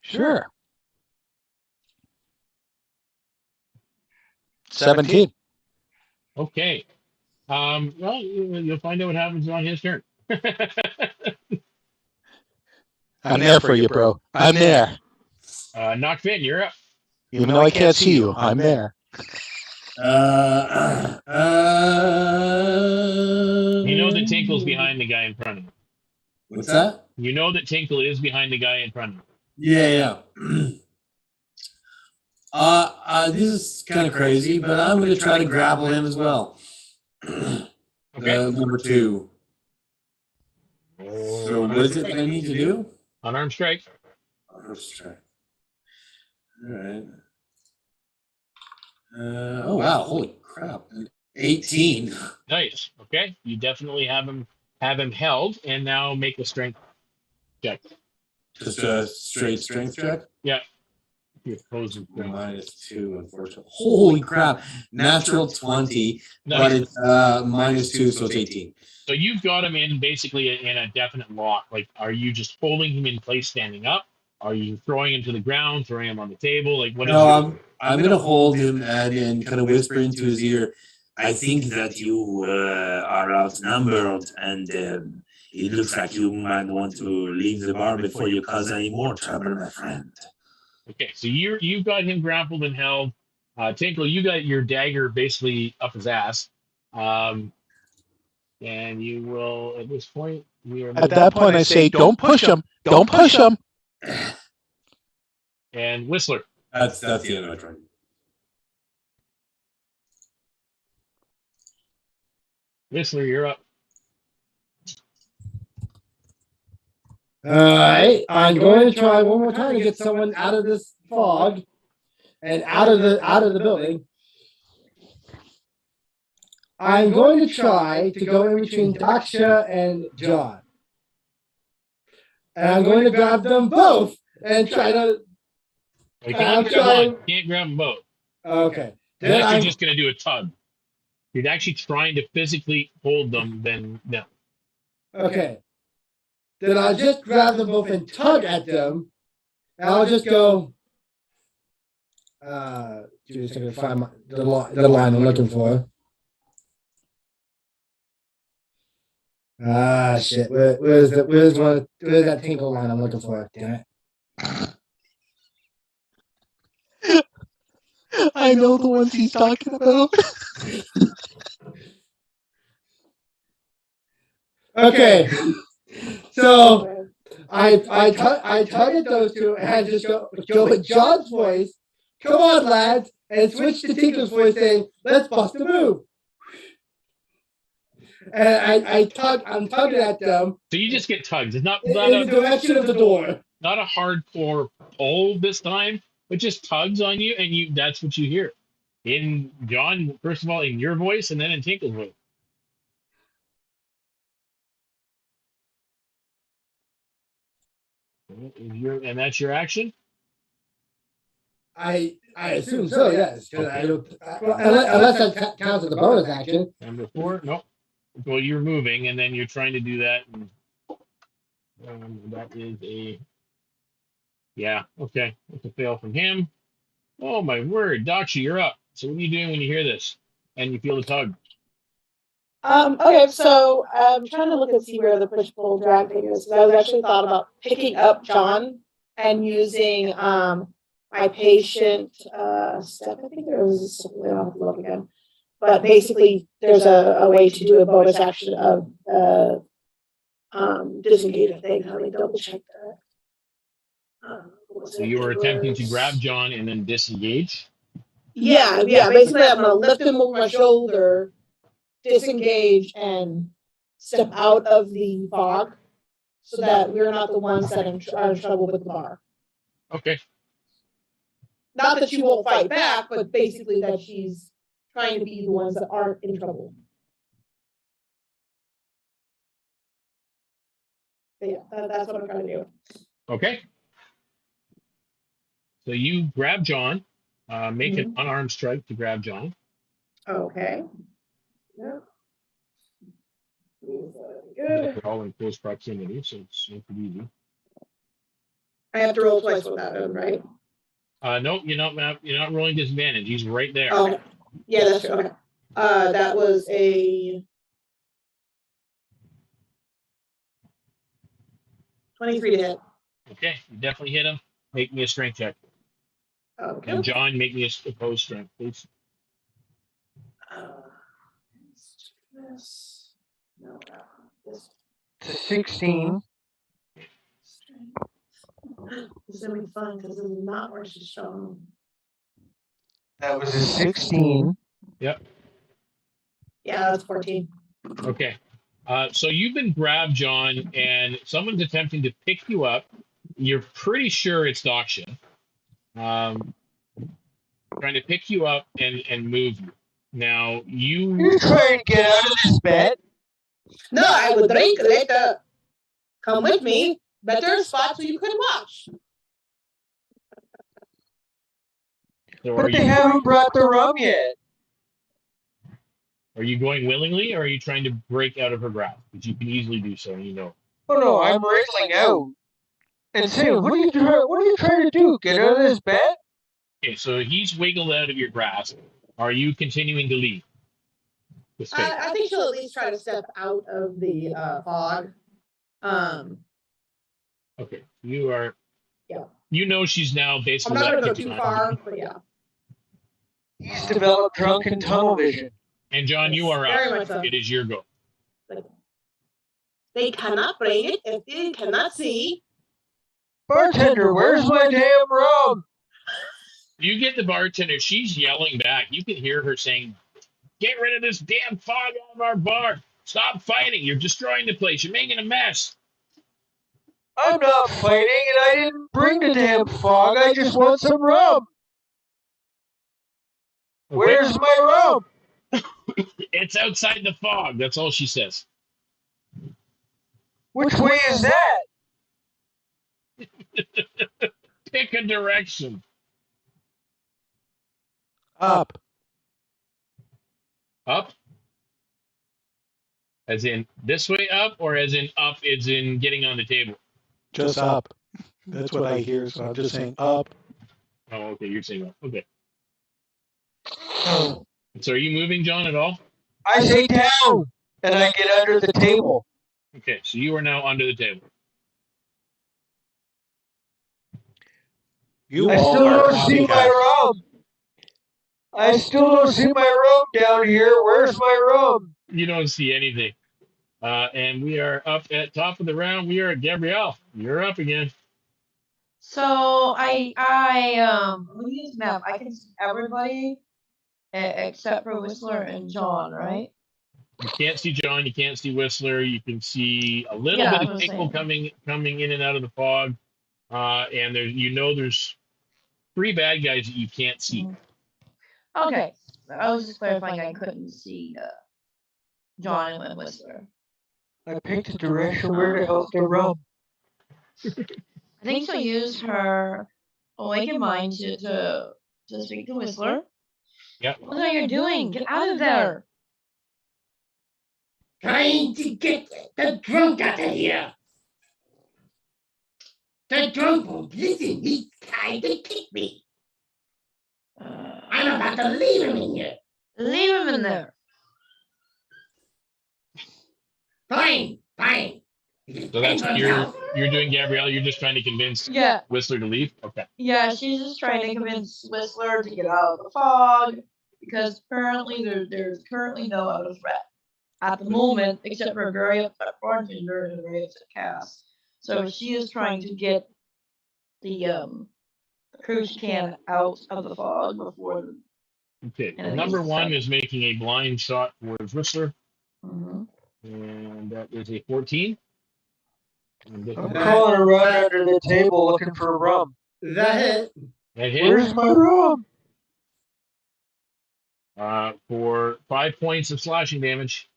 Speaker 5: Sure. 17.
Speaker 1: Okay. Well, you'll find out what happens on his turn.
Speaker 5: I'm there for you, bro. I'm there.
Speaker 1: Nachfin, you're up.
Speaker 5: Even though I can't see you, I'm there.
Speaker 1: You know that Tinkle's behind the guy in front of him.
Speaker 11: What's that?
Speaker 1: You know that Tinkle is behind the guy in front of him.
Speaker 11: Yeah. This is kind of crazy, but I'm going to try to grapple him as well.
Speaker 1: Okay.
Speaker 11: Number 2. So what is it that I need to do?
Speaker 1: Unarmed strike.
Speaker 11: Unarmed strike. All right. Oh wow! Holy crap! 18.
Speaker 1: Nice. Okay, you definitely have him held, and now make a strength check.
Speaker 11: Just a straight strength check.
Speaker 1: Yeah. Your opposing strength.
Speaker 11: -2, unfortunately. Holy crap! Natural 20, but
Speaker 1: Nice.
Speaker 11: it's -2, so it's 18.
Speaker 1: So you've got him in basically in a definite lock. Like, are you just holding him in place, standing up? Are you throwing him to the ground, throwing him on the table? Like, what is
Speaker 11: No, I'm gonna hold him and kind of whisper into his ear.
Speaker 8: I think that you are outnumbered, and it looks like you might want to leave the bar before you cause any more trouble, my friend.
Speaker 1: Okay, so you've got him grappled and held. Tinkle, you got your dagger basically up his ass. And you will, at this point,
Speaker 5: At that point, I say, don't push him. Don't push him.
Speaker 1: And Whistler.
Speaker 11: That's the end of my turn.
Speaker 1: Whistler, you're up.
Speaker 9: All right, I'm going to try one more time to get someone out of this fog and out of the building. I'm going to try to go in between Daksha and John. And I'm going to grab them both and try to.
Speaker 1: You can only grab one. You can't grab them both.
Speaker 9: Okay.
Speaker 1: Unless you're just going to do a tug. If you're actually trying to physically hold them, then no.
Speaker 9: Okay. Then I'll just grab them both and tug at them. And I'll just go. Just going to find the line I'm looking for. Ah, shit. Where's that Tinkle line I'm looking for? Damn it.
Speaker 5: I know the ones he's talking about.
Speaker 9: Okay. So I tug at those two and I just go with John's voice. Come on, lads, and switch to Tinkle's voice saying, "Let's bust a move." And I'm tugging at them.
Speaker 1: So you just get tugs. It's not
Speaker 9: in the direction of the door.
Speaker 1: Not a hardcore pull this time, but just tugs on you, and that's what you hear. In John, first of all, in your voice, and then in Tinkle's voice. And that's your action?
Speaker 9: I assume so, yes. Unless that counts as a bonus action.
Speaker 1: Number 4? Nope. Well, you're moving, and then you're trying to do that. And that is a... Yeah, okay. That's a fail from him. Oh, my word. Daksha, you're up. So what are you doing when you hear this? And you feel the tug?
Speaker 10: Okay, so I'm trying to look and see where the push-pull drag thing is. I was actually thought about picking up John and using my patient step. I think there was something I'll have to look again. But basically, there's a way to do a bonus action of disengage, I think. Let me double check that.
Speaker 1: So you were attempting to grab John and then disengage?
Speaker 10: Yeah. Basically, I'm going to lift him over my shoulder, disengage, and step out of the fog so that we're not the ones that are in trouble with the bar.
Speaker 1: Okay.
Speaker 10: Not that she won't fight back, but basically that she's trying to be the ones that aren't in trouble. But yeah, that's what I'm trying to do.
Speaker 1: Okay. So you grab John, make an unarmed strike to grab John.
Speaker 10: Okay. Yeah. Good.
Speaker 1: They're all in close proximity, so it's pretty easy.
Speaker 10: I have to roll twice with that, right?
Speaker 1: Nope, you're not rolling disadvantage. He's right there.
Speaker 10: Oh, yeah, that's true. Okay. That was a 23 to hit.
Speaker 1: Okay, you definitely hit him. Make me a strength check.
Speaker 10: Okay.
Speaker 1: And John, make me a opposed strength, please.
Speaker 10: This
Speaker 7: 16.
Speaker 10: is gonna be fun because it's not where she's strong.
Speaker 7: That was a 16.
Speaker 1: Yep.
Speaker 10: Yeah, that's 14.
Speaker 1: Okay. So you've been grabbed, John, and someone's attempting to pick you up. You're pretty sure it's Daksha. trying to pick you up and move you. Now
Speaker 7: You're trying to get out of this bed?
Speaker 10: No, I would drink later. Come with me. Better spot so you can watch.
Speaker 1: So
Speaker 7: But they haven't brought the rum yet.
Speaker 1: are you going willingly, or are you trying to break out of her grasp? Because you can easily do so, you know.
Speaker 7: Oh no, I'm wriggling out. And saying, what are you trying to do? Get out of this bed?
Speaker 1: Okay, so he's wiggled out of your grasp. Are you continuing to leave the space?
Speaker 10: I think she'll at least try to step out of the fog.
Speaker 1: Okay, you are.
Speaker 10: Yeah.
Speaker 1: You know she's now
Speaker 10: I'm
Speaker 1: basically.
Speaker 10: not going to go too far, but yeah.
Speaker 7: He's developed drunken tunnel vision.
Speaker 1: And John, you are
Speaker 10: Very
Speaker 1: up.
Speaker 10: much so.
Speaker 1: It is your go.
Speaker 10: They cannot bring it if they cannot see.
Speaker 7: Bartender, where's my damn rum?
Speaker 1: You get the bartender. She's yelling back. You can hear her saying, "Get rid of this damn fog out of our bar. Stop fighting. You're destroying the place. You're making a mess."
Speaker 7: I'm not fighting, and I didn't bring the damn fog. I just want some rum.
Speaker 1: Okay.
Speaker 7: Where's my rum?
Speaker 1: It's outside the fog. That's all she says.
Speaker 7: Which way is that?
Speaker 1: Pick a direction.
Speaker 5: Up.
Speaker 1: Up? As in this way up, or as in up is in getting on the table?
Speaker 5: Just up. That's what I hear, so I'm just saying up.
Speaker 1: Oh, okay. You're saying up. Okay. So are you moving, John, at all?
Speaker 7: I say down, and I get under the table.
Speaker 1: Okay, so you are now under the table.
Speaker 7: I still don't see my rum. I still don't see my rum down here. Where's my rum?
Speaker 1: You don't see anything. And we are up at top of the round. We are at Gabriele. You're up again.
Speaker 6: So I when you use the map, I can see everybody except for Whistler and John, right?
Speaker 1: You can't see John. You can't see Whistler. You can see a little bit of Tinkle coming in and out of the fog. And there's 3 bad guys that you can't see.
Speaker 6: Okay, I was just clarifying. I couldn't see John and Whistler.
Speaker 7: I picked a direction where to help the rum.
Speaker 6: I think she'll use her awakened mind to speak to Whistler.
Speaker 1: Yep.
Speaker 6: What are you doing? Get out of there!
Speaker 9: Trying to get the drunk out of here. The drunk won't listen. He's trying to kick me. I'm about to leave him in here.
Speaker 6: Leave him in there.
Speaker 9: Fine.
Speaker 1: So that's you're doing Gabriele. You're just trying to convince Whistler to leave. Okay.
Speaker 6: Yeah, she's just trying to convince Whistler to get out of the fog because apparently there's currently no other threat at the moment except for a very upset bartender and a very upset cast. So she is trying to get the cruise can out of the fog before.
Speaker 1: Okay. Number 1 is making a blind shot towards Whistler.
Speaker 6: Mm-hmm.
Speaker 1: And that is a 14.
Speaker 7: I'm crawling around under the table looking for rum.
Speaker 9: That hit.
Speaker 1: That hit.
Speaker 7: Where's my rum?
Speaker 1: For 5 points of slashing damage.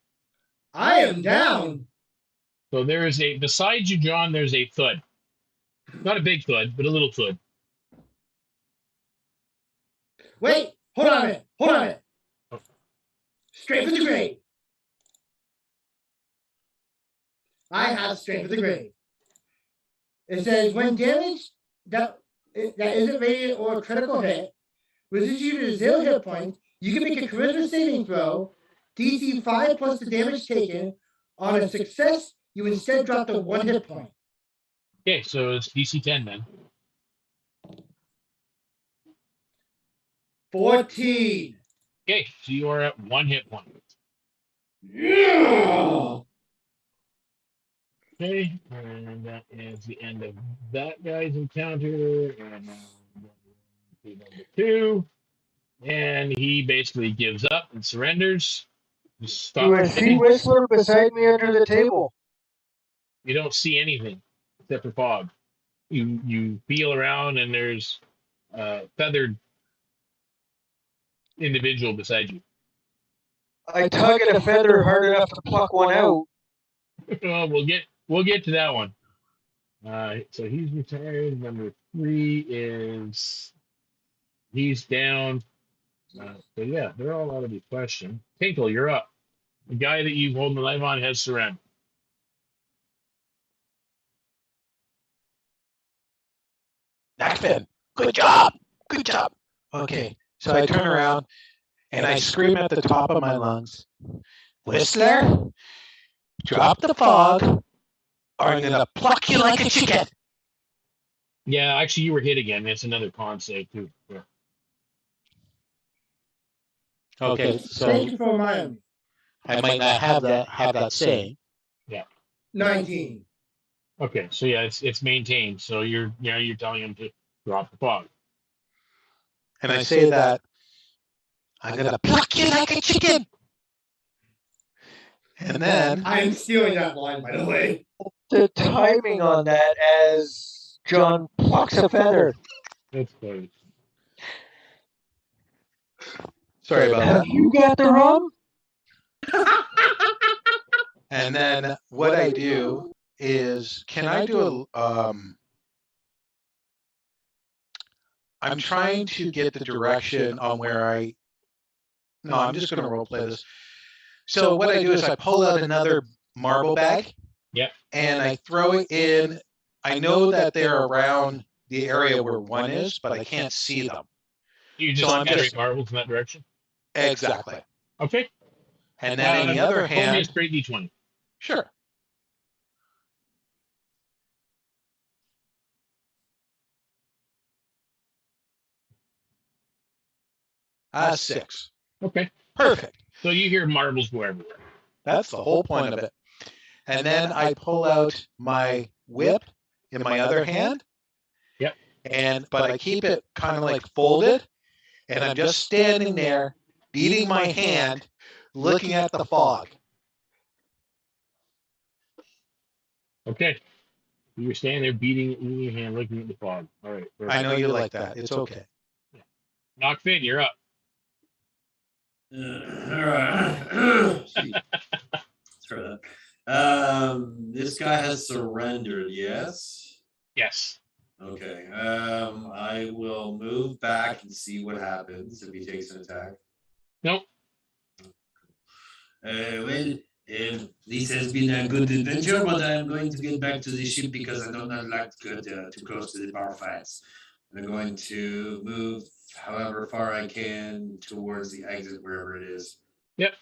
Speaker 9: I am down.
Speaker 1: So there is besides you, John, there's a thud. Not a big thud, but a little thud.
Speaker 9: Wait, hold on a minute. Straight for the grave. I have straight for the grave. It says when damage that isn't rated or a critical hit reduces you to 0 hit points, you can make a charisma saving throw, DC 5 plus the damage taken. On a success, you instead drop to 1 hit point.
Speaker 1: Okay, so it's DC 10 then.
Speaker 9: 14.
Speaker 1: Okay, so you are at 1 hit point.
Speaker 9: Yeah.
Speaker 1: Okay, and that is the end of that guy's encounter. And now number 2. And he basically gives up and surrenders. Just
Speaker 7: Do I see Whistler beside me under the table?
Speaker 1: You don't see anything except for fog. You feel around and there's feathered individual beside you.
Speaker 7: I tug at a feather hard enough to pluck one out.
Speaker 1: Well, we'll get to that one. So he's retired. Number 3 is he's down. So yeah, they're all out of the question. Tinkle, you're up. The guy that you hold the knife on has surrendered.
Speaker 5: Nachfin, good job. Good job. Okay, so I turn around and I scream at the top of my lungs, Whistler, drop the fog, or I'm going to pluck you like a chicken.
Speaker 1: Yeah, actually, you were hit again. That's another con save too. Yeah.
Speaker 5: Okay,
Speaker 9: Thank
Speaker 5: so
Speaker 9: you for reminding me.
Speaker 5: I might not have that saying.
Speaker 1: Yeah.
Speaker 9: 19.
Speaker 1: Okay, so yeah, it's maintained. So you're telling him to drop the fog.
Speaker 5: And I say that I'm going to pluck you like a chicken. And then
Speaker 9: I'm stealing that line, by the way.
Speaker 7: The timing on that as John plucks a feather.
Speaker 1: That's close.
Speaker 5: Sorry about
Speaker 7: Have
Speaker 5: that.
Speaker 7: you got the rum?
Speaker 5: And then what I do is, can I do a I'm trying to get the direction on where I'm just going to role play this. So what I do is I pull out another marble bag.
Speaker 1: Yep.
Speaker 5: And I throw it in. I know that they're around the area where one is, but I can't see them.
Speaker 1: You just scattering marbles in that direction?
Speaker 5: Exactly.
Speaker 1: Okay.
Speaker 5: And then on the other
Speaker 1: roll me a
Speaker 5: hand,
Speaker 1: straight D20.
Speaker 5: sure. 6.
Speaker 1: Okay.
Speaker 5: Perfect.
Speaker 1: So you hear marbles go everywhere.
Speaker 5: That's the whole point of it. And then I pull out my whip in my other hand.
Speaker 1: Yep.
Speaker 5: But I keep it kind of like folded, and I'm just standing there, beating my hand, looking at the fog.
Speaker 1: Okay. You're standing there beating your hand, looking at the fog. All right. Perfect.
Speaker 5: I know you like that. It's okay.
Speaker 1: Nachfin, you're up.
Speaker 11: All right. Screw that. This guy has surrendered, yes?
Speaker 1: Yes.
Speaker 11: Okay. I will move back and see what happens if he takes an attack.
Speaker 1: Nope.
Speaker 11: This has been a good adventure, but I'm going to get back to the ship because I do not like to get too close to the bar fights. I'm going to move however far I can towards the exit, wherever it is.
Speaker 1: Yep.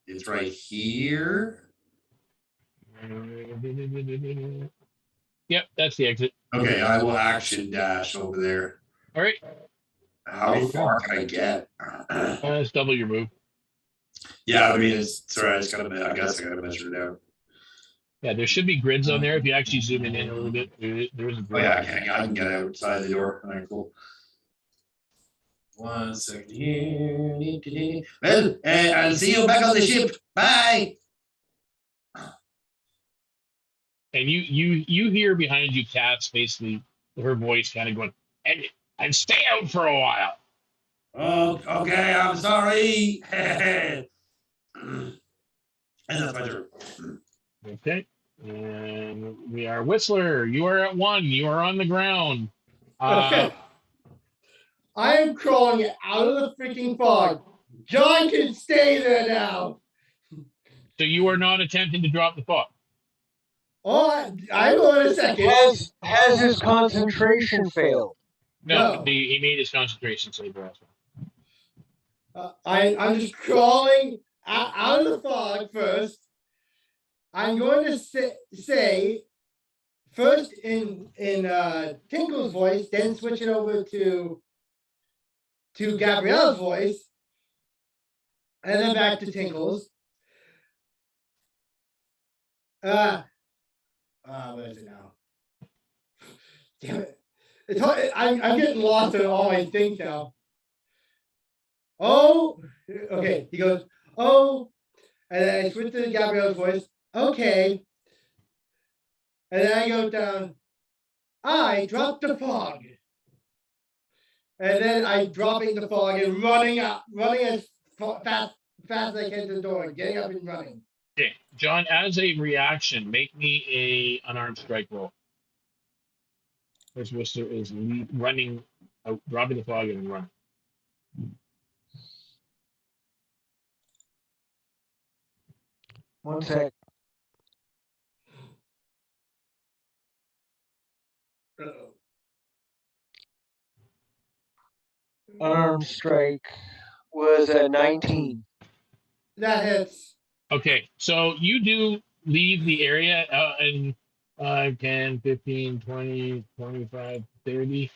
Speaker 11: It's right here.
Speaker 1: Yep, that's the exit.
Speaker 11: Okay, I will action dash over there.
Speaker 1: All right.
Speaker 11: How far can I get?
Speaker 1: It's double your move.
Speaker 11: Yeah, I mean, it's all right. I guess I gotta measure it out.
Speaker 1: Yeah, there should be grids on there. If you actually zoom in a little bit, there's a grid.
Speaker 11: Oh yeah, I can get outside the door. All right, cool. 1 second here. Well, I'll see you back on the ship. Bye.
Speaker 1: And you hear behind you, Cass, basically her voice kind of going, and stay out for a while.
Speaker 11: Oh, okay, I'm sorry. Enough, my turn.
Speaker 1: Okay. And we are Whistler. You are at 1. You are on the ground.
Speaker 9: Okay. I am crawling out of the freaking fog. John can stay there now.
Speaker 1: So you are not attempting to drop the fog.
Speaker 9: Oh, I will in a second.
Speaker 7: Has his concentration failed?
Speaker 1: No. He made his concentration save last one.
Speaker 9: I'm just crawling out of the fog first. I'm going to say first in Tinkle's voice, then switch it over to Gabriele's voice, and then back to Tinkle's. What is it now? Damn it! It's hard. I'm getting lost in all my things now. Oh, okay. He goes, oh, and then I switch to Gabriele's voice. Okay. And then I go down. I dropped the fog. and then I dropping the fog and running as fast as I can to the door, getting up and running.
Speaker 1: Okay, John, as a reaction, make me a unarmed strike roll. As Whistler is running, dropping the fog and running.
Speaker 7: One sec. Unarmed strike was a 19.
Speaker 9: That hits.
Speaker 1: Okay, so you do leave the area and 5, 10, 15, 20, 25, 30.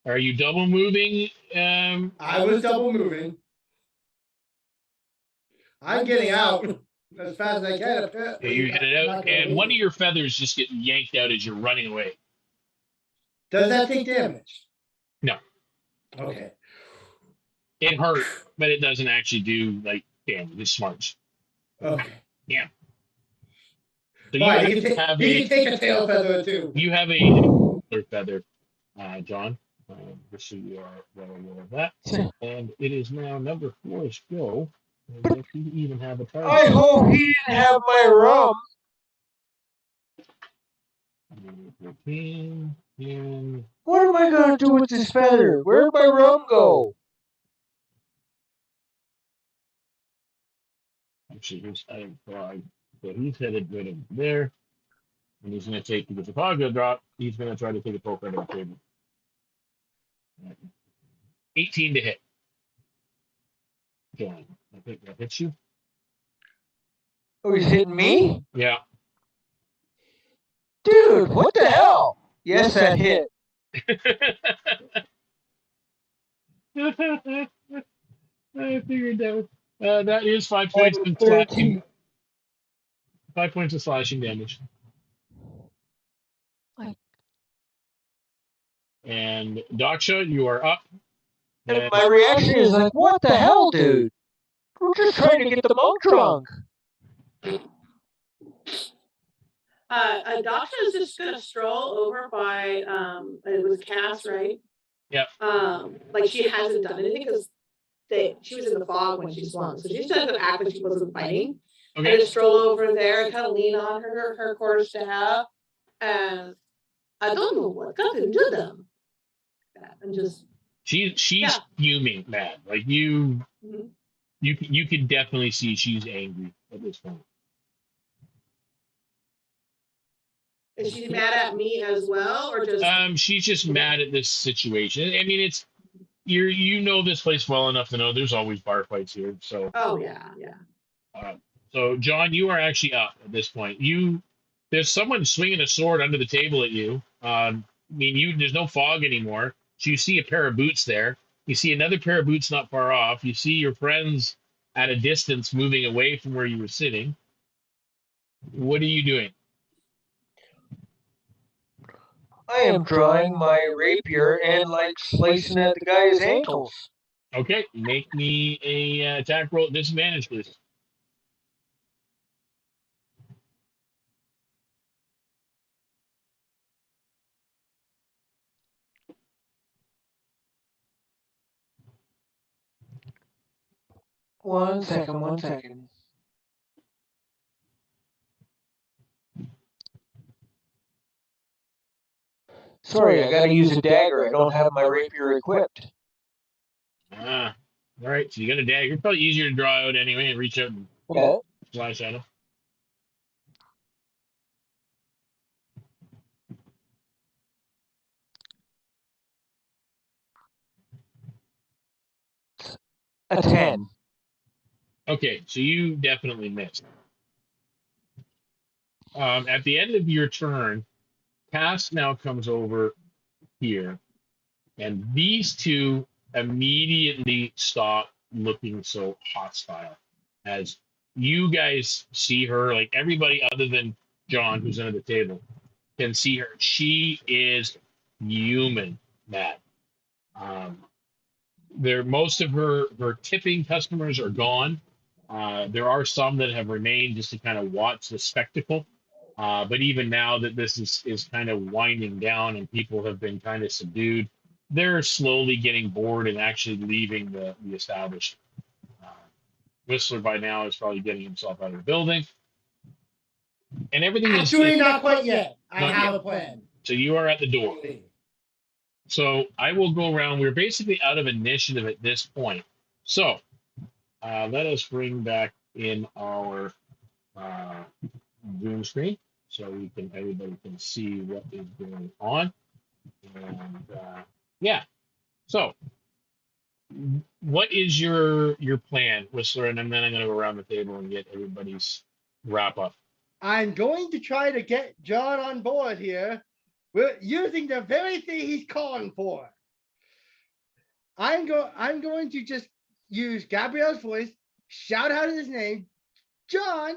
Speaker 1: Are you double moving?
Speaker 9: I was double moving. I'm getting out as fast as I can. Apparently,
Speaker 1: you get it out, and one of your feathers just get yanked out as you're running away.
Speaker 9: Does that take damage?
Speaker 1: No.
Speaker 9: Okay.
Speaker 1: It hurt, but it doesn't actually do like damage. It smarts.
Speaker 9: Okay.
Speaker 1: Yeah. So
Speaker 9: Fine, you can take a tail feather too.
Speaker 1: You have a feather, John. Just so you are well aware of that. And it is now number 4's go. And if you even have a target.
Speaker 7: I hope he didn't have my rum.
Speaker 1: 14, and
Speaker 7: What am I gonna do with this feather? Where'd my rum go?
Speaker 1: actually his item frog. So he's headed right over there. And he's going to take, because the fog will drop, he's going to try to take a poke out of the table. 18 to hit. John, I think that hits you.
Speaker 7: Oh, he's hitting me?
Speaker 1: Yeah.
Speaker 7: Dude, what the hell? Yes, that hit.
Speaker 1: I figured that. That is 5 points of slashing. 5 points of slashing damage. And Daksha, you are up.
Speaker 7: And my reaction is like, what the hell, dude? We're just trying to get the monk drunk.
Speaker 10: Daksha is just gonna stroll over by it was Cass, right?
Speaker 1: Yeah.
Speaker 10: Like she hasn't done anything because she was in the fog when she swung, so she's just gonna act like she wasn't fighting.
Speaker 1: Okay.
Speaker 10: And just stroll over there and kind of lean on her quarterstaff, and I don't know what got into them. And just
Speaker 1: she's fuming mad. Like you could definitely see she's angry at this point.
Speaker 10: Is she mad at me as well, or just?
Speaker 1: She's just mad at this situation. I mean, it's you know this place well enough to know there's always bar fights here. So.
Speaker 10: Oh yeah.
Speaker 1: So John, you are actually up at this point. There's someone swinging a sword under the table at you. I mean, there's no fog anymore. So you see a pair of boots there. You see another pair of boots not far off. You see your friends at a distance moving away from where you were sitting. What are you doing?
Speaker 7: I am drawing my rapier and like slicing at the guy's ankles.
Speaker 1: Okay, make me a attack roll at disadvantage, please.
Speaker 7: One second. Sorry, I gotta use a dagger. I don't have my rapier equipped.
Speaker 1: All right. So you got a dagger. It's probably easier to draw out anyway and reach out and slash at him.
Speaker 7: A 10.
Speaker 1: Okay, so you definitely missed. At the end of your turn, Cass now comes over here, and these two immediately stop looking so hostile as you guys see her. Like everybody other than John, who's under the table, can see her. She is human mad. Most of her tipping customers are gone. There are some that have remained just to kind of watch the spectacle. But even now that this is kind of winding down and people have been kind of subdued, they're slowly getting bored and actually leaving the establishment. Whistler by now is probably getting himself out of the building, and everything
Speaker 9: Actually,
Speaker 1: is
Speaker 9: not quite yet. I
Speaker 1: Not
Speaker 9: have
Speaker 1: yet.
Speaker 9: a plan.
Speaker 1: so you are at the door. So I will go around. We're basically out of initiative at this point. So let us bring back in our Zoom screen so everybody can see what is going on. And yeah, so what is your plan, Whistler? And then I'm going to go around the table and get everybody's wrap up.
Speaker 3: I'm going to try to get John on board here. We're using the very thing he's calling for. I'm going to just use Gabrielle's voice, shout out his name, John,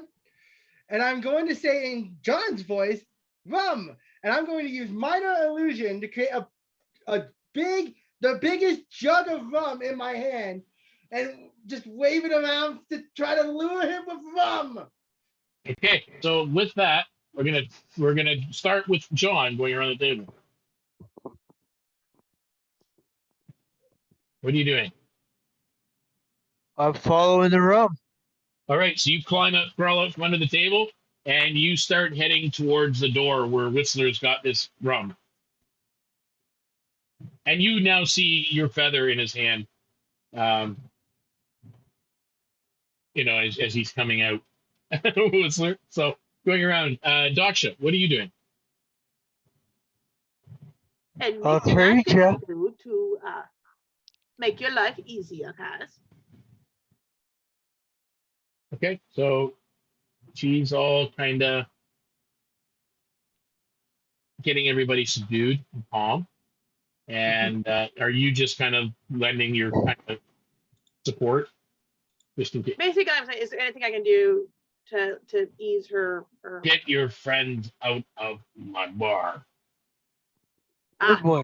Speaker 3: and I'm going to say in John's voice, rum. And I'm going to use minor illusion to create the biggest jug of rum in my hand and just wave it around to try to lure him with rum.
Speaker 1: Okay, so with that, we're gonna start with John going around the table. What are you doing?
Speaker 7: I'm following the rum.
Speaker 1: All right, so you crawl out from under the table, and you start heading towards the door where Whistler's got this rum. And you now see your feather in his hand, as he's coming out, Whistler. So going around, Daksha, what are you doing?
Speaker 4: And
Speaker 7: I'll
Speaker 4: anything I
Speaker 7: trade
Speaker 4: can
Speaker 7: ya.
Speaker 4: do to make your life easier, guys.
Speaker 1: Okay, so she's all kind of getting everybody subdued and calm. And are you just kind of lending your kind of support? Just in case?
Speaker 4: Basically, I'm saying, is there anything I can do to ease her?
Speaker 1: Get your friend out of my bar.
Speaker 7: Bird boy.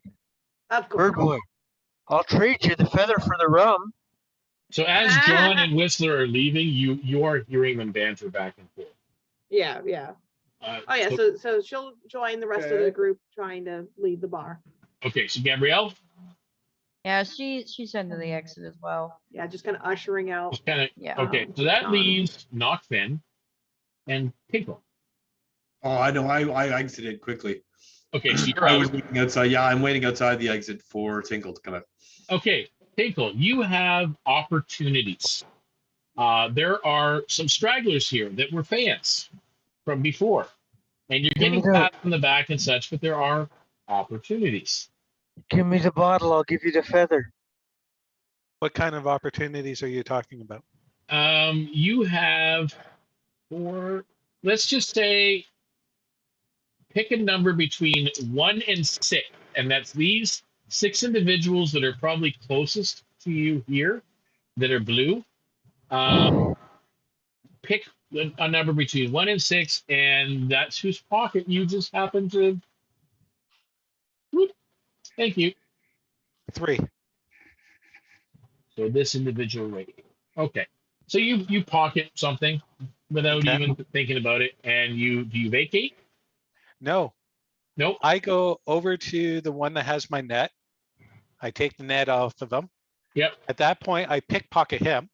Speaker 4: Of course.
Speaker 7: Bird boy. I'll trade you the feather for the rum.
Speaker 1: So as John and Whistler are leaving, you are hearing them banter back and forth.
Speaker 4: Yeah. Oh yeah. So she'll join the rest of the group trying to leave the bar.
Speaker 1: Okay, so Gabriele?
Speaker 6: Yeah, she's into the exit as well.
Speaker 4: Yeah, just kind of ushering out.
Speaker 6: Yeah.
Speaker 1: Okay, so that leaves Nachfin and Tinkle.
Speaker 11: Oh, I know. I exited quickly.
Speaker 1: Okay, so you're
Speaker 11: I
Speaker 1: out.
Speaker 11: was waiting outside. Yeah, I'm waiting outside the exit for Tinkle to come out.
Speaker 1: Okay, Tinkle, you have opportunities. There are some stragglers here that were fans from before, and you're getting pat from the back and such, but there are opportunities.
Speaker 7: Give me the bottle, I'll give you the feather.
Speaker 5: What kind of opportunities are you talking about?
Speaker 1: You have let's just say, pick a number between 1 and 6, and that's these 6 individuals that are probably closest to you here that are blue. Pick a number between 1 and 6, and that's whose pocket you just happen to. Whoop. Thank you.
Speaker 5: 3.
Speaker 1: So this individual right here. Okay. So you pocket something without even thinking about it, and do you vacate?
Speaker 5: No.
Speaker 1: Nope.
Speaker 5: I go over to the one that has my net. I take the net off of them.
Speaker 1: Yep.
Speaker 5: At that point, I pickpocket him.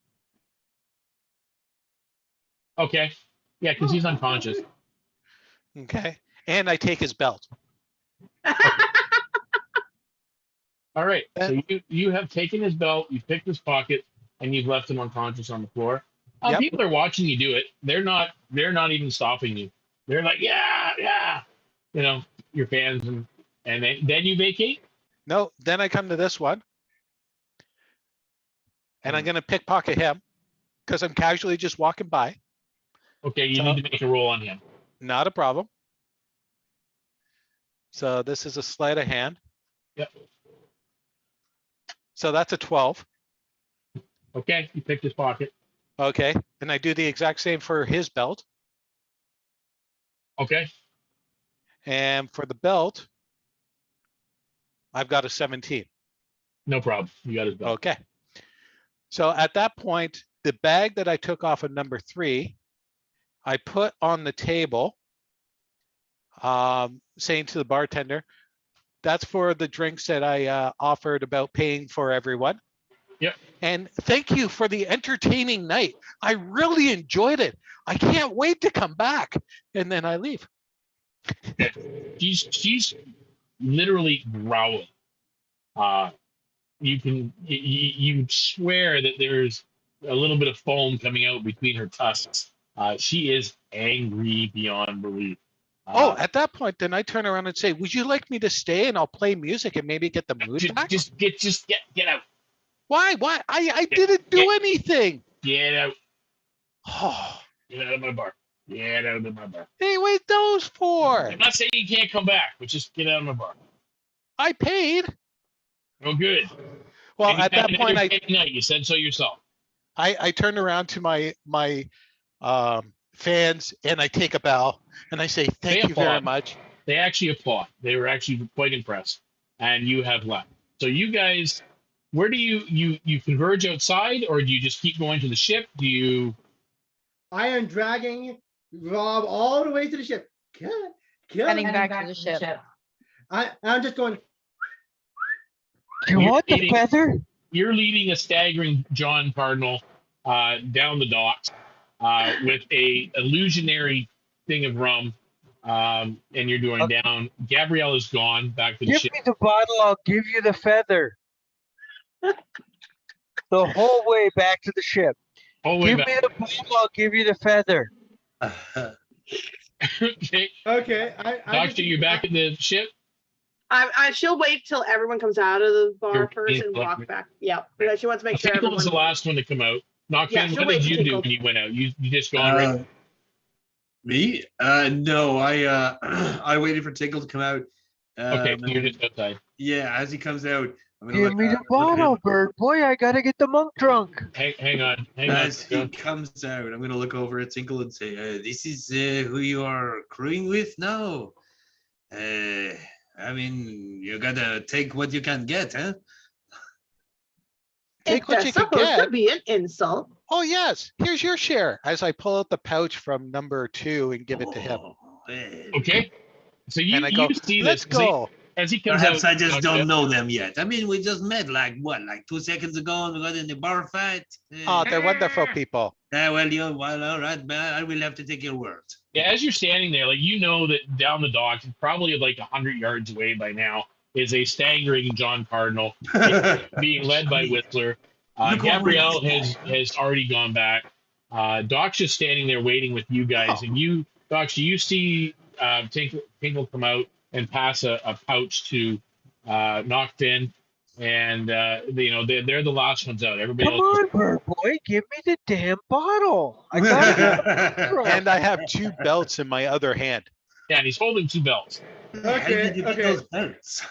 Speaker 1: Okay. Yeah, because he's unconscious.
Speaker 5: Okay. And I take his belt.
Speaker 1: All right. So you have taken his belt, you've picked his pocket, and you've left him unconscious on the floor.
Speaker 5: Yep.
Speaker 1: People are watching you do it. They're not even stopping you. They're like, yeah. Your fans, and then you vacate.
Speaker 5: No, then I come to this one. And I'm going to pickpocket him because I'm casually just walking by.
Speaker 1: Okay, you need to make a roll on him.
Speaker 5: Not a problem. So this is a sleight of hand.
Speaker 1: Yep.
Speaker 5: So that's a 12.
Speaker 1: Okay, you picked his pocket.
Speaker 5: Okay, and I do the exact same for his belt.
Speaker 1: Okay.
Speaker 5: And for the belt, I've got a 17.
Speaker 1: No problem. You got his belt.
Speaker 5: Okay. So at that point, the bag that I took off of number 3, I put on the table, saying to the bartender, That's for the drinks that I offered about paying for everyone.
Speaker 1: Yep.
Speaker 5: And thank you for the entertaining night. I really enjoyed it. I can't wait to come back. And then I leave.
Speaker 1: She's literally growling. You swear that there's a little bit of foam coming out between her tusks. She is angry beyond belief.
Speaker 5: At that point, then I turn around and say, "Would you like me to stay and I'll play music and maybe get the mood back?"
Speaker 1: Just get out.
Speaker 5: Why? I didn't do anything.
Speaker 1: Get out.
Speaker 5: Oh.
Speaker 1: Get out of my bar. Get out of my bar.
Speaker 5: Hey, wait, those for?
Speaker 1: I'm not saying you can't come back, but just get out of my bar.
Speaker 5: I paid.
Speaker 1: Oh, good.
Speaker 5: Well,
Speaker 1: and
Speaker 5: at that point,
Speaker 1: night, you said so yourself.
Speaker 5: I turned around to my fans and I take a bow and I say, "Thank you very much."
Speaker 1: They actually applaud. They were actually quite impressed, and you have left. So you guys, where do you converge outside, or do you just keep going to the ship? Do you?
Speaker 3: I am dragging Rob all the way to the ship.
Speaker 6: Heading back to the ship.
Speaker 3: I'm just going.
Speaker 7: You want the feather?
Speaker 1: You're leading a staggering John Cardinal down the docks with a illusionary thing of rum, and you're doing down. Gabriele is gone back to the ship.
Speaker 7: Give me the bottle, I'll give you the feather. The whole way back to the ship. Give me the bottle, I'll give you the feather.
Speaker 1: Okay.
Speaker 3: Okay.
Speaker 1: Daksha, you're back in the ship?
Speaker 4: She'll wait till everyone comes out of the bar first and walk back. Yeah, because she wants to make sure
Speaker 1: Tinkle
Speaker 4: everyone.
Speaker 1: was the last one to come out. Nachfin, what did you do when you went out? You just gone right?
Speaker 11: Me? No, I waited for Tinkle to come out.
Speaker 1: Okay, so you're just outside.
Speaker 11: Yeah, as he comes out, I'm gonna
Speaker 7: Give me the bottle, bird boy. I gotta get the monk drunk.
Speaker 1: Hang on.
Speaker 11: As he comes out, I'm gonna look over at Tinkle and say, "This is who you are crewing with now. I mean, you gotta take what you can get, huh?"
Speaker 5: Take what you can
Speaker 4: supposed
Speaker 5: get.
Speaker 4: to be an insult.
Speaker 5: Oh yes, here's your share. As I pull out the pouch from number 2 and give it to him.
Speaker 1: Okay. So you see
Speaker 5: "Let's
Speaker 1: this.
Speaker 5: go."
Speaker 1: As he comes
Speaker 8: Perhaps
Speaker 1: out,
Speaker 8: I just don't know them yet. I mean, we just met like 2 seconds ago, and we got in the bar fight.
Speaker 5: Oh, they're wonderful people.
Speaker 8: Well, all right, man. I will have to take your word.
Speaker 1: Yeah, as you're standing there, like you know that down the docks, probably like 100 yards away by now, is a staggering John Cardinal being led by Whistler. Gabriele has already gone back. Daksha's standing there waiting with you guys, and you, Daksha, you see Tinkle come out and pass a pouch to Nachfin, and they're the last ones out. Everybody
Speaker 7: Come
Speaker 1: else.
Speaker 7: on, bird boy, give me the damn bottle. I gotta
Speaker 5: And I have 2 belts in my other hand.
Speaker 1: Yeah, and he's holding 2 belts.
Speaker 3: Okay.
Speaker 8: Those belts?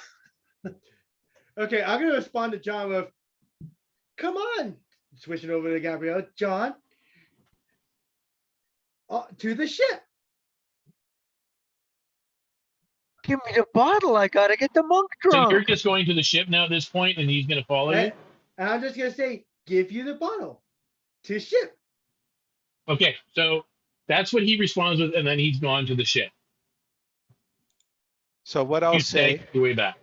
Speaker 3: Okay, I'm gonna respond to John with, "Come on." Switching over to Gabriele. John, to the ship.
Speaker 7: Give me the bottle. I gotta get the monk drunk.
Speaker 1: So you're just going to the ship now at this point, and he's going to follow you?
Speaker 3: And I'm just gonna say, "Give you the bottle to ship."
Speaker 1: Okay, so that's what he responds with, and then he's gone to the ship.
Speaker 5: So what I'll say
Speaker 1: your way back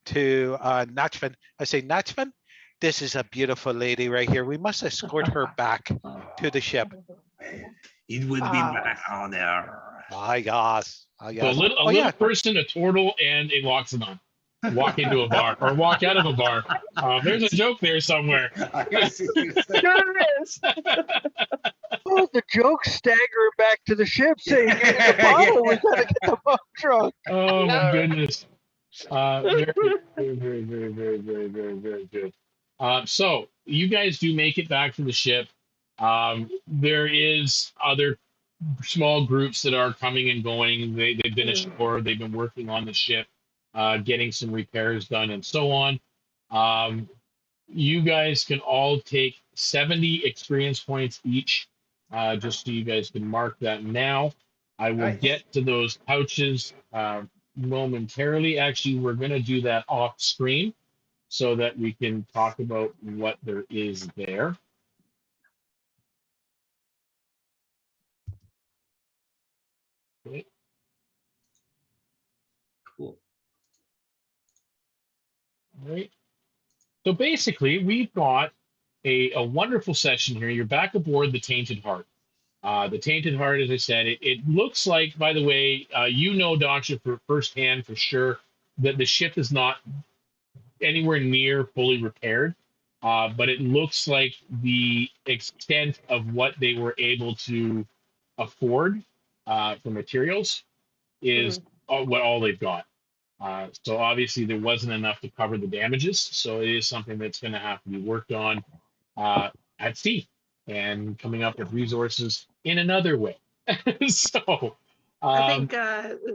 Speaker 5: to Nachfin, I say, "Nachfin, this is a beautiful lady right here. We must escort her back to the ship."
Speaker 8: It would be my honor.
Speaker 5: Ah, yes.
Speaker 1: So a little person, a turtle, and a loxodon walk into a bar or walk out of a bar. There's a joke there somewhere.
Speaker 7: Oh, the joke staggering back to the ship saying, "Give me the bottle. We gotta get the monk drunk."
Speaker 1: Oh my goodness. Very good. So you guys do make it back to the ship. There is other small groups that are coming and going. They've been ashore. They've been working on the ship, getting some repairs done and so on. You guys can all take 70 experience points each, just so you guys can mark that now. I will get to those pouches momentarily. Actually, we're going to do that off screen so that we can talk about what there is there. Okay.
Speaker 8: Cool.
Speaker 1: Right. So basically, we've got a wonderful session here. You're back aboard the Tainted Heart. The Tainted Heart, as I said, it looks like, by the way, you know, Daksha, for firsthand for sure, that the ship is not anywhere near fully repaired. But it looks like the extent of what they were able to afford for materials is what all they've got. So obviously there wasn't enough to cover the damages. So it is something that's going to have to be worked on at sea and coming up with resources in another way. So
Speaker 4: I think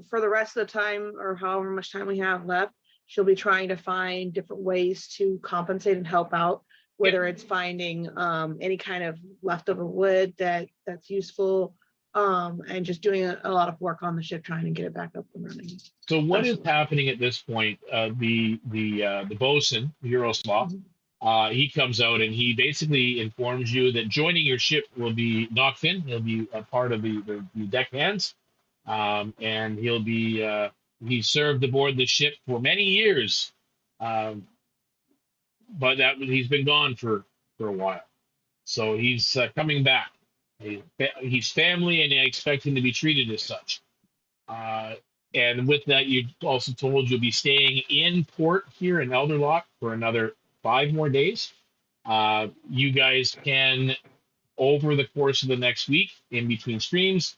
Speaker 4: for the rest of the time, or however much time we have left, she'll be trying to find different ways to compensate and help out, whether it's finding any kind of leftover wood that's useful, and just doing a lot of work on the ship, trying to get it back up and running.
Speaker 1: So what is happening at this point? The bosun, Euroslaw, he comes out and he basically informs you that joining your ship will be Nachfin. He'll be a part of the deckhands, and he'll be he served aboard the ship for many years, but that he's been gone for a while. So he's coming back. He's family, and I expect him to be treated as such. And with that, you also told you'll be staying in port here in Elderlock for another 5 more days. You guys can, over the course of the next week, in between streams,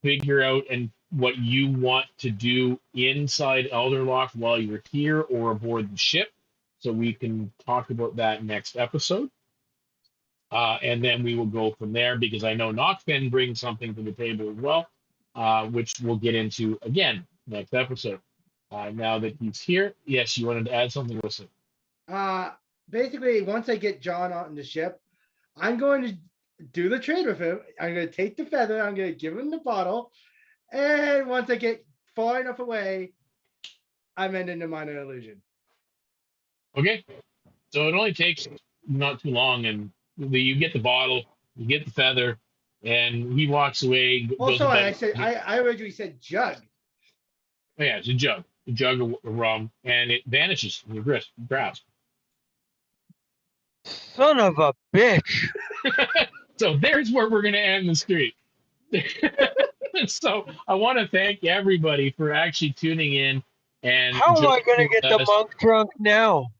Speaker 1: figure out and what you want to do inside Elderlock while you're here or aboard the ship. So we can talk about that next episode. And then we will go from there, because I know Nachfin brings something to the table as well, which we'll get into again next episode. Now that he's here, yes, you wanted to add something, listen.
Speaker 3: Basically, once I get John on the ship, I'm going to do the trade with him. I'm going to take the feather, I'm going to give him the bottle, and once I get far enough away, I'm ending the minor illusion.
Speaker 1: Okay, so it only takes not too long, and you get the bottle, you get the feather, and he walks away.
Speaker 3: Oh, sorry, I originally said jug.
Speaker 1: Oh, yeah, it's a jug of rum, and it vanishes from your grasp.
Speaker 7: Son of a bitch.
Speaker 1: So there's where we're going to end the stream. So I want to thank everybody for actually tuning in. And
Speaker 7: how am I going to get the monk drunk now?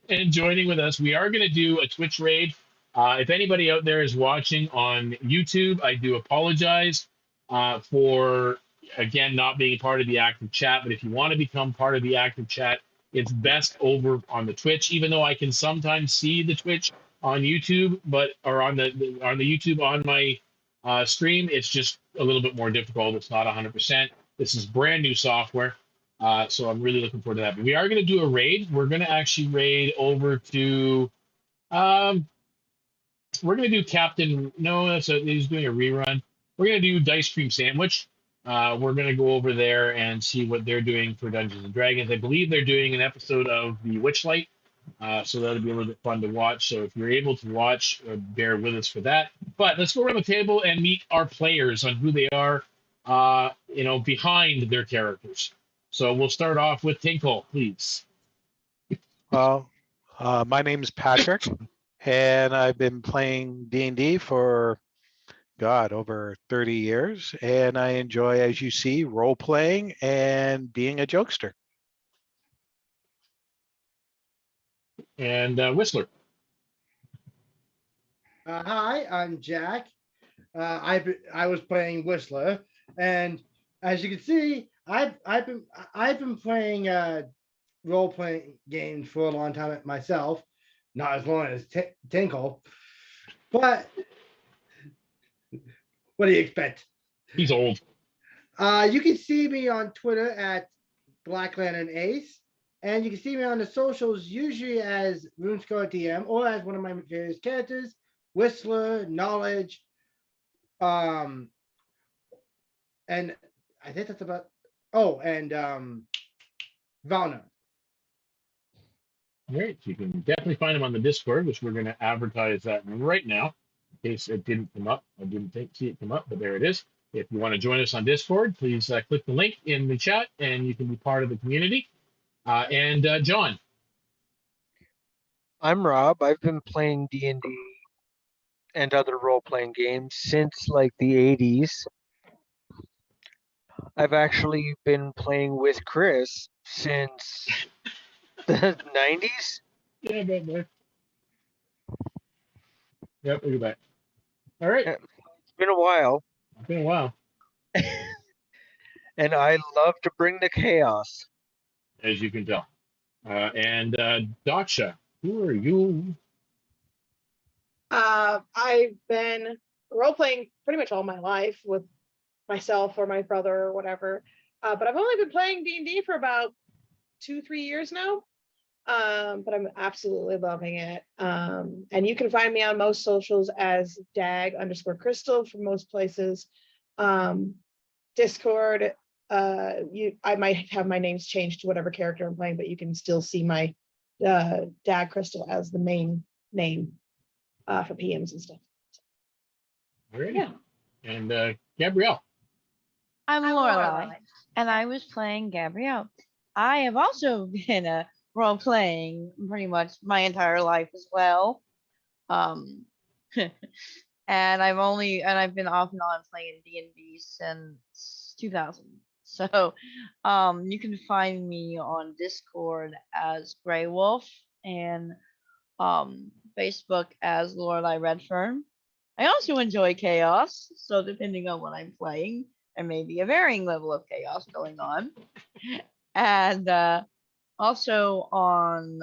Speaker 1: And joining with us, we are going to do a Twitch raid. If anybody out there is watching on YouTube, I do apologize for, again, not being part of the active chat. But if you want to become part of the active chat, it's best over on the Twitch, even though I can sometimes see the Twitch on YouTube, or on the YouTube on my stream. It's just a little bit more difficult. It's not 100%. This is brand new software. So I'm really looking forward to that. But we are going to do a raid. We're going to actually raid over to, we're going to do Captain, no, he's doing a rerun. We're going to do Dice Cream Sandwich. We're going to go over there and see what they're doing for Dungeons and Dragons. I believe they're doing an episode of the Witchlight. So that'll be a little bit fun to watch. So if you're able to watch, bear with us for that. But let's go around the table and meet our players on who they are, behind their characters. So we'll start off with Tinkle, please.
Speaker 5: Well, my name is Patrick, and I've been playing D&D for, over 30 years, and I enjoy, as you see, role-playing and being a jokester.
Speaker 1: And Whistler.
Speaker 3: Hi, I'm Jack. I was playing Whistler, and as you can see, I've been playing role-playing games for a long time myself, not as long as Tinkle, but what do you expect?
Speaker 1: He's old.
Speaker 3: You can see me on Twitter at Black Lantern Ace, and you can see me on the socials usually as RuneScar DM or as one of my various characters, Whistler, Knowledge, and I think that's about. Oh, and Valna.
Speaker 1: All right, you can definitely find him on the Discord, which we're going to advertise that right now, in case it didn't come up. I didn't see it come up, but there it is. If you want to join us on Discord, please click the link in the chat, and you can be part of the community. And John.
Speaker 7: I'm Rob. I've been playing D&D and other role-playing games since like the 80s. I've actually been playing with Chris since the 90s.
Speaker 1: Yeah, about there. Yep, we'll be back. All right.
Speaker 7: Yeah, it's been a while.
Speaker 1: It's been a while.
Speaker 7: And I love to bring the chaos.
Speaker 1: As you can tell. And Daksha, who are you?
Speaker 10: I've been role playing pretty much all my life with myself or my brother or whatever. But I've only been playing D&D for about 2-3 years now. But I'm absolutely loving it. And you can find me on most socials as dag_crystal for most places. Discord, I might have my names changed to whatever character I'm playing, but you can still see my dag crystal as the main name for PMs and stuff.
Speaker 1: All right.
Speaker 10: Yeah.
Speaker 1: And Gabriele.
Speaker 6: I'm Lorelai, and I was playing Gabrielle. I have also been role playing pretty much my entire life as well. And I've been off and on playing D&D since 2000. So you can find me on Discord as Grey Wolf and Facebook as Lorelai Redfern. I also enjoy chaos, so depending on what I'm playing, there may be a varying level of chaos going on. And also on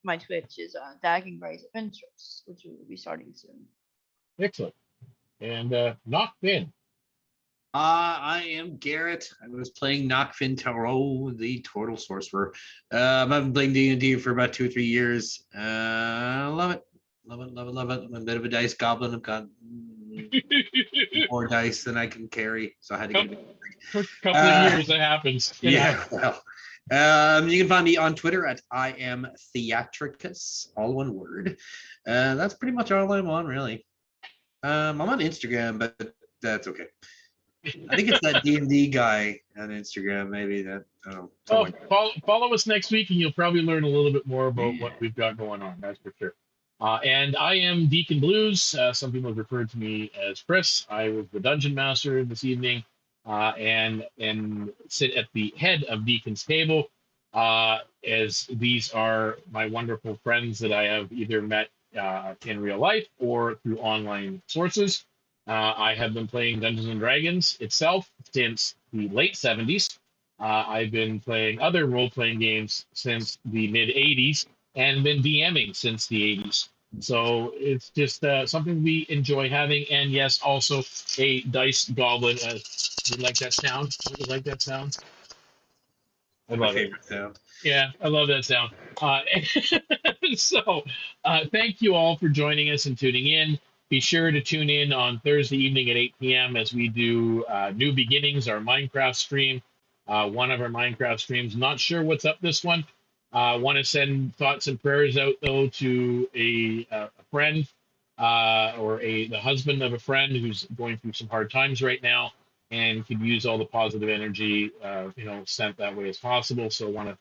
Speaker 6: my Twitch is Dak and Gray's Adventures, which we will be starting soon.
Speaker 1: Excellent. And Nachfin.
Speaker 2: I am Garrett. I was playing Nachfin Tarot, the Total Sorcerer. I've been playing D&D for about 2 or 3 years. Love it. Love it. I'm a bit of a dice goblin. I've got more dice than I can carry, so I had to get
Speaker 1: a couple of years. That happens.
Speaker 2: Yeah. Well, you can find me on Twitter at I am Theatricus, all one word. That's pretty much all I'm on, really. I'm on Instagram, but that's okay. I think it's that D&D guy on Instagram, maybe that.
Speaker 1: Follow us next week, and you'll probably learn a little bit more about what we've got going on. That's for sure. And I am Deacon Blues. Some people have referred to me as Chris. I was the dungeon master this evening, and sit at the head of DeaconsTable, as these are my wonderful friends that I have either met in real life or through online sources. I have been playing Dungeons and Dragons itself since the late 70s. I've been playing other role-playing games since the mid-80s and been DMing since the 80s. So it's just something we enjoy having. And yes, also a dice goblin. You like that sound? You like that sound? I love it.
Speaker 2: Sound.
Speaker 1: Yeah, I love that sound. So thank you all for joining us and tuning in. Be sure to tune in on Thursday evening at 8 p.m. as we do New Beginnings, our Minecraft stream. One of our Minecraft streams. Not sure what's up this one. Want to send thoughts and prayers out, though, to a friend or the husband of a friend who's going through some hard times right now and could use all the positive energy, sent that way as possible. So I want to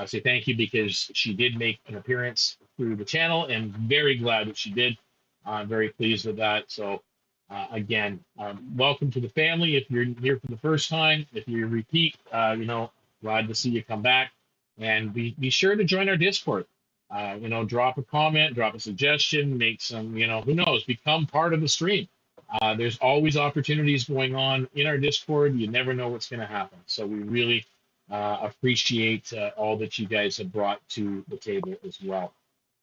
Speaker 1: say thank you because she did make an appearance through the channel and very glad that she did. I'm very pleased with that. So again, welcome to the family. If you're here for the first time, if you repeat, glad to see you come back. And be sure to join our Discord. Drop a comment, drop a suggestion, make some, who knows, become part of the stream. There's always opportunities going on in our Discord. You never know what's going to happen. So we really appreciate all that you guys have brought to the table as well.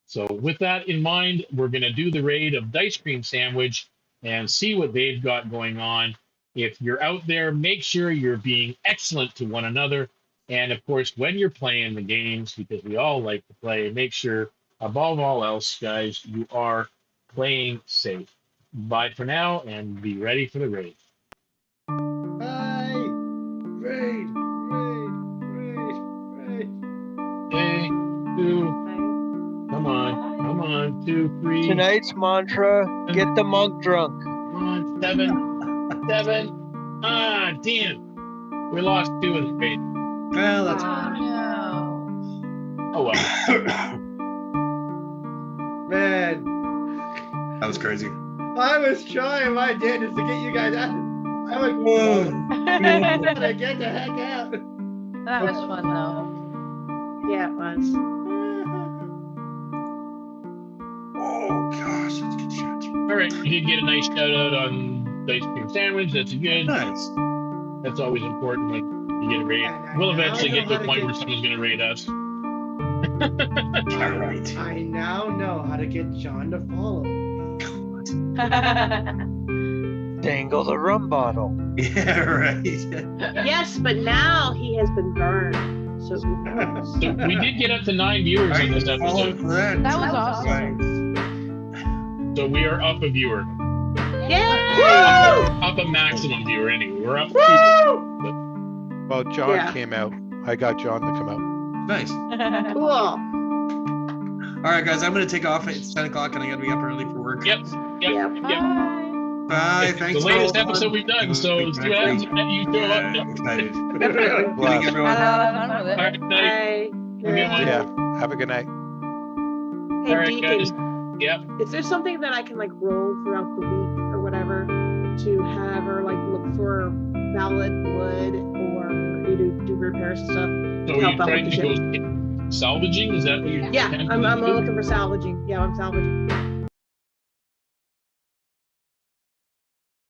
Speaker 1: So with that in mind, we're going to do the raid of Dice Cream Sandwich and see what they've got going on. If you're out there, make sure you're being excellent to one another. And of course, when you're playing the games, because we all like to play, make sure, above all else, guys, you are playing safe. Bye for now, and be ready for the raid.
Speaker 3: Bye. Raid.
Speaker 1: Okay, 2. Come on, 2, 3.
Speaker 7: Tonight's mantra: get the monk drunk.
Speaker 1: Come on, 7. Ah, damn. We lost 2 of the raid.
Speaker 2: Well, that's
Speaker 6: No.
Speaker 1: Oh well.
Speaker 3: Man,
Speaker 2: That was crazy.
Speaker 3: I was trying my damnedest to get you guys out. I'm like,
Speaker 2: Whoa.
Speaker 3: gotta get the heck out.
Speaker 6: That was fun though.
Speaker 4: Yeah, it was.
Speaker 2: Oh gosh, that's good shit.
Speaker 1: All right, you did get a nice shout out on the ice cream sandwich. That's good.
Speaker 2: Nice.
Speaker 1: That's always important when you get a raid.
Speaker 3: And I
Speaker 1: We'll
Speaker 3: now
Speaker 1: eventually
Speaker 3: know
Speaker 1: get to
Speaker 3: how
Speaker 1: a
Speaker 3: to
Speaker 1: point
Speaker 3: get-
Speaker 1: where someone's going to raid us.
Speaker 2: Yeah, right.
Speaker 3: I now know how to get John to follow me.
Speaker 7: Dangle the rum bottle.
Speaker 2: Yeah, right.
Speaker 4: Yes, but now he has been burned. So who knows?
Speaker 1: So we did get up to 9 viewers on this episode.
Speaker 6: That was awesome.
Speaker 1: So we are up a viewer.
Speaker 4: Yay!
Speaker 1: Up a maximum viewer anyway. We're up.
Speaker 5: Well, John
Speaker 4: Yeah.
Speaker 5: came out. I got John to come out.
Speaker 2: Nice.
Speaker 4: Cool.
Speaker 2: All right, guys, I'm gonna take off. It's 10 o'clock, and I gotta be up early for work.
Speaker 1: Yep.
Speaker 4: Yep.
Speaker 2: Bye.
Speaker 1: It's
Speaker 2: Thanks.
Speaker 1: the latest
Speaker 2: for all the
Speaker 1: episode
Speaker 2: fun.
Speaker 1: we've done. So see what happens if you show
Speaker 2: Yeah,
Speaker 1: up.
Speaker 2: I'm excited.
Speaker 4: Definitely.
Speaker 2: Good night, everyone.
Speaker 6: Had a lot of fun with
Speaker 1: All
Speaker 6: it.
Speaker 1: right, night.
Speaker 4: Bye.
Speaker 1: Good one.
Speaker 5: Yeah. Have a good night.
Speaker 4: Hey,
Speaker 1: All right,
Speaker 4: Deacon,
Speaker 1: guys. Yep.
Speaker 4: is there something that I can like roll throughout the week or whatever to have her like look for valid wood or you do repairs and stuff?
Speaker 1: So
Speaker 4: Help
Speaker 1: you're
Speaker 4: out
Speaker 1: trying
Speaker 4: with
Speaker 1: to
Speaker 4: the
Speaker 1: go salvaging? Is that what you're?
Speaker 4: Yeah,
Speaker 1: intending
Speaker 4: I'm
Speaker 1: to do?
Speaker 4: looking for salvaging. Yeah, I'm salvaging.